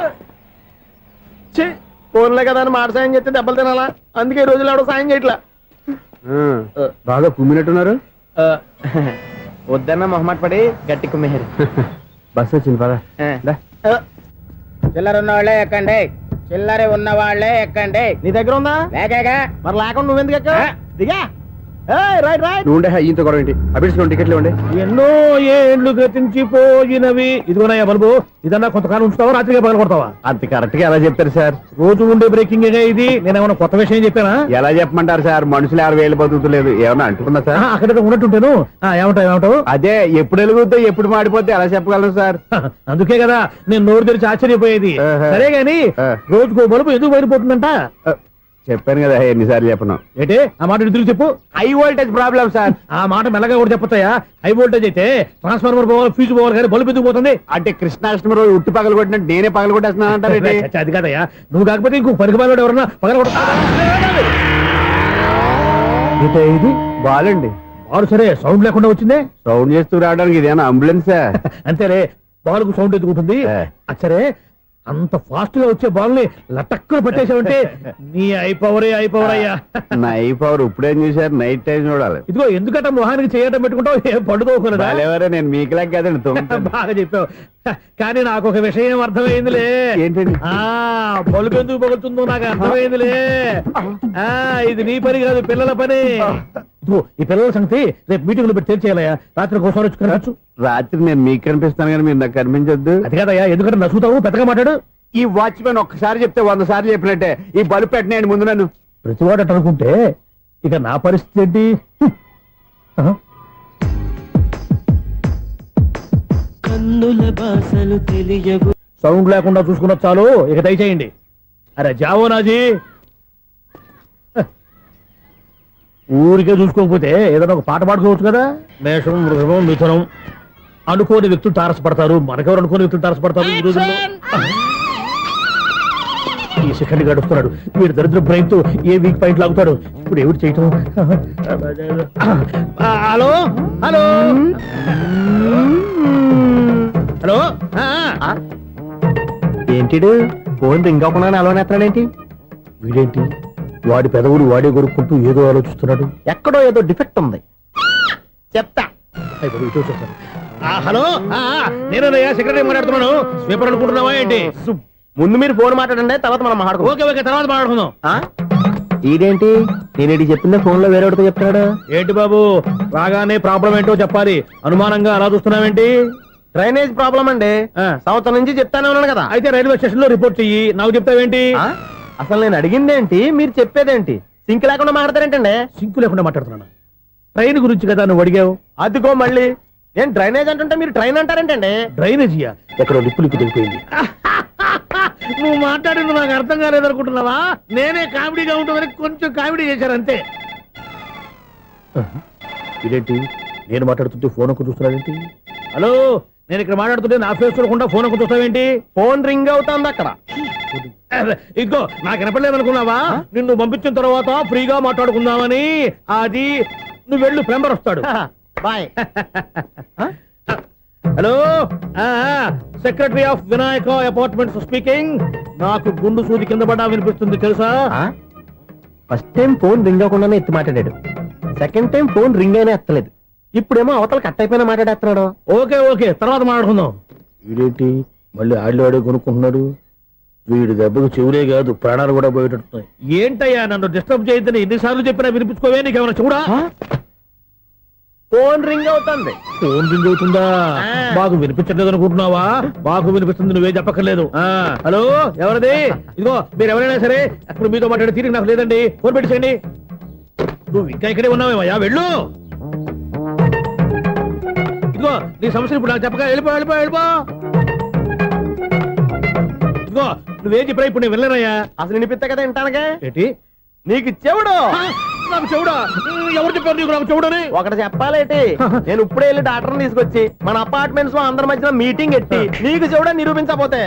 ఫోన్లే కదా అని మాట సాయం చేస్తే దెబ్బలు తినాలా, అందుకే ఈ రోజులు ఎవడో సాయం చేయట్లా. బాగా కుమ్మినట్టున్నారు. వద్దన్న మొహమాట పడి గట్టి కుమ్మేరు. బస్సు వచ్చింది పద. చిల్లర ఉన్న వాళ్ళే ఎక్కండి, చిల్లర ఉన్న వాళ్ళే ఎక్కండి. నీ దగ్గర ఉందా? లేక మరి లేకుండా నువ్వెందుకు ఎక్క దిగా. Right right. నువ్వు ఉండే ఇంత గొడవ ఏంటి? అభిడ్చుకోండి, టికెట్లు ఇవ్వండి. ఎన్నో ఏండ్లు గతించిపోయినవి. ఇదిగోనయ్యా బల్బు, ఇదన్నా కొంతకాలం ఉంచుతావా, రాత్రిగా పగల కొడతావా? అంత కరెక్ట్ గా ఎలా చెప్తారు సార్? రోజు ఉండే బ్రేకింగ్ ఇది. నేనేమన్నా కొత్త విషయం చెప్పానా? ఎలా చెప్పమంటారు సార్? మనుషులు 60,000 బతుకుతలేదు. ఏమన్నా అంటున్నా సార్? అక్కడ ఉన్నట్టుంటాను. ఏమంటావు? అదే ఎప్పుడు వెలుగుతో ఎప్పుడు మాడిపోతే ఎలా చెప్పగలను సార్? అందుకే కదా నేను నోరు తెరిచి ఆశ్చర్యపోయేది. సరే గాని రోజుకో బల్బు ఎందుకు బయటపోతుందంట? చెప్పాను కదా ఎన్నిసార్లు చెప్పను. ఏంటి ఆ మాట ఎదురు చెప్పు. High voltage problem sir. ఆ మాట మెల్లగా కూడా చెప్పొచ్చాయా? హై వోల్టేజ్ అయితే ట్రాన్స్ఫార్మర్ పోవాలి, ఫ్యూజ్ పోవాలి, కానీ బల్బు ఎందుకు పోతుంది? అంటే కృష్ణాష్టమి రోజు ఉట్టి పగలు కొట్టినట్టు నేనే పగలు కొట్టేస్తున్నాను అంటారు. అది కాదయ్యా, నువ్వు కాకపోతే ఇంకో పనికి బాగా ఎవరన్నా పగల కొడతా. ఇది బాలండి. బాలు సరే సౌండ్ లేకుండా వచ్చిందే. సౌండ్ చేస్తూ రావడానికి ఇదేనా అంబులెన్సా? అంతేలే, బాలుకు సౌండ్ ఎందుకుంటుంది. సరే అంత ఫాస్ట్ గా వచ్చే బాల్ ని లటక్కులు పట్టేసావంటే నీ ఐపవర్ అయ్యా. నా ఐపవర్ ఇప్పుడేం చూసారు? నైట్ టైం చూడాలి. ఇదిగో ఎందుకంటే మొహానికి చేయడం పెట్టుకుంటావు, ఏం పండుకోకూడదా? నేను మీకులాగా కదండి. బాగా చెప్పావు. కానీ నాకు ఒక విషయం అర్థమైందిలే. ఏంటండి? బల్బు ఎందుకు పగులుతుందో నాకు అర్థమైందిలే. ఇది నీ పని కాదు, పిల్లల పని. ఈ పిల్లల సంగతి రేపు మీటింగ్ లో పెట్టి తెలిసేయాలయ్యా. రాత్రి కోసం వచ్చి కనవచ్చు. రాత్రి నేను మీకు కనిపిస్తాను కానీ మీరు నాకు కనిపించొద్దు. అది కాదయ్యా, ఎందుకంటే నచ్చుతావు, పెద్దగా మాట్లాడు. ఈ వాచ్మెన్ ఒక్కసారి చెప్తే 100 సార్లు చెప్పినట్టే. ఈ బల్బు పెట్టినాయండి ముందు నన్ను. ప్రతివాడు అట్ట అనుకుంటే ఇక నా పరిస్థితి ఏంటి? సౌండ్ లేకుండా చూసుకున్న చాలు, ఇక దయచేయండి. అరే జావో నాజీ, ఊరికే చూసుకోకపోతే ఏదైనా ఒక పాట పాడుకోవచ్చు కదా. మేషం, వృషభం, మిథునం అనుకోని వ్యక్తులు తారసపడతారు. మనకెవరు అనుకోని వ్యక్తులు తారసపడతారు ఈ రోజుల్లో? ఈ సెకండ్ గడుస్తున్నాడు వీడు దరిద్ర బ్రెయిన్ తో ఏ వీక్ పాయింట్ లాగుతాడు. ఇప్పుడు ఎవరు చేయటం? Hello hello hello. ఏంటిడు ఫోన్ రింగ్ అవ్వకుండా అలవనేస్తున్నాడేంటి? వీడేంటి వాడి పెదవులు వాడే కొడుకుంటూ ఏదో ఆలోచిస్తున్నాడు. ఎక్కడో ఏదో డిఫెక్ట్ ఉంది, చెప్తా. హలో, నేనయ్యా సెక్రటరీ మాట్లాడుతున్నాను. స్వీపర్ అనుకుంటున్నావా ఏంటి? ముందు మీరు ఫోన్ మాట్లాడండి, తర్వాత మనం మాట్లాడుకుందాం. ఓకే ఓకే, తర్వాత మాట్లాడుకుందాం. ఇదేంటి నేను చెప్పిందే ఫోన్ లో వేరేవాడితో చెప్తున్నాడు. ఏంటి బాబు, రాగానే ప్రాబ్లం ఏంటో చెప్పాలి. అనుమానంగా అలా చూస్తున్నావేంటి? డ్రైనేజ్ ప్రాబ్లం అండి. సంవత్సరం నుంచి చెప్తానే ఉన్నాను కదా. అయితే రైల్వే స్టేషన్ లో రిపోర్ట్ చెయ్యి, నాకు చెప్తావేంటి? అసలు నేను అడిగిందేంటి, మీరు చెప్పేదేంటి? సింక్ లేకుండా మాట్లాడతారేంటండి? సింక్ లేకుండా మాట్లాడుతున్నాను. ట్రైన్ గురించి కదా నువ్వు అడిగావు. అదిగో మళ్ళీ నేను డ్రైనేజ్ అంటుంటే మీరు ట్రైన్ అంటారేంటండి? డ్రైనేజీయా? ఎక్కడో లిప్పులికి తెలిపోయింది. నువ్వు మాట్లాడింది నాకు అర్థం కాలేదనుకుంటున్నావా? నేనే కామెడీగా ఉంటుందని కొంచెం కామెడీ చేశారు అంతే. ఇదేంటి నేను మాట్లాడుతుంటే ఫోన్ ఒక్క చూస్తున్నావేంటి? హలో, నేను ఇక్కడ మాట్లాడుతుంటే నా ఫేస్ చూడకుండా ఫోన్ ఒక్క చూస్తావేంటి? ఫోన్ రింగ్ అవుతుంది అక్కడ. ఇంకో నాకు వినపడలేదు అనుకున్నావా? నిన్ను పంపించిన తర్వాత ఫ్రీగా మాట్లాడుకుందామని. అది నువ్వు వెళ్ళు, ప్లంబర్ వస్తాడు. Bye. Hello, secretary of Vinayaka apartments speaking. నాకు గుండు సూది కింద పడ్డా వినిపిస్తుంది తెలుసా? ఫస్ట్ టైం ఫోన్ రింగ్ అవ్వకుండానే ఎత్తి మాట్లాడాడు. సెకండ్ టైం ఫోన్ రింగ్ అయినా ఎత్తలేదు. ఇప్పుడేమో అవతల కట్ అయిపోయినా మాట్లాడేస్తున్నాడు. ఓకే ఓకే, తర్వాత మాట్లాడుకుందాం. వీడేంటి మళ్ళీ ఆడివాడే కొనుక్కుంటున్నాడు. వీడి దెబ్బకు చెవులే కాదు ప్రాణాలు కూడా పోయేటట్టున్నాయి. ఏంటయ్యా నన్ను డిస్టర్బ్ చేయొద్దని ఎన్నిసార్లు చెప్పినా వినిపించుకోవే? నీకేమైనా చూడా? ఫోన్ రింగ్ అవుతుంది. ఫోన్ రింగ్ అవుతుందా? మాకు వినిపించట్లేదు అనుకుంటున్నావా? మాకు వినిపిస్తుంది, నువ్వే చెప్పక్కర్లేదు. హలో, ఎవరిది? ఇదిగో మీరు ఎవరైనా సరే అప్పుడు మీతో మాట్లాడే తీరిక నాకు లేదండి. ఫోన్ పెట్టేసేయండి. నువ్వు ఇంకా ఇక్కడే ఉన్నావేమయ్యా, వెళ్ళు. ఇదిగో నీ సమస్యలు ఇప్పుడు నాకు చెప్పక వెళ్ళిపో వెళ్ళిపో వెళ్ళిపో. ఇదిగో నువ్వేం చెప్పరా ఇప్పుడు నేను వెళ్ళానయ్యా. అసలు వినిపిస్తా కదా వింటానగా. ఏంటి నీకు చెవుడు? నాకు చెవుడా? ఎవరు చెప్పారు నీకు నాకు చెవుడని? ఒకటి చెప్పాలేటి, నేను ఇప్పుడే వెళ్ళి డాక్టర్ని తీసుకొచ్చి మన అపార్ట్మెంట్స్ లో అందరి మధ్యలో మీటింగ్ ఎట్టి నీకు చెవుడా నిరూపించకపోతే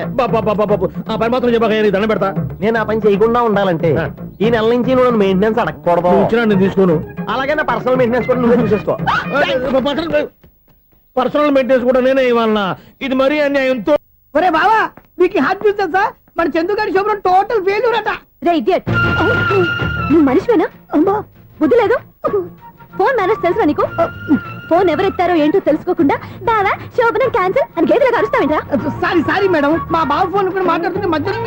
ఆ పని మాత్రం చెప్పక దండం పెడతా. నేను ఆ పని చేయకుండా ఉండాలంటే ఈ నెల నుంచి నువ్వు మెయింటెనెన్స్ అడగకూడదు. నేను తీసుకోను. అలాగే నా పర్సనల్ మెయింటెనెన్స్ కూడా నువ్వే చూసేసుకో. పర్సనల్ మెయింటెనెన్స్ కూడా నేనే ఇవ్వాలన్నా? ఇది మరీ అన్యాయంతో. ఒరే బావా నీకు హార్ట్ చూస్తా సార్ మన చందుగారి శుభ్రం టోటల్ ఫెయిల్యూర్ అట. రే ఇడియట్, నువ్వు మనిషివేనా? అమ్మా బుద్ధి లేదు. ఫోన్ మేనేజ్ తెలుసా నీకు? ఫోన్ ఎవరెత్తారో ఏంటో తెలుసుకోకుండా బావా శోభనం క్యాన్సిల్ అని గేదెలకు అరుస్తావేంట్రా? సారీ సారీ మేడం, మా బావ ఫోన్ కూడా మాట్లాడుతుంటే మధ్యలో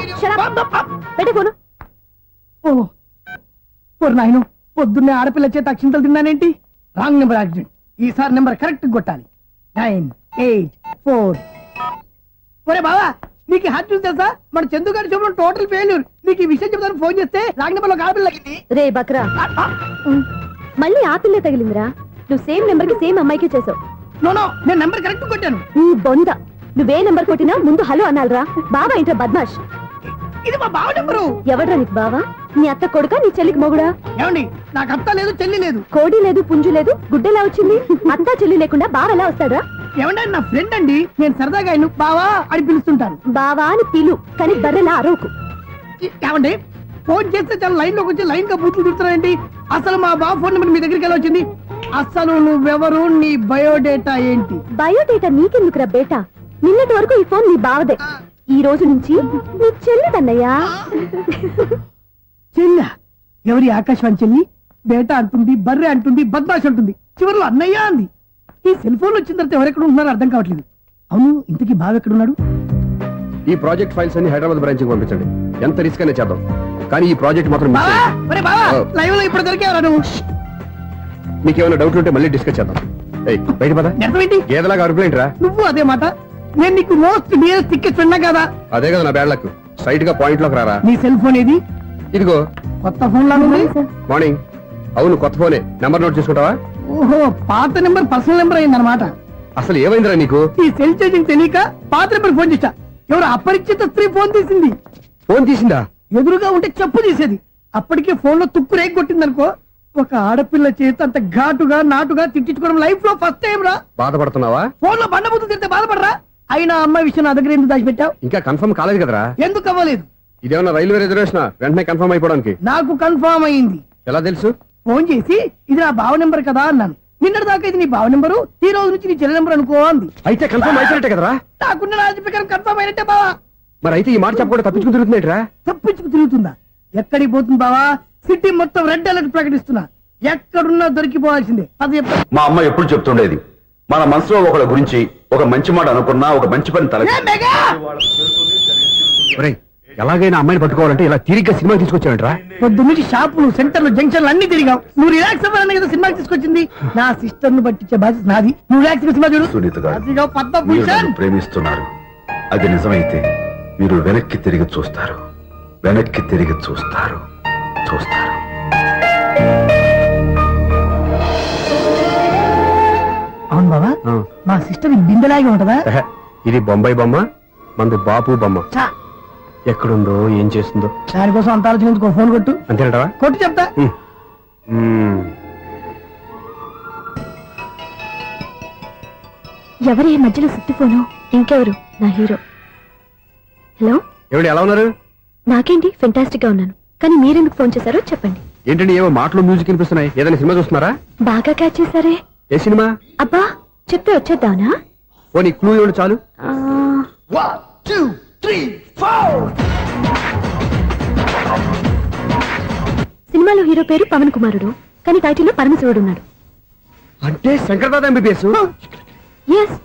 పెట్టే ఫోను. ఓ నాయను, పొద్దున్నే ఆడపిల్ల చేత అక్షింతలు తిన్నానేంటి? Wrong number accident. ఈసారి నెంబర్ కరెక్ట్ కొట్టాలి. 984. ఒరే బావా నీకు హార్ట్ చూసి తెలుసా మన చందుగారి శుభ్రం టోటల్ ఫెయిల్యూర్. నీకు ఈ విషయం చెప్తాను ఫోన్ చేస్తే రాంగ్ నెంబర్ లో ఆడపిల్ల తగ్గింది. రే బక్రా, మళ్ళీ ఆ పిల్లే తగిలిందిరా. నువ్వు సేమ్ నెంబర్ కి సేమ్ అమ్మాయికి చేసావు. నో నేను నెంబర్ కరెక్ట్ కొట్టాను. నీ బొంద, నువ్వే నెంబర్ కొట్టినా ముందు హలో అనాలరా. బావా ఏంట్రా బద్మాష్? ఇది మా బావ నెంబరు. ఎవడ్రా నీకు బావా? నీ అత్త కొడుక, నీ చెల్లికి మొగుడా? ఏమండి నాకు అత్త లేదు చెల్లి లేదు. కోడి లేదు పుంజు లేదు, గుడ్డెలా వచ్చింది? అత్త చెల్లి లేకుండా బావ ఎలా వస్తాడా? ఏమండి నా ఫ్రెండ్ అండి, నేను సరదాగా ఆయన బావా అని పిలుస్తుంటాను. బావా అని పిలు, కానీ బర్రెలా అరవకు. ఏమండి ఫోన్ చేస్తే చాలా లైన్ లోకి వచ్చి లైన్ గా బూతులు తిడుతున్నాయండి. అసలు మా బావ ఫోన్ నెంబర్ మీ దగ్గరికి ఎలా వచ్చింది? అసలు నువ్వెవరు, నీ బయోడేటా ఏంటి? బయోడేటా నీకెందుకురా బేటా? నిన్నటి వరకు ఈ ఫోన్ నీ బావదే. ఈ రోజు నుంచి నీ చెల్లిదన్నయ్యా. చెల్ల ఎవరి? ఆకాశవాణి చెల్లి. బేటా అంటుంది, బర్రె అంటుంది, బద్మాష్ అంటుంది, చివరిలో అన్నయ్య అంది. ఈ సెల్ ఫోన్ వచ్చిన తర్వాత ఎవరెక్కడ ఉంటున్నారో అర్థం కావట్లేదు. అవును ఇంతకీ బావ ఎక్కడున్నాడు? ఈ ప్రాజెక్ట్ ఫైల్స్ అన్ని హైదరాబాద్ బ్రాంచ్ కి పంపించండి. ఎంత రిస్క్ అయినా చేద్దాం, కానీ ఈ ప్రాజెక్ట్ మాత్రం miss చేయొద్దు. లైవ్ లో ఇప్పుడు దొరికేవరా నువ్వు? మీకేమైనా డౌట్ ఉంటే మళ్ళీ డిస్కస్ చేద్దాం. ఏయ్, బయట పద. నిజమేంటి? గేదలాగా అరుపులేంట్రా? నువ్వు అదే మాట. నేను నీకు మోస్ట్ డియరెస్ట్ టికెట్ ఉన్నా కదా. అదే కదా నా బ్యాడ్ లక్. స్ట్రైట్ గా పాయింట్ లోకి రారా. నీ సెల్ ఫోన్ ఏది? ఇదిగో కొత్త ఫోన్ లాగా ఉంది. మార్నింగ్. అవును కొత్త ఫోనే. నెంబర్ నోట్ చేసుకుంటావా? ఓహో పాత నెంబర్ పర్సనల్ నెంబర్ అయిందన్నమాట. అసలు ఏమైందిరా నీకు? ఈ సెల్ చేంజింగ్ తెలియక పాత నెంబర్ ఫోన్ చేశా. ఎవరు అపరిచిత స్త్రీ ఫోన్ తీసింది. ఫోన్ తీసిందా? ఎదురుగా ఉంటే చెప్పు తీసేది. అప్పటికే ఫోన్ లో తుక్కు రేగి కొట్టిందనుకో. ఒక ఆడపిల్ల చేత అంత ఘాటుగా నాటుగా తిట్టించుకోవడం లైఫ్ లో ఫస్ట్ టైం రా. బాధపడుతున్నావా? ఫోన్ లో బండబుద్ధి తింటే బాధపడరా? అయినా అమ్మాయి విషయం నా దగ్గర ఎందుకు దాచిపెట్టావు? ఇంకా కన్ఫర్మ్ కాలేదు కదరా. ఎందుకు అవ్వలేదు? ఇదేమన్నా రైల్వే రిజర్వేషన్? వెంటనే కన్ఫర్మ్ అయిపోవడానికి. నాకు కన్ఫర్మ్ అయింది. ఎలా తెలుసు? ఫోన్ చేసి ఇది నా బావ నెంబర్ కదా అన్నాను. నిన్నటి దాకా ఇది నీ బావ నెంబరు, ఈ రోజు నుంచి నీ చెల్లి నెంబర్ అనుకో అంది. అయితే కన్ఫర్మ్ అయిపోయినట్టే కదరా? నాకున్న రాజు ప్రకారం కన్ఫర్మ్ అయినట్టే బావా. మరి అయితే ఈ మాట చెప్పకుండా తప్పించుకుని తిరుగుతున్నట్రా? తప్పించుకు తిరుగుతుందా? ఎక్కడికి పోతుంది బావా? సిటీ మొత్తం రెడ్ అలర్ట్ ప్రకటిస్తున్నా. ఎక్కడున్నా దొరికిపోవాల్సిందే. అది మా అమ్మ ఎప్పుడు చెప్తుండేది, మన మనసులో ఒకళ్ళ గురించి ఒక మంచి మాట అనుకున్నా ఒక మంచి పని తల. ఎలాగైనా అమ్మాయిని పట్టుకోవాలంటే ఇలా తిరిగ్గా సినిమా తీసుకొచ్చాడంట్రా. పొద్దున్నుంచి షాపులు, సెంటర్లు, జంక్షన్లు అన్ని తిరిగావు. నువ్వు రిలాక్స్ అవ్వాలని కదా సినిమాకి తీసుకొచ్చింది. నా సిస్టర్ ను పట్టించే బాధ్యత నాది. నువ్వు రిలాక్స్ సినిమా చూడు. సునీత గారు, అదిగో మీరు పద్మభూషణ్. నన్ను ప్రేమిస్తున్నారు. అది నిజమైతే మీరు వెనక్కి తిరిగి చూస్తారు, వెనక్కి తిరిగి చూస్తారు, చూస్తారు. అవును బాబా, మా సిస్టర్ బిందెలాగే ఉంటదా? ఇది బొంబాయి బొమ్మ, మంది బాపు బొమ్మ. చా, ఎక్కడుందో ఏం చేస్తుందో దానికోసం అంత ఆలోచించుకో. ఫోన్ కొట్టు. అంతేనంటావా? కొట్టు చెప్తా. ఎవరి మధ్యలో సుత్తి ఫోను? ఇంకెవరు? నా హీరో. హలో, ఏమిటి ఎలా ఉన్నారు? నాకేంటి ఫెంటాస్టిక్ గా ఉన్నాను, కానీ మీరెందుకు ఫోన్ చేశారో చెప్పండి. ఏంటండి ఏవో మాటలు మ్యూజిక్ వినిపిస్తున్నాయి? ఏదైనా సినిమా చూస్తున్నారా? బాగా క్యాచ్ చేశారే. ఏ సినిమా? అబ్బా చెప్తే వచ్చేద్దానా? ఓ నీ క్లూ ఇవ్వండి చాలు. సినిమాలో హీరో పేరు పవన్ కుమారుడు, కానీ టైటిల్లో పరమశివుడు ఉన్నాడు. అంటే శంకర్దాద ఎంబీబీఎస్. ఎస్,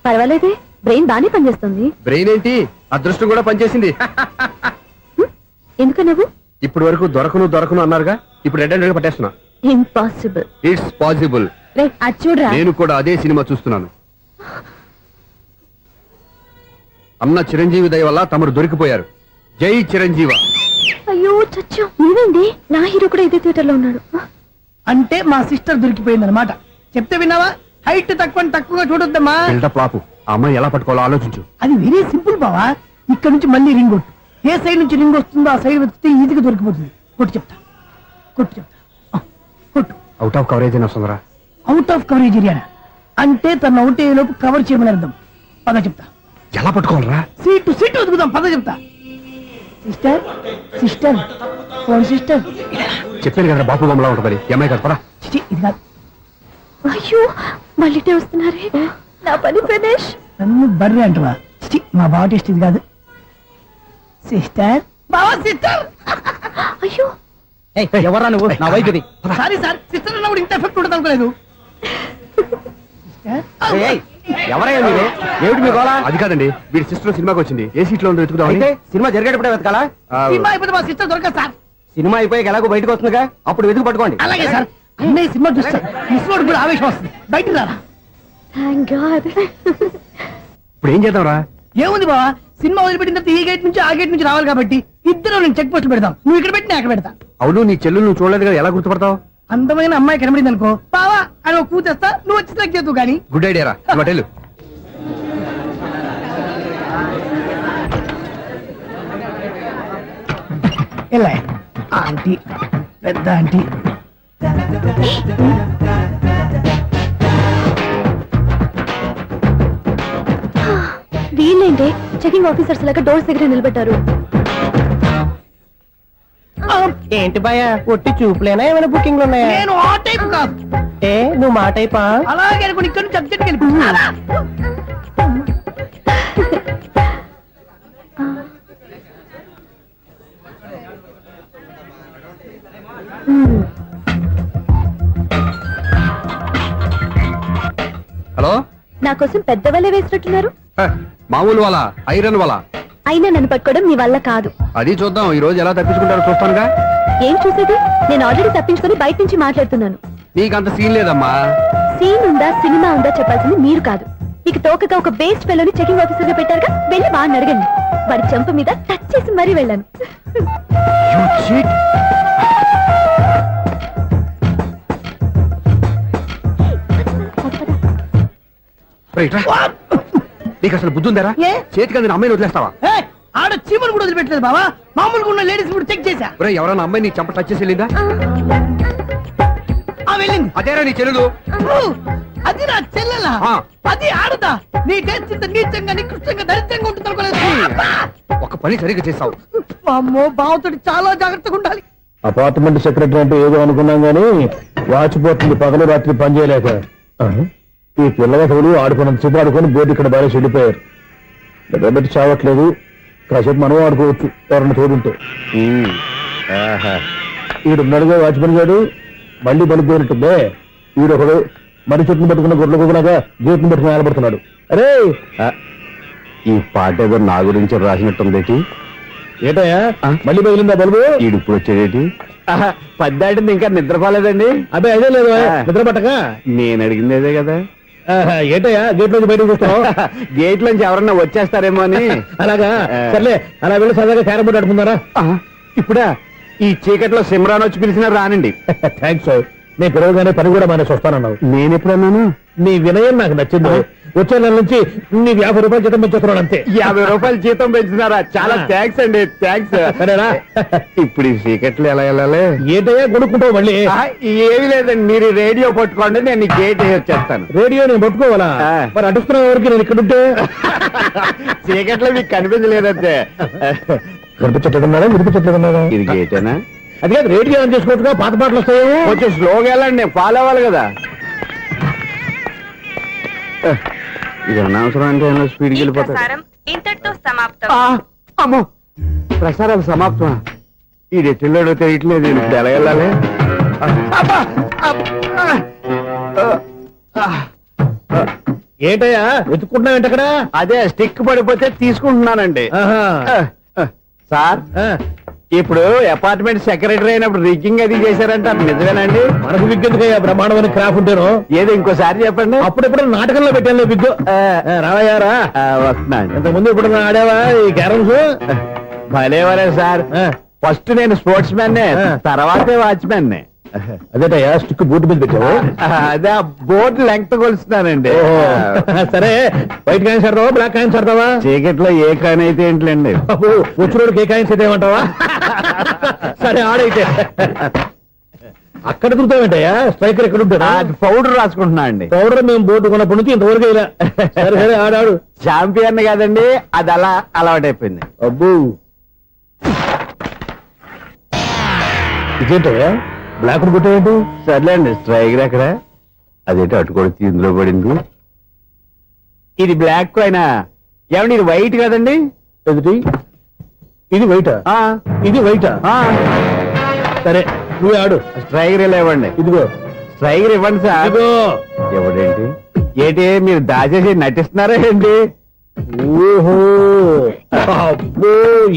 పర్వాలేదే, బ్రెయిన్ బానే పనిచేస్తుంది. బ్రెయిన్ ఏంటి, అదృష్టం కూడా పనిచేసింది. ఎందుకన్నావు? ఇప్పటి వరకు దొరకను అన్నారుగా, ఇప్పుడు రెడ్ అండ్ పట్టేస్తున్నా. ఇంపాసిబుల్. It's possible. అది చూడరా. నేను కూడా అదే సినిమా చూస్తున్నాను. అన్న చిరంజీవి దయ వల్ల తమరు దొరికిపోయారు. జై చిరంజీవ. అయ్యో చచ్చా, నీవేంటి? నా హీరో కూడా ఇదే థియేటర్ లో ఉన్నాడు. అంటే మా సిస్టర్ దొరికిపోయింది అనమాట. చెప్తే విన్నావా? హైట్ తక్కువగా చూడొద్దమ్మా. బిల్డప్ లాపు. ఆ అమ్మాయి ఎలా పట్టుకోవాలో ఆలోచించు. అది వెరీ సింపుల్ బావా. ఇక్కడ నుంచి మళ్ళీ రింగ్ కొట్టు. ఏ సైడ్ నుంచి రింగ్ వస్తుందో ఆ సైడ్ వెతికితే ఈజీగా దొరికిపోతుంది. కొట్టు చెప్తా. కొట్టు. అవుట్ ఆఫ్ కవరేజ్ అయినా వస్తుందరా? అవుట్ ఆఫ్ కవరేజ్ ఏరియా అంటే తన అవుట్ అయ్యే లోపు కవర్ చేయమని అర్థం. పద చెప్తా. ఎలా పట్టుకోవాలరా? సీటు వెతుకుదాం. పద చెప్తా. Sister sister phone sister. చెప్పాను కదా బాపు బొమ్మలా ఉంటుంది అమ్మాయి కదా చిచి, ఇది కాదు. అయ్యో మళ్ళీ వస్తున్నారే నా పని ప్రదేశ్. నన్ను బర్రె అంటవా? చిచి, మా బావ టేస్ట్ ఇది కాదు. సిస్టర్ బావా సిస్టర్. అయ్యో ఎవరా నువ్వు? నా వైపు ఇది. సారీ సార్, సిస్టర్ అన్నప్పుడు ఇంత ఎఫెక్ట్ ఉంటుంది అనుకోలేదు. ఎవరయ్యా మీరే? ఏమిటి మీ గోళ? అది కాదండి, వీడి సిస్టర్ సినిమాకి వచ్చింది. ఏ సీట్ లో ఉందో వెతుకుదాం. అయితే సినిమా జరిగేటప్పుడే వెతకాలా? సినిమా అయిపోతే మా సిస్టర్ దొరకదు సార్. సినిమా అయిపోయి ఎలాగో బయటకు వస్తుందిగా, అప్పుడు వెతుకు పట్టుకోండి. అలాగే సార్. అన్నయ్య సినిమా చూస్తారు, మిస్ వాడు కూడా ఆవేశం వస్తుంది. బయటికి రారా. Thank God. ఇప్పుడు ఏం చేద్దాంరా? ఏముంది బావా, సినిమా వదిలిపెట్టిన తర్వాత ఈ గేట్ నుంచి ఆ గేట్ నుంచి రావాలి కాబట్టి ఇద్దరు నేను చెక్ పోస్ట్ పెడతాం. నువ్వు ఇక్కడ పెట్టి నేను అక్కడ పెడతా. అవును, నీ చెల్లెలు నువ్వు చూడలేదు కదా, ఎలా గుర్తుపడతావు? అందమైన అమ్మాయి కనబడింది అనుకో, బావా అని ఒక కూతేస్తా, నువ్వు వచ్చి సెలెక్ట్ చేద్దు కానీ. గుడ్ ఐడియా రా, హోటల్. ఎలా ఆంటీ, పెద్ద ఆంటీ. వీళ్ళేంటి చెకింగ్ ఆఫీసర్స్ లాగా డోర్స్ దగ్గర నిలబెట్టారు. ఏంటి భయ, ఒట్టి చూపులేనా ఏమైనా బుకింగ్లు ఉన్నాయా? నేను ఆ టైప్ కాదు. ఏ నువ్వు మా టైపా? అలాగే అనుకుని ఇక్కడ నుంచి అర్జెంట్కి వెళ్ళిపో. హలో, నా కోసం పెద్ద వలే వేసినట్టున్నారు. మామూలు వాళ్ళ ఐరన్ వాళ్ళ. అయినా నన్ను పట్టుకోవడం మీ వల్ల కాదు. అది చూద్దాం, ఈ రోజు ఎలా తప్పించుకుంటారో చూస్తానుగా. ఏం చూసేది? నేను ఆల్రెడీ తప్పించుకొని బయట నుంచి మాట్లాడుతున్నాను. నీకంత సీన్ లేదమ్మా. సీన్ ఉందా సినిమా ఉందా చెప్పాల్సింది మీరు కాదు. మీకు తోకగా ఒక బేస్ట్ ఫెలోని చెకింగ్ ఆఫీసర్ గా పెట్టారుగా, వెళ్ళి వాడిని అడగండి. వాడి చెంప మీద టచ్ చేసి మరీ వెళ్ళాను. నీకు అసలు బుద్ధి ఉందారా? చేతికి అందిన అమ్మాయిని వదిలేస్తావా? ఆడ చీమలు కూడా వదిలిపెట్టలేదు బావా. మామూలుగా ఉన్న లేడీస్ కూడా చెక్ చేశా. ఎవరైనా అమ్మాయి నీ చెంప టచ్ చేసి వెళ్ళిందా? వెళ్ళింది. అదేరా నీ చెల్లెలు? అది నా చెల్లెలా? అది ఆడదా? నీ టేస్ట్ ఇంత నీచంగా నికృష్టంగా దరిద్రంగా ఉంటుంది అనుకోలేదు. ఒక పని సరిగ్గా చేస్తావు. అమ్మో, బావతోటి చాలా జాగ్రత్తగా ఉండాలి. అపార్ట్మెంట్ సెక్రటరీ అంటే ఏదో అనుకున్నాం గానీ వాచిపోతుంది పగలు రాత్రి పని చేయలేక. ఈ పిల్లవాడు ఆడుకున్నంత సేపు ఆడుకొని బోర్డు ఇక్కడ బాగా చెడిపోయారు. నిద్రబెట్టి చావట్లేదు. కాసేపు మనం ఆడుకోవచ్చు ఎవరన్నా తోడుంటే. ఈడున్నాడుగా వాచ్మెన్ గారు, మళ్ళీ బలిపోయినట్టుందే. ఈడొకడు మరి చెట్టును పట్టుకున్న గొడ్ల కుక్కలాగా గేట్ను పట్టుకుని నిలబడుతున్నాడు. అరే, ఈ పాట ఏదో నా గురించి రాసినట్టుంది. ఏటయ్యా మళ్ళీ పగిలిందా బల్బు? ఈడు ఇప్పుడు వచ్చేదేటి? పద్దాటింది ఇంకా నిద్రపోలేదండి. అదే అదే లేదు నిద్ర పట్టక. నేను అడిగింది అదే కదా. ఏటయ్యా గేట్ నుంచి బయటకు చూస్తావు? గేట్ నుంచి ఎవరన్నా వచ్చేస్తారేమో అని. అలాగా, సర్లే అలా వెళ్ళి సరదాగా క్యారం బోర్డు ఆడుకున్నారా? ఇప్పుడా ఈ చీకట్లో సిమ్రాన్ వచ్చి పిలిచినా రానండి. థ్యాంక్స్. నేను పిలవగానే పని కూడా మానేసి వస్తానన్నావు. నేను ఎప్పుడన్నాను? నీ వినయం నాకు నచ్చింది. వచ్చే నెల నుంచి నీ 50 రూపాయలు జీతం పెంచుతున్నాను అంతే. 50 రూపాయలు జీతం పెంచుతున్నారా? చాలా థ్యాంక్స్ అండి, థ్యాంక్స్. సరేనా? ఇప్పుడు ఈ చీకట్లు ఎలా వెళ్ళాలి? ఏంటయ్యా కొనుక్కుంటావు మళ్ళీ? ఏమి లేదండి, మీరు రేడియో పట్టుకోండి, నేను ఈ గేట్ వేసి వచ్చేస్తాను. రేడియో నేను పట్టుకోవాలా? మరి అడుస్తున్న వరకు నేను ఇక్కడ ఉంటే చీకట్లో మీకు కనిపించలేదంటే. కనిపించట్లేదన్నారా వినిపించట్లేదన్నారా? ఇది గేటేనా? అది కాదు, రేడియో ఆన్ చేసుకోవచ్చుగా, పాత పాటలు వస్తాయేమో. కొంచెం స్లోగా వెళ్ళండి, నేను ఫాలో అవ్వాలి కదా. ఇది అనవసరం అంటే స్పీడ్కి వెళ్ళిపోతాడు. ఇంతటితో సమాప్తం. అమ్మో, ప్రసారం సమాప్తం. ఈ రెట్టిల్లోడో తెలియట్లేదు, ఇప్పుడు ఎలా వెళ్ళాలి? ఏంటయ్యా వెతుక్కుంటున్నావు అక్కడ? అదే స్టిక్ పడిపోతే తీసుకుంటున్నానండి. సార్, ఇప్పుడు అపార్ట్మెంట్ సెక్రటరీ అయినప్పుడు రిగ్గింగ్ అది చేశారంటే అది నిజమేనండి? మనకు విగ్గెందుకయ్యా, బ్రహ్మాండమైన క్రాఫ్ ఉంటాను. ఏదో ఇంకోసారి చెప్పండి. అప్పుడెప్పుడు నాటకంలో పెట్టాను విగ్గు. రావయ్యారా? వస్తున్నాను. ఇంతకుముందు ఇప్పుడు ఆడావా ఈ క్యారమ్స్? భలేవరే సార్. ఫస్ట్ నేను స్పోర్ట్స్ మ్యాన్, తర్వాతే వాచ్మెన్. అదేటయ్యా స్టిక్ బూట్ మీద పెట్టావు? అదే బోర్డు లెంగ్త్ కొలుస్తున్నానండి. సరే, వైట్ కాయిన్స్ ఆడతావా బ్లాక్ కాయిన్స్ ఆడతావా? చీకట్లో ఏ కాయిన్ అయితే ఏంటండి, వచ్చినోడికి ఏ కాయిన్స్ అయితే ఏమంటావా? సరే ఆడైతే. అక్కడ దొరుకుతావేంటయ్యా? స్ట్రైకర్ ఎక్కడ ఉంటారా? పౌడర్ రాసుకుంటున్నా అండి. పౌడర్ మేము బోర్డు కొన్నప్పటి నుంచి ఇంతవరకు ఇలా. సరే సరే ఆడాడు. ఛాంపియన్ కదండి, అది అలా అలవాటైపోయింది. అబ్బో, ఇదేంటయ్యా బ్లాక్ కొట్టేయండి. సర్లేండి, స్ట్రైగర్ ఎక్కడ? అదేంటి అటుకొడితే ఇందులో పడింది. ఇది బ్లాక్ అయినా ఏమండి, ఇది వైట్ కదండి? ఎదుటి ఇది వైటా? ఇది వైటా? సరే నువ్వు ఆడు. స్ట్రైగర్ ఇవ్వండి. ఇదిగో స్ట్రైగర్ ఇవ్వండి సార్. ఇవ్వడేంటి? ఏంటి మీరు దాచేసి నటిస్తున్నారా ఏంటి? ఓహో, అబ్బో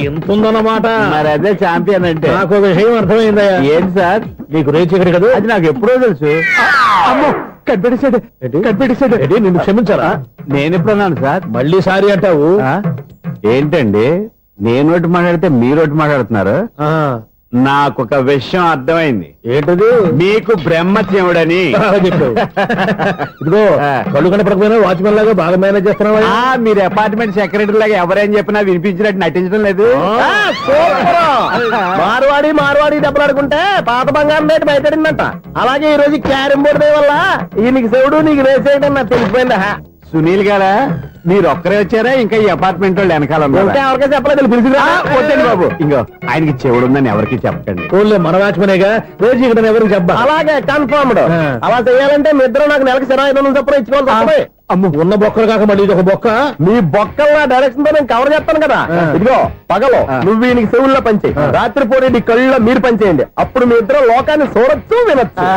ఎంత ఉందన్నమాట. మరి అదే ఛాంపియన్ అంటే. నాకు విషయం అర్థమైందయ్యా. ఏంటి సార్? మీకు రేచి ఇక్కడ కదా? అది నాకు ఎప్పుడో తెలుసు. అమ్మో, కనిపెట్టేసాడు కనిపెట్టేసాడు. నిన్ను క్షమించారా? నేను ఎప్పుడన్నాను సార్? మళ్ళీ సారీ అంటావు. ఏంటండి నేను ఒకటి మాట్లాడితే మీరు ఒకటి మాట్లాడుతున్నారు? నాకొక విషయం అర్థమైంది. ఏంటది? మీకు బ్రహ్మత్యముడని చెప్పావు. ఇదిగో కళ్ళు కనపడకపోయినా వాచ్మెన్ లాగా బాగా మేనేజ్ చేస్తున్నావా? మీరు అపార్ట్మెంట్ సెక్రటరీ లాగా ఎవరేం చెప్పినా వినిపించినట్టు నటించడం లేదు. మార్వాడి దెబ్బలాడుకుంటే పాత బంగారం రేటు బయటడిందంట. అలాగే ఈ రోజు క్యారం బోర్డు వల్ల ఈయనకి శివుడు నీకు రేసేయడం నాకు తెలిసిపోయిందా? సునీల్ గారా, మీరు ఒక్కరే వచ్చారా? ఇంకా ఈ అపార్ట్మెంట్ వాళ్ళు వెనకాల ఎవరికీ చెప్పలేదు. వద్దండి బాబు, ఇంకో ఆయనకి చెవుడు ఉందని ఎవరికి చెప్పండి. ఓన్లీ మన వాచ్మనేగా, రోజు ఇక్కడ ఎవరికి చెప్ప. అలాగే కన్ఫర్మ్డ్. అలా చేయాలంటే మీ ఇద్దరు నాకు నెలకి 500 చొప్పున ఇచ్చుకోవాలి. అమ్మ, ఉన్న బొక్కలు కాక మళ్ళీ ఇది ఒక బొక్క. మీ బొక్కల డైరెక్షన్ తో నేను కవర్ చేస్తాను కదా. ఇదిగో పగలో నువ్వు ఈయనకి చెవుల్లో పనిచేయి, రాత్రి పూట నీ కళ్ళలో మీరు పనిచేయండి. అప్పుడు మీ ఇద్దరు లోకాన్ని చూడొచ్చు, వినొచ్చు.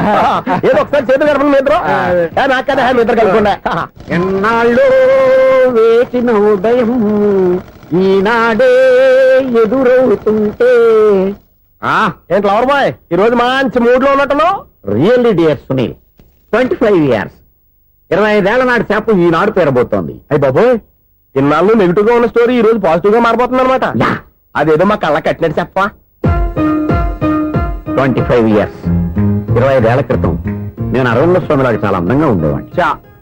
ఏదో ఒకసారి చేతులు కలపండి మీ ఇద్దరు. నాకదే మీ ఇద్దరు కలుపుకుండా. ఎన్నాళ్ళు వేచిన ఉదయం ఈనాడే ఎదురవుతుంటే. ఏంటి లవర్ బాయ్, ఈ రోజు మంచి మూడ్ లో ఉన్నట్టున్నావు? రియల్లీ డియర్ సునీల్, 25 years 25 ఏళ్ల నాటి చేప ఈనాడు పేరబోతోంది. అయ్యి బాబోయ్, ఇన్నాళ్ళు నెగిటివ్ గా ఉన్న స్టోరీ ఈ రోజు పాజిటివ్ గా మారిపోతుంది అనమాట. అదేదో మా కళ్ళ కట్టినట్టు చెప్పా. 25 years 25 ఏళ్ల క్రితం నేను అరవింద స్వామిలాగా చాలా అందంగా ఉండేవాడిని.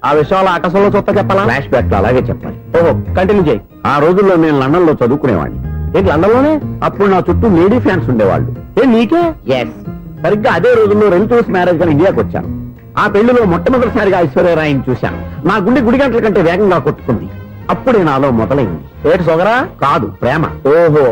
ఆ విషయాలు ఆకాశంలో చూస్తా చెప్పాలా? ఫ్లాష్ బ్యాక్ లో అలాగే చెప్పాలి. ఓహో, కంటిన్యూ చేయి. ఆ రోజుల్లో నేను లండన్ లో చదువుకునేవాడిని. ఏంటి లండన్ లోనే? అప్పుడు నా చుట్టూ లేడీ ఫ్యాన్స్ ఉండేవాళ్ళు. నీకే? ఎస్. సరిగ్గా అదే రోజుల్లో రిలేటివ్స్ మ్యారేజ్ గా ఇండియాకి వచ్చాను. ఆ పెళ్లిలో మొట్టమొదటిసారిగా ఐశ్వర్యరాయని చూశాను. నా గుండె గుడి గంటల కంటే వేగంగా కొట్టుకుంది. అప్పుడే నాలో మొదలైంది. ఏటి సొగరా? కాదు, ప్రేమ. ఓహో,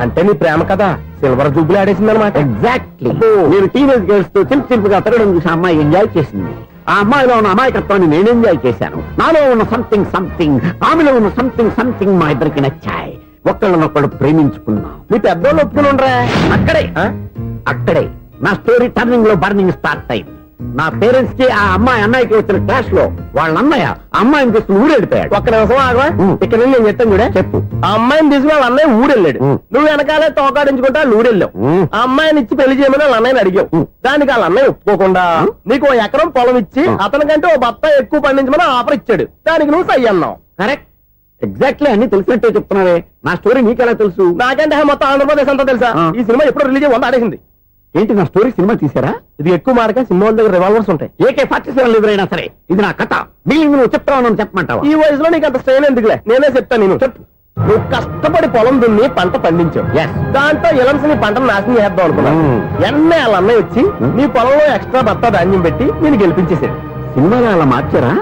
అంటే నీ ప్రేమ కదా సిల్వర్ జూబ్లీ ఆడేసింది అనమాట. ఎగ్జాక్ట్లీ. నేను టీనేజ్ గర్ల్స్ తో చిలుపుగా తిరగడం చూసి అమ్మాయి ఎంజాయ్ చేసింది. ఆ అమ్మాయిలో ఉన్న అమాయకత్వాన్ని నేను ఎంజాయ్ చేశాను. నాలో ఉన్న సంథింగ్ ఆమెలో ఉన్న సంథింగ్ మా ఇద్దరికి నచ్చాయి. ఒక్కళ్ళనొక్కడు ప్రేమించుకున్నాం. మీ పెద్దోళ్ళు ఒప్పుకుని ఉండరా? అక్కడే నా స్టోరీ టర్నింగ్ లో బర్నింగ్ స్టార్ట్ అయింది. నా పేరెంట్స్ కి ఆ అమ్మాయి అన్నయ్యకి వచ్చిన క్లాష్ లో వాళ్ళ అన్నయ్య అమ్మాయిని తీసుకుని ఊరెళ్ళిపోయాడు. ఒక్క నిమిషం ఆగవా? ఇక్కడ నేను చెప్తాను కూడా. చెప్పు. ఆ అమ్మాయిని తీసుకుని వాళ్ళ అన్నయ్య ఊరెళ్ళాడు. నువ్వు వెనకాలే తోకాడించుకుంటా ఊరెళ్ళావు. ఆ అమ్మాయిని ఇచ్చి పెళ్లి చేయమని వాళ్ళ అన్నయ్యని అడిగావు. దానికి వాళ్ళ అన్నయ్య ఒప్పుకోకుండా నీకు 1 ఎకరం పొలం ఇచ్చి అతనికంటే ఓ బత్త ఎక్కువ పండించమని ఆఫర్ ఇచ్చాడు. దానికి నువ్వు సై అన్నావు. కరెక్ట్, ఎగ్జాక్ట్లీ అన్ని తెలిసినట్టే చెప్తున్నావే. నా స్టోరీ నీకెలా తెలుసు? నాకంటే మొత్తం ఆంధ్రప్రదేశ్ అంతా తెలుసా? ఈ సినిమా ఎప్పుడు రిలీజ్ 100 ఆడేసింది. ఏంటి, నా స్టోరీ సినిమా తీసారా? ఇది ఎక్కువ మార్క సినిమా దగ్గర రివాల్వర్స్ ఉంటాయి. AK-47 ఎదురైనా సరే ఇది నా కథ. మిగిలిన నువ్వు చెప్తావు చెప్పమంటావా? ఈ వయసులో నీకు అంత స్ట్రెయిన్ ఎందుకులే, నేనే చెప్తాను. నేను చెప్పు. నువ్వు కష్టపడి పొలం దున్ని పంట పండించావు. దాంతో ఎలమ్స్ నీ పంటను నాశనం చేద్దాం అనుకున్నావు. ఎన్నే వాళ్ళ అన్నయ్య వచ్చి నీ పొలంలో ఎక్స్ట్రా బత్తా ధాన్యం పెట్టి నేను గెలిపించేసాడు. సినిమాలో అలా మార్చారా?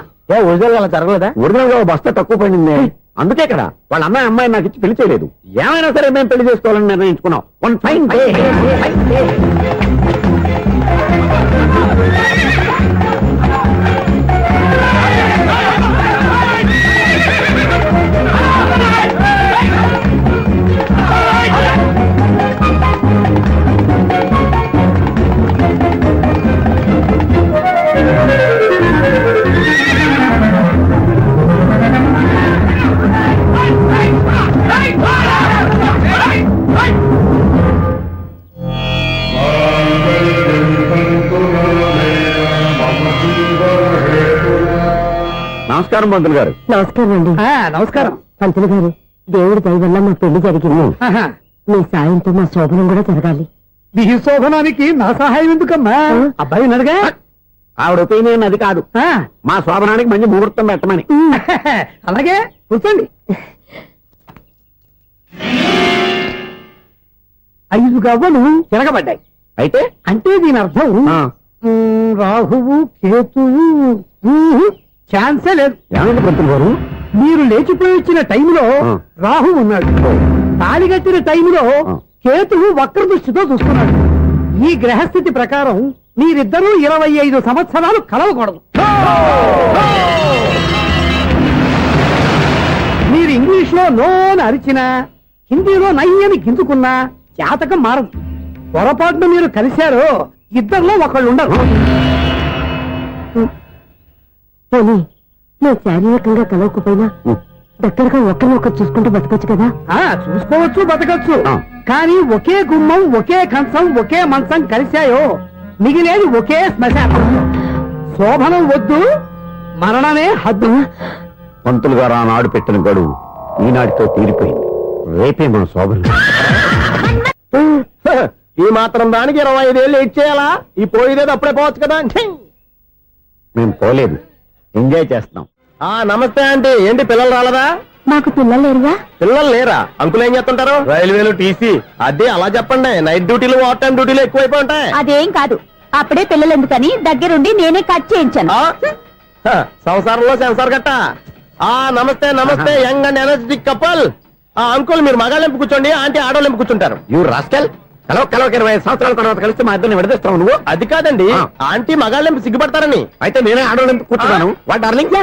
ఒరిజినల్ అలా జరగలేదా? ఒరిజినల్ గా బస్తా తక్కువ పడింది. అందుకే కదా వాళ్ళ అమ్మాయి నాకు ఇచ్చి పెళ్లి చేయలేదు. ఏమైనా సరే మేము పెళ్లి చేసుకోవాలని నిర్ణయించుకున్నాం. One fine day. నమస్కారం పంతులు గారు. నమస్కారం అండి. నమస్కారం పంతులు గారు. దేవుడి దయ వల్ల మా పెళ్లి జరిగింది. మీ సాయంతో మా శోభనం కూడా జరగాలి. నీ శోభనానికి నా సహాయం ఎందుకమ్మా? అబ్బాయి ఉన్నదిగా. ఆవిడ ఒపీనియన్ అది కాదు. మా శోభనానికి మంచి ముహూర్తం పెట్టమని. అలాగే కూర్చోండి. 5 గవ్వలు తిరగబడ్డాయి. అయితే అంటే దీని అర్థం రాహువు కేతువు ఛాన్సే లేదు. ఏమైంది పంతులు గారు? మీరు లేచిపోయి వచ్చిన టైంలో రాహు ఉన్నాడు. తాళి కట్టిన టైంలో కేతువు వక్ర దృష్టితో చూస్తున్నాడు. ఈ గ్రహస్థితి ప్రకారం మీరిద్దరూ 25 సంవత్సరాలు కలవకూడదు. మీరు ఇంగ్లీష్ లో నోని అరిచినా, హిందీలో నయ్యని గింజుకున్నా జాతకం మారదు. పొరపాటున మీరు కలిశారో ఇద్దరిలో ఒకళ్ళు ఉండరు. పోనీ నువ్వు శారీరకంగా కలవకపోయినా దగ్గరగా ఒకరినొకరు చూసుకుంటూ బతకొచ్చు కదా. చూసుకోవచ్చు, బతకచ్చు. కానీ ఒకే గుమ్మం, ఒకే కంచం, ఒకే మంచం కలిశాయో మిగిలేది ఒకే శ్మశానం. శోభనం వద్దు, మరణమే హద్దు. పంతులు గారు ఆనాడు పెట్టిన గడువు ఈనాటితో తీరిపోయింది. రేపే మన శోభనం. ఈ మాత్రం దానికి 25 ఏళ్ళు ఇచ్చేయాలా? ఈ పోయేదేది అప్పుడే పోవచ్చు కదా. మేము పోలేదు, ఎంజాయ్ చేస్తున్నాం. నమస్తే ఆంటీ. ఏంటి పిల్లలు రాలదా? మాకు పిల్లలు లేరుగా. పిల్లలు లేరా? అంకులు ఏం చేస్తుంటారు? రైల్వేలు, టీసీ. అదే అలా చెప్పండి. నైట్ డ్యూటీలు, ఓవర్ టైం డ్యూటీలు ఎక్కువైపోయి ఉంటాయి. అదేం కాదు, అప్పుడే పిల్లలు ఎందుకని దగ్గరుండి నేనే కట్ చేయించాను. సంసారంలో సెన్సార్ గట్ట. నమస్తే నమస్తే, young and energetic couple. Uncle మీరు మగాళ్ళెంపు కూర్చోండి, ఆంటీ ఆడోళ్ళెంపు కూర్చుంటారు. యూ రాస్కెల్, కలవ 25 సంవత్సరాల తర్వాత కలిస్తే మా ఇద్దరిని విడదీస్తావు నువ్వు. అది కాదండి, ఆంటీ మగాళ్ళెంపు సిగ్గుపడతారని. అయితే నేనే ఆడోళ్ళెంపు కూర్చున్నాను. వాట్ డార్లింగ్,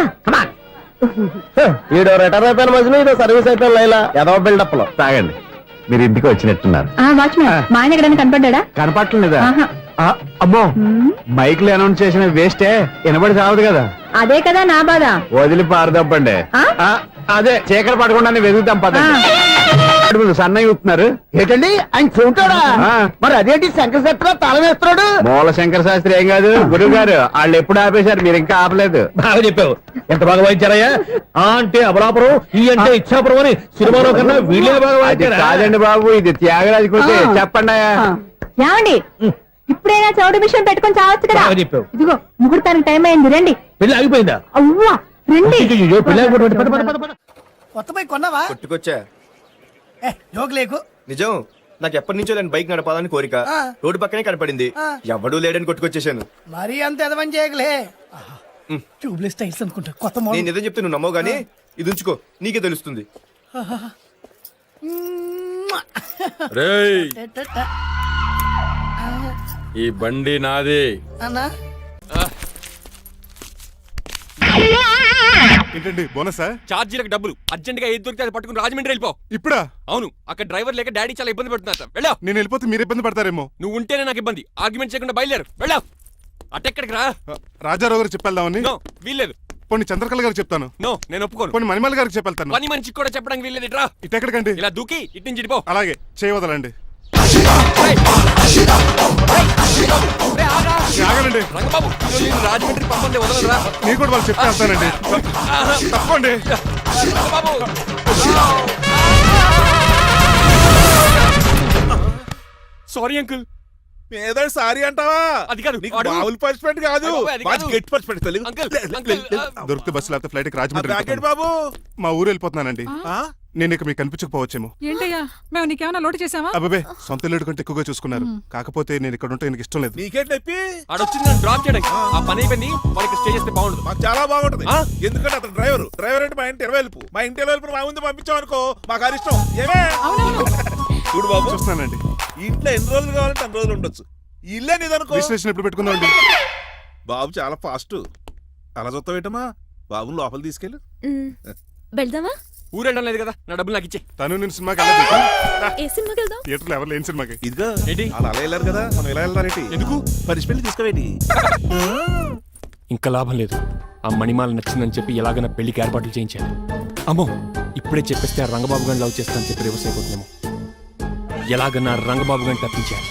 ఈడో రిటైర్ అయిపోయిన మధ్యలో ఇదో సర్వీస్ అయిపోయిన లైలా ఏదో బిల్డప్ లో. తాగండి, మీరు ఇంటికి వచ్చినట్టున్నారు. వాచ్మెన్ మా ఆయన ఎక్కడైనా కనపడ్డా? కనపడలేదా? అమ్మో, మైక్లు అనౌన్స్ చేసిన వేస్టే, వినబడి సావదు కదా. అదే కదా నా బాధ. వదిలి పారదప్పండి. అదే చీకటి పడకుండా వెతుకుతాం పదండి. సన్నయ్య చూస్తున్నారు ఏంటండి ఆయన చూంటాడా? మరి అదేంటి శంకర శాస్త్రి తాళం వేస్తున్నాడు? మూల శంకర శాస్త్రి ఏం కాదు, గురువు గారు వాళ్ళు ఎప్పుడు ఆపేశారు, మీరు ఇంకా ఆపలేదు. బాగా చెప్పావు, ఎంత బాగా వాయించారయ్యా. అంటే అబలాపురం, ఈ అంటే ఇచ్చాపురం అని సినిమాలో కన్నా వీళ్ళే బాగా వాయించారు. కాదండి బాబు, ఇది త్యాగరాజు కృతి. చెప్పండి. ఏమండి, ఇప్పుడైనా చౌడు మిషన్ పెట్టుకొని చావచ్చు కదా. చెప్పావు. ఇదిగో ముహూర్తానికి టైం అయింది, రండి. పెళ్లి ఆగిపోయిందా? అవ్వా రండి. కొత్త బైక్ కొన్నావా? కొట్టుకొచ్చా. జోక్ లేకు. నిజం, నాకు ఎప్పటి నుంచో నేను బైక్ నడపాలని కోరిక. రోడ్డు పక్కనే కనపడింది, ఎవడూ లేడని కొట్టుకొచ్చేసాను. మరీ అంత ఎదవని చేయగలే. ట్యూబ్లెస్ టైల్స్ అనుకుంటా, కొత్త మోడల్. నేను నిజం చెప్తే నువ్వు నమ్మవు గానీ ఇది ఉంచుకో, నీకే తెలుస్తుంది. ఈ బండి నాదే. అన్నా ఏంటండి బోనసా? ఛార్జీలకు డబ్బులు అర్జెంట్ గా ఏది దొరికితే అది పట్టుకుని రాజమండ్రి వెళ్ళిపో. ఇప్పుడా? అవును, అక్కడ డ్రైవర్ లేక డాడీ చాలా ఇబ్బంది పడుతున్నారు. వెళ్ళావు. నేను వెళ్ళిపోతే మీరు ఇబ్బంది పడతారేమో. నువ్వు ఉంటేనే నాకు ఇబ్బంది. ఆర్గ్యుమెంట్ చేయకుండా బయలుదేరు. వెళ్ళావు. అటెక్కడికి రా. రాజారావు గారు చెప్పేద్దామని. వీల్లేదు. పోనీ చంద్రకళ గారికి చెప్తాను. నో, నేను ఒప్పుకోను. పోనీ మణిమాల గారికి చెప్పేళ్తాను. పని మనిషికి కూడా చెప్పడానికి వీల్లేదు. ఇట్రా. ఇటెక్కడికండి? ఇలా దూకి ఇటు నుంచి ఇటుపో. అలాగే, చేయవదలండి. ఆగండి రంగబాబు, రాజమండ్రి పంపండి, వదలరా. మీరు కూడా వాళ్ళు చెప్పేస్తానండి. తప్పండి. Sorry uncle. ఏదో సారీ అంటావా? అది కాదు, మామూలు పనిష్మెంట్ కాదు, గట్టి పనిష్మెంట్. దొరికితే బస్సు లేకపోతే ఫ్లైట్ కి రాజమండ్రి బాబు. మా ఊరు వెళ్ళిపోతున్నానండి. నేను ఇక మీకు కనిపించకపోవచ్చేమో. ఏంటయ్యా, మేము నీకేమైనా లోటు చేసావా? అబ్బాబే, సొంత ఇల్లు కంటే ఎక్కువగా చూసుకున్నారు. కాకపోతే నేను ఇక్కడ ఉంటే నాకు ఇష్టం లేదు. నీకేంటి నొప్పి? ఆడొచ్చింది నన్ను డ్రాప్ చేయడానికి. ఆ పని అయిపోయింది, వాళ్ళకి స్టే చేస్తే బాగుండదు. మాకు చాలా బాగుంటది. ఎందుకంటే అతను డ్రైవర్ అంటే మా ఇంటి వెళ్ళిపు. మా ఇంటి వెళ్ళిపు మా ముందు పంపించామనుకో మాకు అది ఇష్టం. ఏమే చూడు బాబు, చూస్తున్నానండి. ఇంట్లో ఎన్ని రోజులు కావాలంటే అన్ని రోజులు ఉండొచ్చు. ఇల్లే నీదనుకో. రిజిస్ట్రేషన్ ఎప్పుడు పెట్టుకుందామండి? బాబు చాలా ఫాస్ట్. అలా చూస్తావేటమ్మా, బాబు లోపల తీసుకెళ్ళు. వెళ్దామా? ఊరెళ్ళడం లేదు కదా, నా డబ్బులు నాకు ఇచ్చే. తను నేను సినిమాకి వెళ్ళదు. ఏ సినిమాకి వెళ్దాం? థియేటర్లో ఎవరు లేని సినిమాకి. ఇదిగో అలా వెళ్ళారు కదా, మనం ఇలా వెళ్తారేంటి? ఎందుకు? పనిష్మెంట్ తీసుకోవేటి? ఇంకా లాభం లేదు. ఆ మణిమాల నచ్చిందని చెప్పి ఎలాగైనా పెళ్లికి ఏర్పాట్లు చేయించాను. అమ్మో, ఇప్పుడే చెప్పేస్తే ఆ రంగబాబు గారిని లవ్ చేస్తానని చెప్పి రివర్స్ అయిపోతున్నాము. ఎలాగన్నా రంగబాబు గారిని తప్పించాను.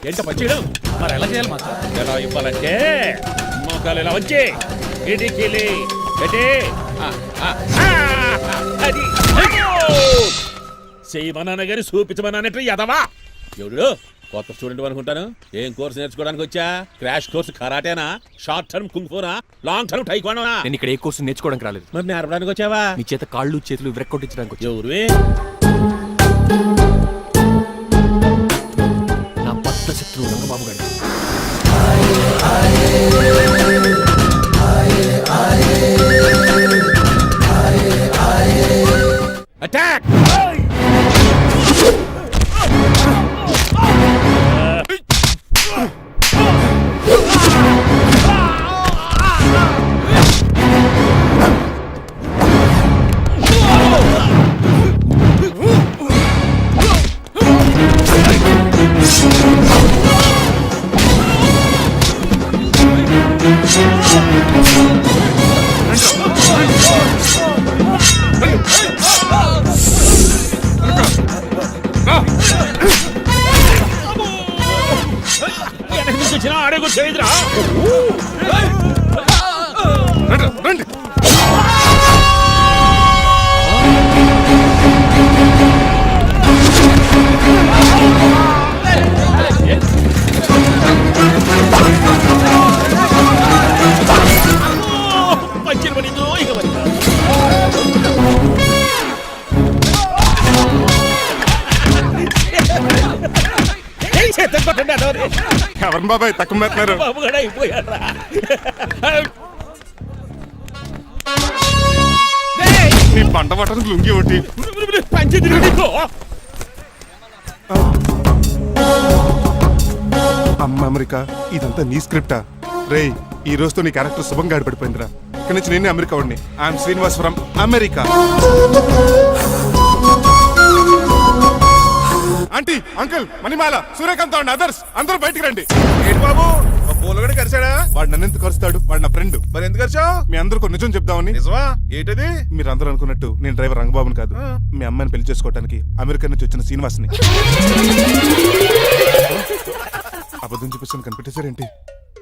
ఏంటో పచ్చేయడం మరి ఎలా చేయాలి మాత్రం? ఎలా ఇవ్వాలంటే మోకాలు ఇలా వచ్చి ఇడికిలి అది చేయమన్నాను గారి చూపించమన్నట్టు ఎదవా. ఎవడు కొత్త స్టూడెంట్ అనుకుంటాను. ఏం కోర్సు నేర్చుకోవడానికి వచ్చా? క్రాష్ కోర్సు కరాటేనా, షార్ట్ టర్మ్ కుంగ్ఫూనా, లాంగ్ టర్మ్ టైక్వాండోనా? నేను ఇక్కడ ఏ కోర్సు నేర్చుకోవడానికి రాలేదు. మరి నేర్పడానికి వచ్చావా? నీ చేత కాళ్ళు చేతులు విరక్కొట్టించడానికి వచ్చా. ఎవరువే? నా బద్ద శత్రువు రంగబాబు గారు. వచ్చినా ఆడే కూర్చోయిద్రా. రండి. పంచిన పడిందో ఇక మరి. ఎవరిని బాబాయ్ తక్కువ పెడుతున్నారు? బాబు కూడా అయిపోయారా. నీ పంట పట్టడానికి లుంగి ఒకటి పంచి తిరిగి అమ్మ అమెరికా ఇదంతా నీ స్క్రిప్టా? రేయ్ ఈ రోజుతో నీ క్యారెక్టర్ శుభంగా ఆడిపడిపోయిందిరా. ఇక్కడి నుంచి నేనే అమెరికా వాడిని. I'm Srinivas from America. Aunty uncle Manimala Suryakant and others అందరూ బయటికి రండి. ఏంటి బాబు పూలగడ కలిసాడా? వాడు నన్ను ఎందుకు కరుస్తాడు? వాడు నా ఫ్రెండ్. మరి ఎందుకు కలిసావు? మీ అందరూ నిజం చెప్దామని. నిజమా? ఏంటది? మీరు అందరూ అనుకున్నట్టు నేను డ్రైవర్ రంగబాబుని కాదు. మీ అమ్మాయిని పెళ్లి చేసుకోవడానికి అమెరికా నుంచి వచ్చిన శ్రీనివాస్ని. అబద్ధం చూపిస్తాను కనిపెట్టేశారేంటి?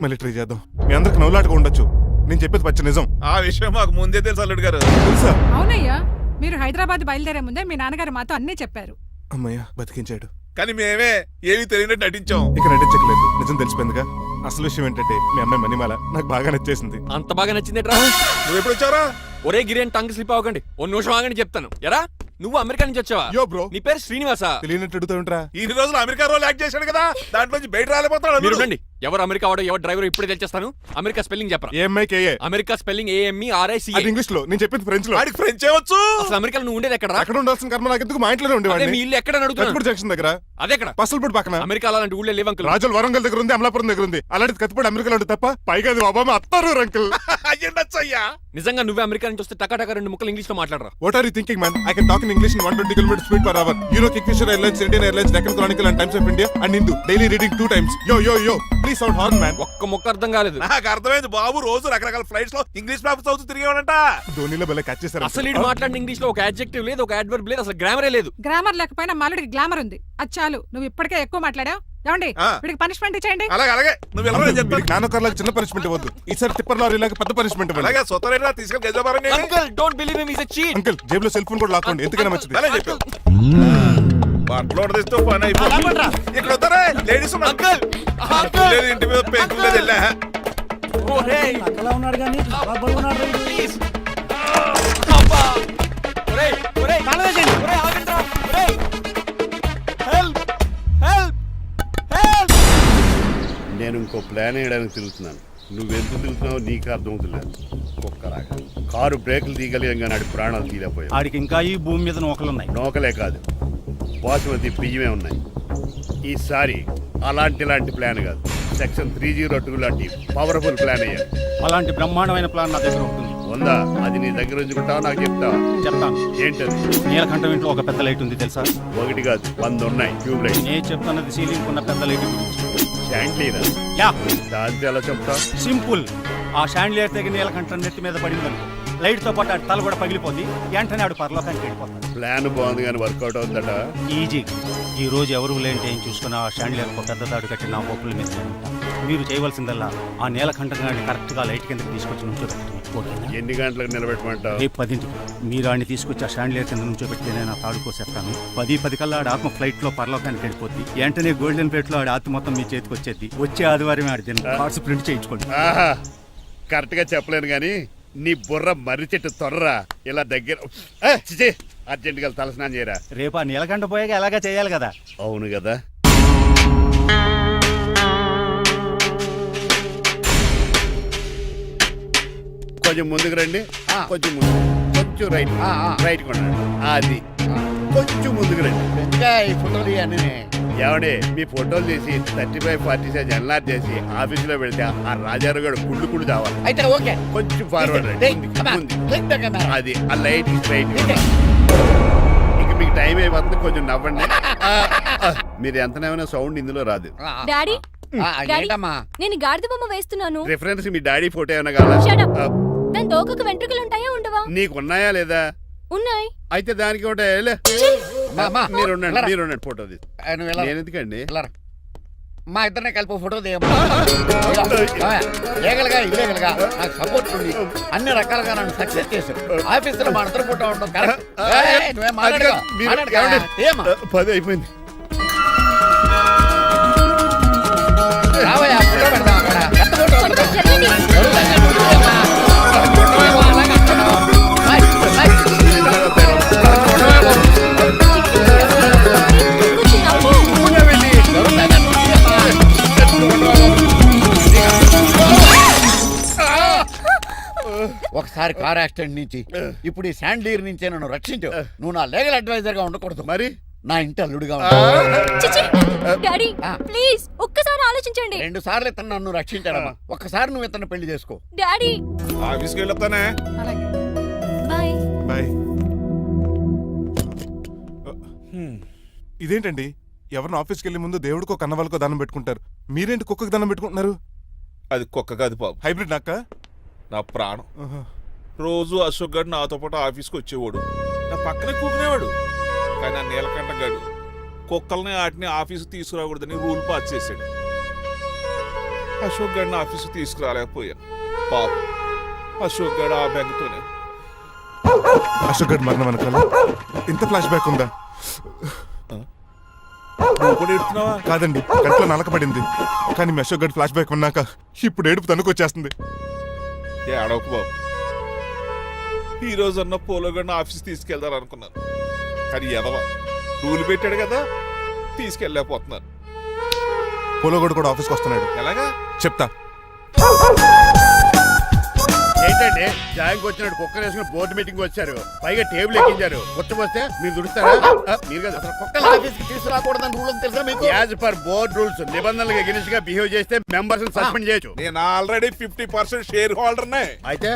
మళ్ళీ ట్రై చేద్దాం. మీ అందరికి నవ్వులాటగా ఉండొచ్చు. నేను చెప్పేది పచ్చ నిజం. ఆ విషయం మాకు ముందే తెలుసు అల్లుడు గారు. తెలుసా? అవునయ్యా, మీరు హైదరాబాద్ బయలుదేరే ముందే మీ నాన్నగారు మాతో అన్నీ చెప్పారు. అమ్మయ్య బతికించాడు. కానీ మేమే ఏమీ తెలియనట్టు నటించాం. ఇక నటించట్లేదు, నిజం తెలిసిపోయిందిగా. అసలు విషయం ఏంటంటే మీ అమ్మాయి మణిమాల నాకు బాగా నచ్చేసింది. అంత బాగా నచ్చిందేట్రా? నువ్వు ఎప్పుడు వచ్చారా? ఒరే గిరియన్ టంగ్ స్లిప్ అవ్వకండి. ఓ నిమిషం ఆగండి చెప్తాను. ఎరా నువ్వు అమెరికా నుంచి వచ్చావా? యో బ్రో, నీ పేరు శ్రీనివాసా? తెలియనట్టు అడుగుతావుంట్రా? ఇన్ని రోజులు అమెరికా రోల్ యాక్ట్ చేశాడు కదా, దాంట్లోంచి బయట రాలేపోతాడు. మీరు రండి. ఎవరు అమెరికా వాడో ఎవరు డ్రైవర్ ఇప్పుడే తెలిచేస్తాను. అమెరికా స్పెల్లింగ్ చెప్పరా? ఏఎంఐకేఏ. America spelling AMERICA. అది ఇంగ్లీష్ లో, నేను చెప్పింది ఫ్రెంచ్ లో. వాడికి ఫ్రెంచ్ వచ్చు. అసలు అమెరికాలో నువ్వు ఉండేది ఎక్కడ? అక్కడ ఉండాల్సిన కర్మ నాకు ఎందుకు? మా ఇంట్లోనే అదే ఉండేవాడిని. మీ ఇల్లు ఎక్కడ అడుగుతున్నాను? కత్తిపూడి జంక్షన్ దగ్గర. అదెక్కడ? పసలపూడి పక్కన. అమెరికా అలాంటి ఊళ్ళో లేవు అంకుల్. రాజుల వరంగల్ దగ్గర ఉంది, అమలాపురం దగ్గర ఉంది. అలాంటి కత్తిపూడి అమెరికాలో ఉంటుంది తప్ప. పైగా అది ఒబామా అత్తారు అంకుల్. అయ్యా నిజంగా నువ్వే అమెరికా నుంచి వస్తే టకా రెండు ముక్కలు ఇంగ్లీష్ లో మాట్లాడరా? What are you thinking, man? I can talk in English in 120 km speed per hour. You know Kingfisher Airlines, Indian Airlines, Deccan Chronicle and Times of India and Hindu. Daily reading 2 times. Yo. Please sound horn, man. ఒక్క ముక్క అర్థం కాలేదు. నాకు అర్థమైంది బాబు. రోజు రకరకాల flights లో English papers అవుతూ తిరిగేవాడంట. ధోనిలో భలే క్యాచ్ చేశారు. అసలు ఇటు మాట్లాడిన ఇంగ్లీష్ లో ఒక అడ్జెక్టివ్ లేదు, ఒక అడ్వర్బ్ లేదు, అసలు గ్రామరే లేదు. గ్రామర్ లేకపోయినా మాలుడికి గ్లామర్ ఉంది. అది చాలు. నువ్వు ఇప్పటికే ఎక్కువ మాట్లాడావు. ఏమండి, వీడికి పనిష్మెంట్ ఇచ్చేయండి. అలాగే నువ్వు ఎలా చెప్తాను. నానొకర్లకు చిన్న పనిష్మెంట్ ఇవ్వద్దు. ఈసారి టిప్పర్ లారీలాగా పెద్ద పనిష్మెంట్ ఇవ్వండి. అలాగే సొత్తరేనా తీసుకెళ్ళి గజాబారని. Uncle don't believe him, he is a cheat. Uncle జేబులో సెల్ ఫోన్ కూడా లాక్కోండి, ఎందుకైనా మంచిది. అలా చెప్పు. బట్టలు తీస్తూ పని అయిపోయింది. ఇక్కడ వస్తారా లేడీస్? అంకుల్ లేదు, ఇంటి మీద పెంకులు లేదు. వెళ్ళా అలా ఉన్నాడు కానీ బాగున్నాడు. ప్లీజ్ అబ్బా. ఒరేయ్ కాలవేశండి. ఒరేయ్ ఆగండిరా. ఒరేయ్ హెల్ప్. నేను ఇంకో ప్లాన్ వేయడానికి తిరుగుతున్నాను. నువ్వెందుకు తిరుగుతున్నావు నీకు అర్థమవుతులేదు. ఒక్కలాగా కారు బ్రేకులు తీయగలిగాం కానీ ఆడి ప్రాణాలు తీయలేకపోయావు. ఆడికి ఇంకా ఈ భూమి మీద నూకలున్నాయి. నోకలే కాదు, బాసుమతి బియ్యమే ఉన్నాయి. ఈసారి ఇలాంటి ప్లాన్ కాదు, సెక్షన్ 302 లాంటి పవర్ఫుల్ ప్లాన్ అయ్యారు. అలాంటి బ్రహ్మాండమైన ప్లాన్ నా దగ్గర ఉంటుంది. ఉందా? అది నీ దగ్గర ఉంచుకుంటావా? నాకు చెప్తావా? చెప్తాను. ఏంటది? నీలకంఠం ఇంట్లో ఒక పెద్ద లైట్ ఉంది తెలుసా? ఒకటి కాదు 100 ఉన్నాయి ట్యూబ్ లైట్. నేను చెప్తున్నది సీలింగ్ ఉన్న పెద్ద లైట్ గురించి. శాండ్లీరా? యా, దాంతో ఎలా చెప్తా? సింపుల్. ఆ షాండ్లియర్ తెగి నీలకంఠం నెత్తి మీద పడిందని లైట్ తో పాటు ఆడి తల కూడా పగిలిపోద్ది. వెంటనే ఆడు పరలోకానికి వెళ్ళిపోతాడు. ప్లాన్ బాగుంది కానీ వర్కౌట్ అవుతుందట. ఈజీ. ఈ రోజు ఎవరు లేంటే ఏం చూసుకున్న ఆ షాండ్లియర్ పెద్ద తాడు కట్టి నా పోపుల మీద ఉంటా. మీరు చేయవలసిందల్లా ఆ నీలకంఠం గారిని కరెక్ట్ గా లైట్ కిందకి తీసుకొచ్చి నుంచోబెట్టి. ఎన్ని గంటలకు నిలబెట్టమంటావు? రేపు 10ంటికి మీరు ఆడిని తీసుకొచ్చి ఆ షాండ్లియర్ కింద నుంచోబెట్టి నేను ఆ తాడు కోసేస్తాను. 10 కల్లా ఆడ ఆత్మ ఫ్లైట్ లో పరలోకానికి వెళ్ళిపోద్ది. వెంటనే గోల్డెన్ ప్లేట్ లో ఆడి ఆత్మ మొత్తం మీ చేతికి వచ్చేది. వచ్చే ఆదివారం ఆడి దీన్ని కార్డ్స్ ప్రింట్ చేయించుకోండి. కరెక్ట్ గా చెప్పలేను గానీ నీ బుర్ర మర్రి చెట్టు తొర్రా. ఇలా దగ్గర అర్జెంట్ గా తలస్నానం చేయరా. రేపు ఆ నీలకంఠ పోయాక ఎలాగా చేయాలి కదా. అవును కదా. కొంచెం ముందుకు రండి. కొంచెం ముందు, కొంచెం రైట్, రైట్ కొనండి. అది కొంచెం ముందుకు రండి. ఫోటోలు ఏమండి మీ ఫోటోలు తీసి 35, 40 సైజ్ ఎన్లార్ చేసి ఆఫీసులో పెడితే ఆ రాజారావు గారు కుళ్ళు చావాలి. అయితే ఓకే, కొంచెం ఫార్వర్డ్ రండి. అది ఆ లైట్ స్ట్రైట్. ఇక మీకు టైం అయిపోతుంది, కొంచెం నవ్వండి. మీరు ఎంతనేమైనా సౌండ్ ఇందులో రాదు. డాడీ నేను గాడిద బొమ్మ వేస్తున్నాను. రిఫరెన్స్ మీ డాడీ ఫోటో ఏమైనా కావాలా? దాని తోకకు వెంట్రుకలు ఉంటాయా ఉండవా? నీకున్నాయా లేదా? ఉన్నాయి. అయితే దానికి ఒకటే మీరు ఉండండి ఫోటో తీసి. నేను ఎందుకండి మా ఇద్దరిని కలిపి ఫోటో లీగల్గా ఇల్లీగల్గా నాకు సపోర్ట్ ఉంది, అన్ని రకాలుగా నన్ను సక్సెస్ చేశారు. ఆఫీసులో మా ఇద్దరు ఫోటో ఉండడం కరెక్ట్. నువ్వేం మాట్లాడుకో. 10 అయిపోయింది. రావయ్యా, ఫోటో పెడదాం అక్కడ. ఎంత ఫోటో పెడదాం? ఒకసారి కార్ యాక్సిడెంట్ నుంచి ఇప్పుడు ఈ శాండ్లీర్ నుంచే నన్ను రక్షించు. నువ్వు నా లీగల్ అడ్వైజర్ గా ఉండకూడదు, మరి నా ఇంటి అల్లుడుగా డాడీ ప్లీజ్ ఒక్కసారి ఆలోచించండి. 2 సార్లు ఇతను నన్ను రక్షించాడమ్మా, ఒక్కసారి నువ్వు ఇతను పెళ్లి చేసుకో. డాడీ ఆఫీస్కి వెళ్ళొస్తానే. బాయ్. బాయ్. ఇదేంటండి, ఎవరిని ఆఫీస్కి వెళ్ళే ముందు దేవుడికో కన్నవాళ్ళకో దండం పెట్టుకుంటారు, మీరేంటి కుక్కకి దండం పెట్టుకుంటున్నారు? అది కుక్క కాదు బాబు, హైబ్రిడ్ నాక్క. నా ప్రాణం. రోజు అశోక్ గడు నాతో పాటు ఆఫీస్కి వచ్చేవాడు, నా పక్కనే కూకునేవాడు. కానీ ఆ నీలకంఠ గడు కుక్కల్ని వాటిని ఆఫీస్కి తీసుకురాకూడదని రూల్ పాస్ చేశాడు. అశోక్ గడిని ఆఫీస్కి తీసుకురాలేకపోయాను. పాప అశోక్ గడు ఆ బెంగతోనే. అశోక్ గడ్ మరణం వెనకాల ఇంత ఫ్లాష్ బ్యాక్ ఉందా? కాదండి, కంట్లో నలకపడింది. కానీ మీ అశోక్ గడ్ ఫ్లాష్ బ్యాక్ ఉన్నాక ఇప్పుడు ఏడుపు తనుకొచ్చేస్తుంది. ఏడవకు బాబు, ఈ రోజు అన్న పోలో గడిని ఆఫీస్ తీసుకెళ్దాం అనుకున్నాను, కానీ ఎదవా రూల్ పెట్టాడు కదా, తీసుకెళ్ళలేకపోతున్నాను. పోలోగోడు కూడా ఆఫీస్కి వస్తున్నాడు. ఎలాగా చెప్తా. ఏంటండి జాయింగ్ వచ్చినట్టు కుక్కర్ వేసుకుని బోర్డు మీటింగ్ వచ్చారు, పైగా టేబుల్ ఎక్కించారు. వస్తే మీరు దుడుస్తారా? మీరు కదా అసలు కుక్కల ఆఫీస్కి తీసుకురాకూడదని రూల్ తెలుసా మీకు? యాజ్ పర్ బోర్డ్ రూల్స్ నిబంధనలకు ఎగనిస్ట్ గా బిహేవ్ చేస్తే మెంబర్స్ సస్పెండ్ చేయొచ్చు. నేను ఆల్రెడీ 50% షేర్ హోల్డర్నే. అయితే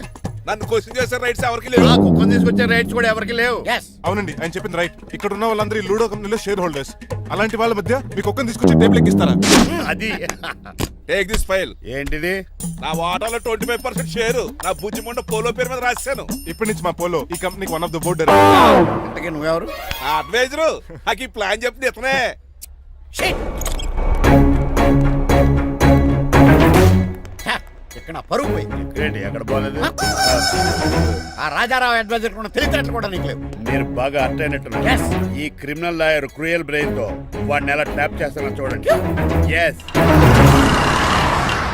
నన్ను క్వశ్చన్ చేసే రైట్స్ ఎవరికి లేవు. కుక్కను తీసుకొచ్చే రైట్స్ కూడా ఎవరికి లేవు. అవునండి, ఆయన చెప్పింది రైట్. ఇక్కడ ఉన్న వాళ్ళందరూ ఈ లూడో కంపెనీలో షేర్ హోల్డర్స్. అలాంటి వాళ్ళ మధ్య మీ కుక్కను తీసుకొచ్చి టేబుల్ ఎక్కిస్తారా? అది టేక్ దిస్ ఫైల్. ఏంటిది? నా వాటాలో 25% షేరు నా బుజ్జిమండ పోలో పేరు మీద రాశాను. ఇప్పటి నుంచి మా పోలో ఈ కంపెనీకి వన్ ఆఫ్ ద బోర్డు. ఇంతకీ నువ్వెవరు? అడ్వైజరు. నాకు ఈ ప్లాన్ చెప్పింది ఇతనే. ఇక్కడ పరుగు పోయింది. ఎక్కడ పోలేదు. ఆ రాజారావు అడ్వైజర్ కూడా తెలిసినట్లు కూడా నీకు లేవు. మీరు బాగా అర్థ అయినట్టున్నారు. ఈ క్రిమినల్ లాయర్ క్రూయల్ బ్రెయిన్ తో వాడిని ఎలా ట్యాప్ చేస్తానో చూడండి. ఎస్,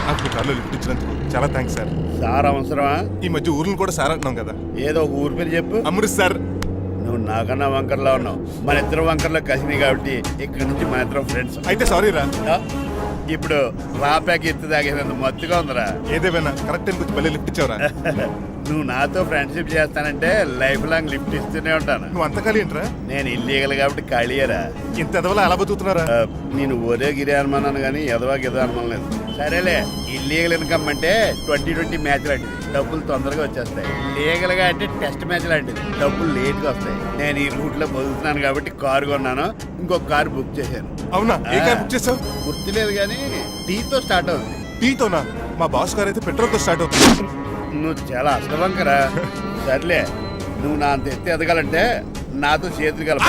నాకు మీ కార్లో లిఫ్ట్ ఇచ్చినందుకు చాలా థ్యాంక్స్ సార్. సార్ అవసరమా? ఈ మధ్య ఊర్లు కూడా సార్ అంటున్నాం కదా. ఏదో ఒక ఊరి పేరు చెప్పు. అమృత్సర్. నువ్వు నాకన్నా వంకర్లా ఉన్నావు. మన ఇద్దరు వంకర్లో కలిసినాయి కాబట్టి ఇక్కడ నుంచి మన ఇద్దరం ఫ్రెండ్స్. అయితే సారీ రా. ఇప్పుడు రాపాకి ఎత్తు తాగేదంత మత్తుగా ఉందిరా. ఏదేమైనా కరెక్ట్ టైంకి వచ్చి మళ్ళీ లిఫ్ట్ ఇచ్చావురా. నువ్వు నాతో ఫ్రెండ్షిప్ చేస్తానంటే లైఫ్ లాంగ్ లిఫ్ట్ ఇస్తూనే ఉంటాను. నువ్వు అంత ఖాళీ ఏంట్రా? నేను ఇల్లీగల్ కాబట్టి ఖాళీయరా. ఇంత ఎదవలా ఎలా బతుకుతున్నారా? నేను ఒరే గిరి అనుమానాను కానీ ఎదవా గిదా అనుమానం లేదు. సరేలే, ఇల్లీగల్ ఇన్కమ్ అంటే 2020 మ్యాచ్ లాంటిది, డబ్బులు తొందరగా వచ్చేస్తాయి. లీగల్ గా అంటే టెస్ట్ మ్యాచ్ లాంటిది, డబ్బులు లేట్ గా వస్తాయి. నేను ఈ రూట్ లో బతుకుతున్నాను కాబట్టి కారు కొన్నాను, ఇంకొక కారు బుక్ చేశాను. అవునా? ఏ కార్ బుక్ చేసావు? గుర్తులేదు కానీ టీతో స్టార్ట్ అవుతుంది. టీతోనా? మా బాస్ కార్ అయితే పెట్రోల్ తో స్టార్ట్ అవుతుంది. నువ్వు చాలా అష్టవంకరా. సర్లే, నువ్వు నా అంత ఎత్తి ఎదగాలంటే నాతో చేతులు కలప.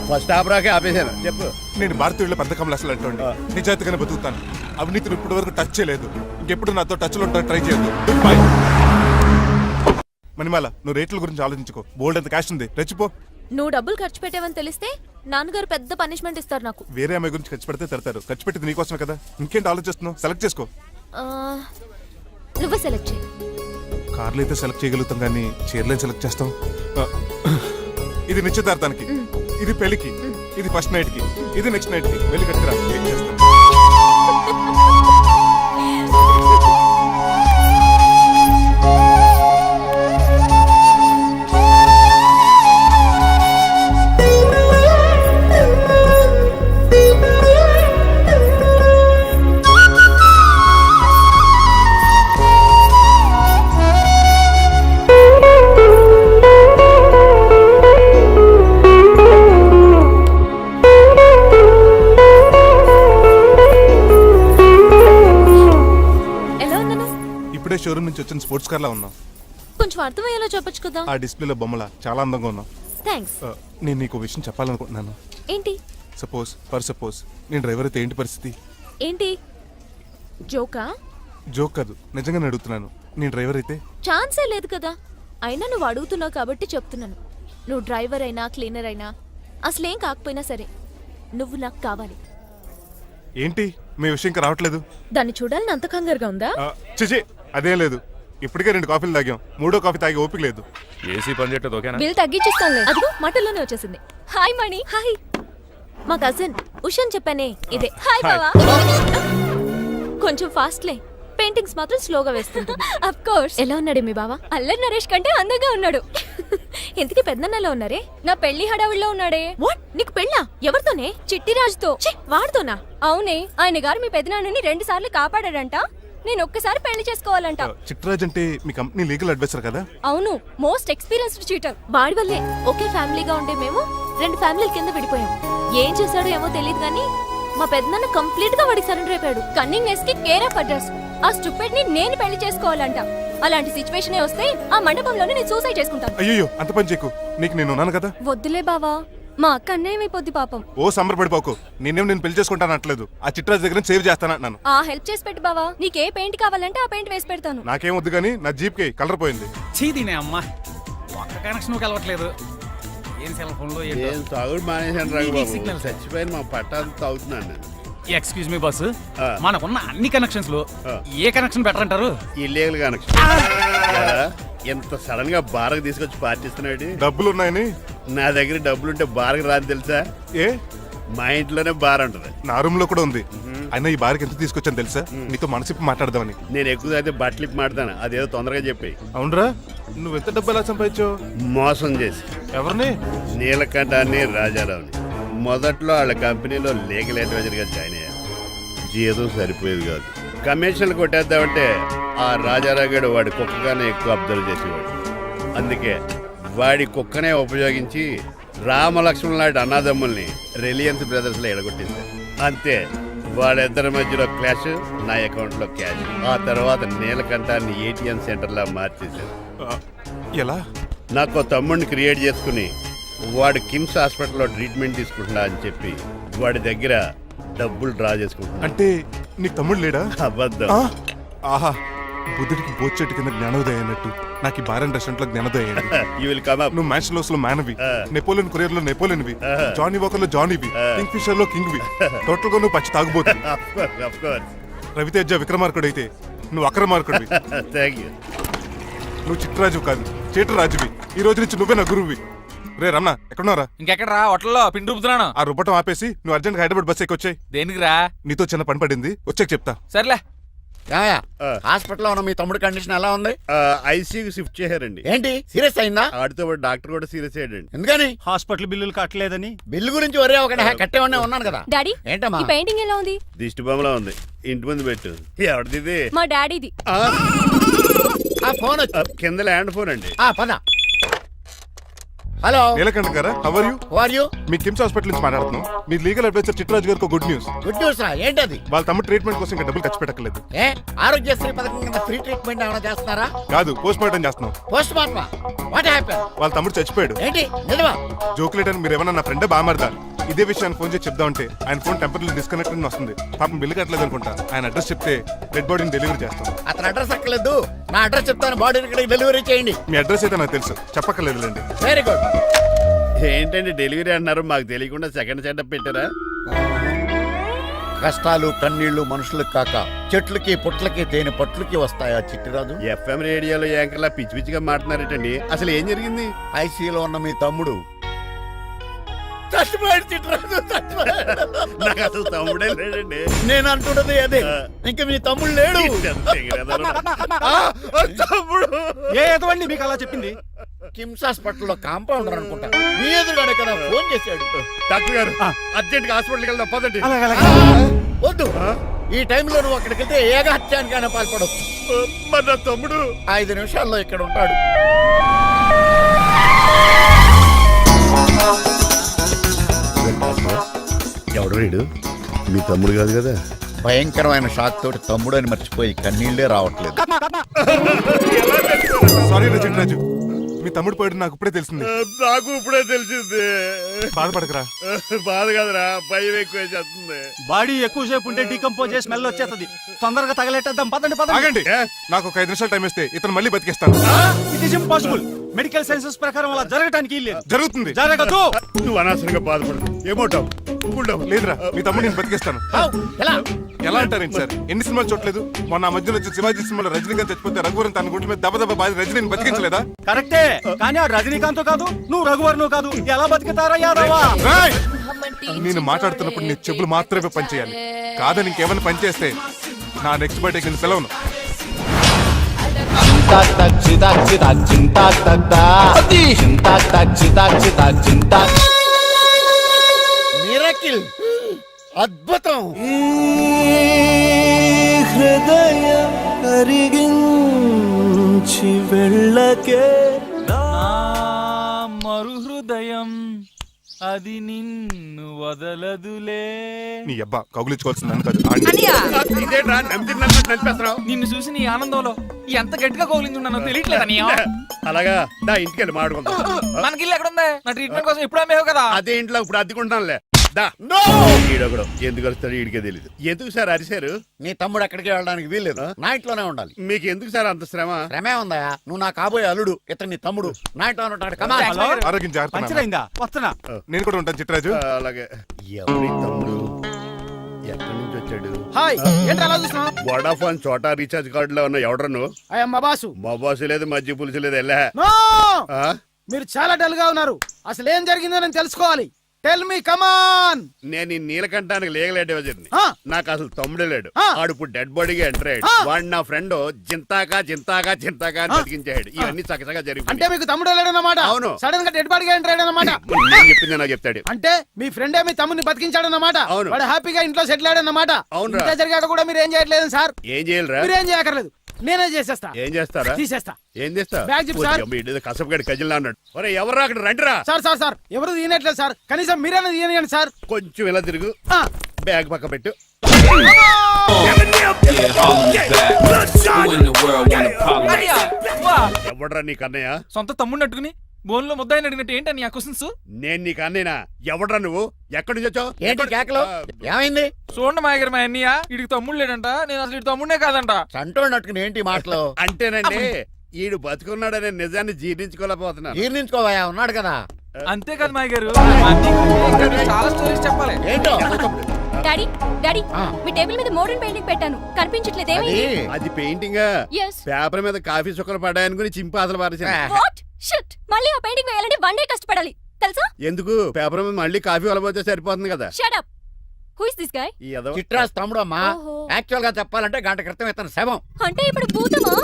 ఫస్ట్ ఆపరాకే ఆపేశాను. చెప్పు. నేను భారతీయుల పెద్ద కమలు అసలు అంటోండి. నిజాయితీగానే బతుకుతాను. అవినీతిని ఇప్పటి వరకు టచ్ చేయలేదు. ఇంకెప్పుడు నాతో టచ్ లో ట్రై చేయొద్దు. బాయ్. మణిమాల, నువ్వు రేట్ల గురించి ఆలోచించుకో. బోల్డ్ అంత క్యాష్ ఉంది, రెచ్చిపో. నువ్వు డబ్బులు ఖర్చు పెట్టావని తెలిస్తే నాన్నగారు పెద్ద పనిష్మెంట్ ఇస్తారు నాకు. వేరే అమ్మాయి గురించి ఖర్చు పెడితే తిడతారు. ఖర్చు పెట్టింది నీకోసమే కదా. ఇంకేంటి ఆలోచిస్తున్నావు? సెలెక్ట్ చేసుకో. నువ్వే సెలెక్ట్ చేయి. కార్లు అయితే సెలెక్ట్ చేయగలుగుతాం కానీ చీరలేం సెలెక్ట్ చేస్తాం. ఇది నిశ్చితార్థానికి, ఇది పెళ్లికి, ఇది ఫస్ట్ నైట్ కి, ఇది నెక్స్ట్ నైట్ కి. వెళ్ళి కట్టుకురా. ఏం చేస్తాం? షోరూమ్ నుంచి వచ్చిన స్పోర్ట్స్ కార్ లా ఉన్నాం. కొంచెం అర్థమయ్యేలా చెప్పొచ్చు కదా. ఆ డిస్ప్లేలో బొమ్మల చాలా అందంగా ఉన్నాం. థాంక్స్. నేను నీకు విషయం చెప్పాలనుకుంటున్నాను. ఏంటి? సపోజ్ నేను డ్రైవర్ అయితే ఏంటి పరిస్థితి? ఏంటి జోకా? జోక్ కాదు, నిజంగానే అడుగుతున్నాను. నేను డ్రైవర్ అయితే ఛాన్సే లేదు కదా. అయినా నువ్వు అడుగుతున్నావు కాబట్టి చెప్తున్నాను. నువ్వు డ్రైవర్ అయినా క్లీనర్ అయినా అసలేం కాకపోయినా సరే నువ్వు నాకు కావాలి. ఏంటి మీ విషయం ఇంకా రావట్లేదు? దాన్ని చూడాలని అంత కంగారుగా ఉందా? చిచి అదేం లేదు. ఇప్పటికే 2 కాఫీలు తాగాం, 3వ కాఫీ తాగి ఓపిక లేదు. ఏసీ పని చేయట్లేదు ఓకేనా? బిల్ తగ్గించిస్తానులే. అదిగో మాటల్లోనే వచ్చేసింది. హాయ్ మణి. హాయ్. మా కజిన్ ఉషాన్ చెప్పానే ఇదే. హాయ్ బావా. కొంచెం ఫాస్ట్లే, పెయింటింగ్స్ మాత్రం స్లోగా వేస్తుంటుంది. Of course. ఎలా ఉన్నాడే మీ బావ? అల్లరి నరేష్ కంటే అందంగా ఉన్నాడు. ఇంతకీ పెద్దన్నలో ఉన్నారే? నా పెళ్లి హడావిడిలో ఉన్నాడే. వాట్? నీకు పెళ్ళా? ఎవరితోనే? చిట్టిరాజుతో. వాడితోనా? అవునే, ఆయన గారు మీ పెద్దనాన్నని 2 సార్లు కాపాడాడంట. నేను ఒక్కసారి పెళ్లి చేసుకోవాలంట. చిట్రాజ్ అంటే మీ కంపెనీ లీగల్ అడ్వైజర్ కదా? అవును, మోస్ట్ ఎక్స్పీరియన్స్డ్ చీటర్. వాడి వల్లే ఒకే ఫ్యామిలీగా ఉండే మేము 2 ఫ్యామిలీల కింద విడిపోయాం. ఏం చేశాడో ఏమో తెలియదు కానీ మా పెద్దనాన్న కంప్లీట్ గా వాడికి సరెండర్ అయిపోయాడు. కన్నింగ్నెస్ కి కేర్ ఆఫ్ అడ్రస్. ఆ స్టూపిడ్ ని నేను పెళ్లి చేసుకోవాలంట. అలాంటి సిచ్యువేషన్ వస్తే ఆ మండపంలోనే నేను సూసైడ్ చేసుకుంటాను. అయ్యో అంత పని చేయకు, నీకు నేను ఉన్నాను కదా. వద్దులే బావా, మా అక్క అన్యాయమైపోద్ది పాపం. ఓ సంబరపడిపోకు, నేను పెళ్లి చేసుకుంటాను అనట్లేదు. ఆ చిట్రాజ్ దగ్గర సేవ్ చేస్తానంటున్నాను. ఆ హెల్ప్ చేసి పెట్టు బావా. నీకే పెయింట్ కావాలంటే ఆ పెయింట్ వేసి పెడతాను. నాకేం వద్దు కానీ నా జీప్ కి కలర్ పోయింది. చీదీనే అమ్మా, ఒక్క కనెక్షన్ కలవట్లేదు. ఏం సెల్ ఫోన్ లో ఏం తాగుడు మానేశాను రాఘబాబు, చచ్చిపోయిన మా పట్టాలు తాగుతున్నాను నేను. ఎక్స్క్యూజ్ మీ బాస్, మనకున్న అన్ని కనెక్షన్స్ లో ఏ కనెక్షన్ బెటర్ అంటారు? Illegal connection. ఎంత సడన్ గా బారకు తీసుకొచ్చి పార్టీస్తున్నాడు. డబ్బులు ఉన్నాయని? నా దగ్గర డబ్బులుంటే బారకు రాని తెలుసా? ఏ మా ఇంట్లోనే బార్ ఉంటుంది. నా రూమ్ లో కూడా ఉంది. అయినా ఈ బార్కి ఎంత తీసుకొచ్చాను తెలుసా? నీతో మనసిప్పి మాట్లాడదామని. నేను ఎక్కువ అయితే బట్టలు ఇప్పి మాడతాను, అదేదో తొందరగా చెప్పి. అవునరా, నువ్వు ఎంత డబ్బు ఎలా సంపాదించావు? మోసం చేసి. ఎవరిని? నీలకంఠాన్ని, రాజారావుని. మొదట్లో వాళ్ళ కంపెనీలో లీగల్ అడ్వైజర్ గా జాయిన్ అయ్యాను. జీతం సరిపోయేది కాదు. కమిషన్లు కొట్టేద్దామంటే ఆ రాజారావు గడు వాడి కుక్కగానే ఎక్కువ అబ్జర్వ్ చేసేవాడు. అందుకే వాడి కుక్కనే ఉపయోగించి రామలక్ష్మణ్ లాంటి అన్నదమ్ముల్ని రిలయన్స్ బ్రదర్స్ లో ఎడగొట్టింది. అంతే, వాళ్ళిద్దరి మధ్యలో క్లాష్, నా అకౌంట్ లో క్యాష్. ఆ తర్వాత నీలకంఠాన్ని ఏటీఎం సెంటర్ లా మార్చేశారు. ఎలా? నాకు తమ్ముడిని క్రియేట్ చేసుకుని వాడు కిమ్స్ హాస్పిటల్లో ట్రీట్మెంట్ తీసుకుంటున్నా అని చెప్పి వాడి దగ్గర డబ్బులు డ్రా చేసుకుంటున్నా. అంటే నీకు తమ్ముడు లేడా? అబద్ధం. ఆహా, బుద్ధుడికి బోచెట్టు కింద జ్ఞానోదయం అన్నట్టు నాకు ఈ బార్ అండ్ రెస్టారెంట్ లో జ్ఞానోదయం. నువ్వు మ్యాన్షలోస్ లో మ్యాన్వి, నెపోలియన్ కొరియర్ లో నెపోలియన్వి, జానీ వాకర్ లో జానీవి, కింగ్ ఫిషర్ లో కింగ్వి. టోటల్ గా నువ్వు పచ్చి తాగుబోతు. రవితేజ విక్రమార్కుడు అయితే నువ్వు అక్రమార్కుడివి. నువ్వు చిట్రాజు కాదు, చీటరాజువి. ఈ రోజు నుంచి నువ్వే నా గురువువి. రే రమణ, ఎక్కడున్నారా? ఇంకెక్కడ హోటల్లో పిండి రుబ్బుతున్నాను. ఆ రుబ్బటం ఆపేసి నువ్వు అర్జెంట్ హైదరాబాద్ బస్ ఎక్కొచ్చాయి. దేనికిరా? నీతో చిన్న పని పడింది, వచ్చాక చెప్తా. సర్లే. హాస్పిటల్లో ఉన్న మీ తమ్ముడు కండిషన్ ఎలా ఉంది? ఐసీయూకి షిఫ్ట్ చేశారండి. ఏంటి, సీరియస్ అయిందా? ఆడితో డాక్టర్ కూడా సీరియస్ అయ్యాడండి. ఎందుకని? హాస్పిటల్ బిల్లులు కట్టలేదని. బిల్లు గురించి ఒరే ఒకటి కట్టేవనే ఉన్నాను కదా. డాడీ, ఏంటమ్మా ఈ పెయింటింగ్ ఎలా ఉంది? దిష్టి బొమ్మలా ఉంది, ఇంటి ముందు పెట్టు. ఎవరిది? మా డాడీది. ఆ ఫోన్ కింద ల్యాండ్ ఫోన్ అండి. పద. హలో నీలకంఠ గారా, how are you? Who are you? మీ కిమ్స్ హాస్పిటల్ నుంచి మాట్లాడుతున్నాం. మీ లీగల్ అడ్వైజర్ చిట్రాజు గారికి గుడ్ న్యూస్. గుడ్ న్యూస్ రా, ఏంటది? వాళ్ళ తమ్ముడు ట్రీట్మెంట్ కోసం ఇంకా డబ్బులు ఖర్చు పెట్టలేదు. ఏ ఆరోగ్యశ్రీ పథకం కింద ఫ్రీ ట్రీట్మెంట్ ఏమైనా చేస్తున్నారా? కాదు, పోస్ట్ మార్టం చేస్తున్నాం. పోస్ట్ మార్టమా? What happen? వాళ్ళ తమ్ముడు చచ్చిపోయాడు. ఏంటి, నిజమా? జోకులేట్ అని మీరు ఏమన్నా నా ఫ్రెండ్ బామర్దా? ఇదే విషయాన్ని ఫోన్ చేసి చెప్దామంటే ఆయన ఫోన్ టెంపరీ డిస్కనెక్ట్ అని వస్తుంది. పాపం బిల్లు కట్టలేదు అనుకుంటా. ఆయన అడ్రస్ చెప్తే డెడ్ బాడీని డెలివరీ చేస్తాం. అతను అడ్రస్ అక్కర్లేదు, నా అడ్రస్ చెప్తాను, బాడీని ఇక్కడికి డెలివరీ చేయండి. మీ అడ్రస్ అయితే నాకు తెలుసు, చెప్పక్కర్లేదులేండి. Very good. ఏంటండి డెలివరీ అన్నారు, మాకు తెలియకుండా సెకండ్ సెటప్ పెట్టారా? కష్టాలు కన్నీళ్లు మనుషులకు కాక చెట్లకి పుట్లకి తేనె పట్లకి వస్తాయా చిట్టిరాజు? ఎఫ్ఎం రేడియోలో యాంకర్లా పిచ్చి పిచ్చిగా మాట్లాడారటండి. అసలు ఏం జరిగింది? ఐసీలో ఉన్న మీ తమ్ముడు చచ్చిపోయాడు. చిట్టిరాజు చచ్చిపోయాడు. నాకు అసలు తమ్ముడే లేడండి. నేను అంటున్నది అదే, ఇంకా మీ తమ్ముడు లేడు. తమ్ముడు ఏదండి మీకు అలా చెప్పింది? కిమ్స్ హాస్పిటల్లో కాంపౌండర్ అనుకుంటా, మీ ఎదురుగానే కదా ఫోన్ చేశాడు. డాక్టర్ గారు అర్జెంట్ గా హాస్పిటల్కి వెళ్దాం పదండి. వద్దు, ఈ టైంలో నువ్వు అక్కడికి వెళ్తే ఏకహత్యానికైనా పాల్పడవచ్చు. మరి నా తమ్ముడు 5 నిమిషాల్లో ఇక్కడ ఉంటాడు. ఎవడు వీడు? మీ తమ్ముడు కాదు కదా? భయంకరమైన షాక్ తోటి తమ్ముడు అని మర్చిపోయి కన్నీళ్లే రావట్లేదు. సారీ చిట్రాజు, మీ తమ్ముడు పోయాడు నాకు ఇప్పుడే తెలిసింది. నాకు ఇప్పుడే తెలిసింది. బాధపడకరా. బాధ కదరా, భయం ఎక్కువ చేస్తుంది. బాడీ ఎక్కువసేపు ఉంటే డీకంపోజ్ చేసి స్మెల్ వచ్చేస్తుంది. తొందరగా తగలెట్టేద్దాం. పదండి పదండి. ఆగండి, నాకు ఒక 5 నిమిషాలు టైం ఇస్తే ఇతను మళ్ళీ బతికేస్తాను. It is impossible. Medical sciences ప్రకారం అలా జరగటానికి లేదు. జరుగుతుంది. జరగదు. నువ్వు అనవసరంగా బాధపడదు. ఏమోటావు లేదురా, మీ తమ్ముడు నేను బతికేస్తాను. ఎలా అంటారేంటి సార్? ఎన్ని సినిమాలు చూడలేదు? మొన్న మధ్యలో వచ్చి శివాజీ సినిమాలో రజనీకాంత్ చచ్చిపోతే రఘువరన్ తన గుండె మీద దెబ్బ బాధ రజనీని బతికించలేదా? కరెక్టే, కానీ ఆ రజనీకాంత్ కాదు, నువ్వు రఘువర్ను కాదు. ఎలా బతుకుతారా యాదవా? నేను మాట్లాడుతున్నప్పుడు నీ చెప్పులు మాత్రమే పనిచేయాలి. కాదని ఇంకేమైనా పనిచేస్తే నా నెక్స్ట్ బర్త్డేకి నేను సెలవును. మిరకిల్, అద్భుతం. హృదయం కరిగించి వెళ్ళకే మరు హృదయం అది నిన్ను వదలదులే. నీ అబ్బా కౌగులించుకోవాల్సింది నన్ను కాదు. ఇదేంట్రా నడిపేస్తున్నావు? నిన్ను చూసి నీ ఆనందంలో ఎంత గట్టిగా కౌలించున్నానో తెలియట్లేదు. అలాగా దా ఇంటికి వెళ్ళి మాట్లాడుకుందాం. మనకి ఇల్లు ఎక్కడ ఉంది? నా ట్రీట్మెంట్ కోసం ఎప్పుడు అమ్మేవు కదా. అదే ఇంట్లో ఇప్పుడు అద్దెకుంటానులే. దా ఈడొకడు ఎందుకు వస్తాడు ఈడికే తెలియదు. ఎందుకు సార్ అరిశారు? నీ తమ్ముడు ఎక్కడికి వెళ్ళడానికి వీల్లేదు, నా ఇంట్లోనే ఉండాలి. మీకు ఎందుకు సార్ అంత శ్రమ? శ్రమే ఉందా? నువ్వు నా కాబోయే అల్లుడు, ఇతను నీ తమ్ముడు, నా ఇంట్లో ఉంటాడు. కమా ఆరోగ్యం జాగ్రత్త. పంచరైందా? వస్తున్నా. నేను కూడా ఉంటాను చిట్రాజు. అలాగే. ఎవరి తమ్ముడు ఎక్కడి నుంచి వచ్చాడు? హాయ్, ఏంటి అలా చూస్తున్నావు? వడాఫోన్ చోటా రీఛార్జ్ కార్డు లో ఉన్న ఎవడరు నువ్వు? మా బాసు. మా బాసు లేదు, మధ్య పులుసు లేదు. వెళ్ళా. మీరు చాలా డల్ గా ఉన్నారు. అసలు ఏం జరిగిందో నేను తెలుసుకోవాలి. టెల్ మీ, కమాన్. నేను ఈ నీలకంఠానికి లేగలేడే వజర్ని. నాకు అసలు తమ్ముడే లేడు. ఆడు ఇప్పుడు డెడ్ బాడీగా ఎంటర్ అయ్యాడు. వాడు నా ఫ్రెండ్ జింతాకా జింతాకా జింతాకా అని బతికించాడు. ఇవన్నీ చక్కగా జరిగింది. అంటే మీకు తమ్ముడే లేడన్నమాట? అవును. సడన్ గా డెడ్ బాడీగా ఎంటర్ అయ్యాడన్నమాట. నేను చెప్పింది నాకు చెప్తాడు. అంటే మీ ఫ్రెండే మీ తమ్ముని బతికించాడన్నమాట. అవును. వాడు హ్యాపీగా ఇంట్లో సెటిల్ అయ్యాడన్నమాట. అవును. ఇంత జరిగాక కూడా మీరు ఏం చేయట్లేదు సార్. ఏం చేయాలరా? మీరేం చేయక్కర్లేదు, నేనే చేసేస్తా. ఏం చేస్తారా? తీసేస్తా. ఏం చేస్తా? బ్యాగ్ చెప్పు సార్. కసపగడి కజిల్లా అన్నాడు. ఒరే ఎవరు అక్కడ రండిరా. సార్ సార్ సార్, ఎవరు తీయనట్లేదు సార్. కనీసం మీరైనా తీయనియండి సార్. కొంచెం ఇలా తిరుగు. బ్యాగ్ పక్క పెట్టు. ఎవడరా నీ కన్నయ్య? సొంత తమ్ముడిని అట్టుకుని బోన్ లో ముద్దాయిని అడిగినట్టు ఏంటని ఆ క్వశ్చన్స్? నేను నీ కన్నయ్యనా? ఎవడరా నువ్వు? ఎక్కడి నుంచి వచ్చావు? ఏంటి కేకలు? ఏమైంది? చూడండి మాయగారు, మా అన్నయ్య వీడికి తమ్ముడు లేడంట. నేను అసలు ఇటు తమ్ముడే కాదంట. చంటోడినట్టుకుని ఏంటి మాటలు? అంటేనండి ఈడు బతుకున్నాడనే నిజాన్ని జీర్ణించుకోలేకపోతున్నా. జీర్ణించుకోవా, ఉన్నాడు కదా. అంతేకాదు మాయగారు, చాలా స్టోరీస్ చెప్పాలి. ఏంటో? డాడీ డాడీ, మీ టేబుల్ మీద మోడర్న్ పెయింటింగ్ పెట్టాను, కనిపించట్లేదేమి? అది పెయింటింగ్. పేపర్ మీద కాఫీ చుక్కలు పడ్డాయనుకుని చింపాసలు పారేసాను. వాట్ షిట్, మళ్ళీ ఆ పెయింటింగ్ వేయాలంటే 1 డే కష్టపడాలి తెలుసా? ఎందుకు? పేపర్ మీద మళ్ళీ కాఫీ వలపోతే సరిపోతుంది కదా. Shut up. Who is this guy? Chitraj తమ్ముడు అమ్మా. యాక్చువల్ గా చెప్పాలంటే గంట క్రితం ఇతను శవం. అంటే ఇప్పుడు భూతమా?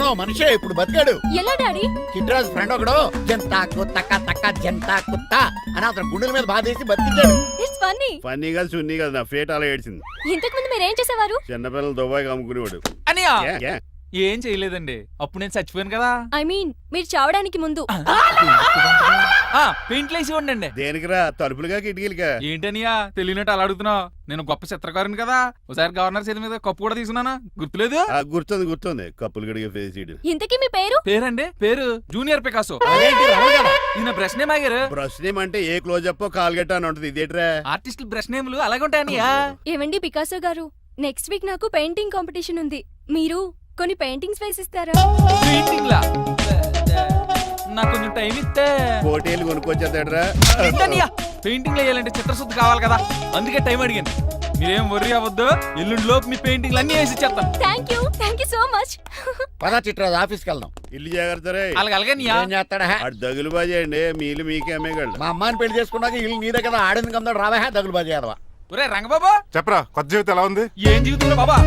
నో మనిషే, ఇప్పుడు బతికాడు. ఎలా డాడీ? చిట్రాజ్ ఫ్రెండ్ ఒకడు జంతా కుత్తక తక్క జంతా కుత్త అని అతను గుండెల మీద బాధేసి బతికించాడు. It's funny. ఫన్నీ కాదు, సున్నీ కాదు, నా ఫేట్ అలా ఏడ్చింది. ఇంతకు ముందు మీరు ఏం చేసేవారు? చిన్నపిల్లలు దుబాయ్ అమ్ముకునేవాడు. అనియా ఏం చేయలేదండి, అప్పుడు నేను చచ్చిపోయాను కదా. ఐ మీన్ మీరు చావడానికి ముందు. పెయింట్లు వేసి ఉండండి. దేనికిరా? తలుపులుగా కిటికీలుగా? ఏంటనియా తెలియనట్టు అలా అడుగుతున్నావు? నేను గొప్ప చిత్రకారుని కదా. ఒకసారి గవర్నర్ చేతి మీద కప్పు కూడా తీసుకున్నానా? గుర్తులేదు? గుర్తుంది. కప్పులు గడిగే ఫేస్. ఇంతకీ మీ పేరు? పేరండి, పేరు జూనియర్ పికాసో. ఈయన బ్రష్ నేమ్ ఆగారు. బ్రష్ నేమ్ అంటే ఏ క్లోజప్ కాల్గెట్ అని ఉంటది. ఇదేట్రా? ఆర్టిస్టులు బ్రష్ నేమ్లు అలాగే ఉంటాయనియా. ఏమండి పికాసో గారు, నెక్స్ట్ వీక్ నాకు పెయింటింగ్ కాంపిటీషన్ ఉంది. మీరు కొన్ని పెయింటింగ్స్ వేసిస్తారా? పెయింటింగ్ లా? నాకు కొంచెం టైం ఇస్తే కోటేలు కొనుక్కొచ్చేదేట్రా? పెయింటింగ్ వేయాలంటే చిత్రశుద్ధి కావాలి కదా, అందుకే టైం అడిగాను. మీరేం వర్రీ అవ్వద్దు, ఎల్లుండి లోపు మీ పెయింటింగ్ అన్ని వేసి ఇచ్చేస్తాను. Thank you so much. పదా చిట్రాజ్ ఆఫీస్కి వెళ్దాం. ఇల్లు జాగ్రత్త. అలాగే ఏం చేస్తాడా? దగులు బాజీ అండి, మీలు మీకే అమ్మేగాళ్ళు. మా అమ్మాయిని పెళ్లి చేసుకున్నాక ఇల్లు నీదే కదా, ఆడింది కదా, రావా దగులు బాజీ అదవా. ఒరే రంగబాబా, చెప్పరా కొత్త జీవితం ఎలా ఉంది? ఏం జీవితంలో బాబా,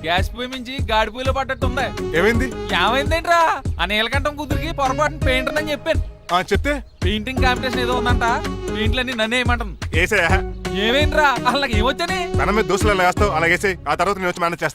గ్యాస్ పొయ్యి మించి గాడి పొయ్యిలో పడ్డట్టు ఉంది. ఏమైంది? ఏమైందేంట్రా? ఆ నీలకంఠం కూతురికి పొరపాటున పెయింటర్ అని చెప్పాను. చెప్తే పెయింటింగ్ కాంపిటీషన్ ఏదో ఉందంట, పెయింట్లన్నీ నన్నే ఏమంటాను. ఏసేయా? ఏమైందిరా? అసలు నాకు ఏమొచ్చని? తన మీద దోశలు వేస్తావు, అలాగేసే. ఆ తర్వాత నేను వచ్చి మేనేజ్ చేస్తాను.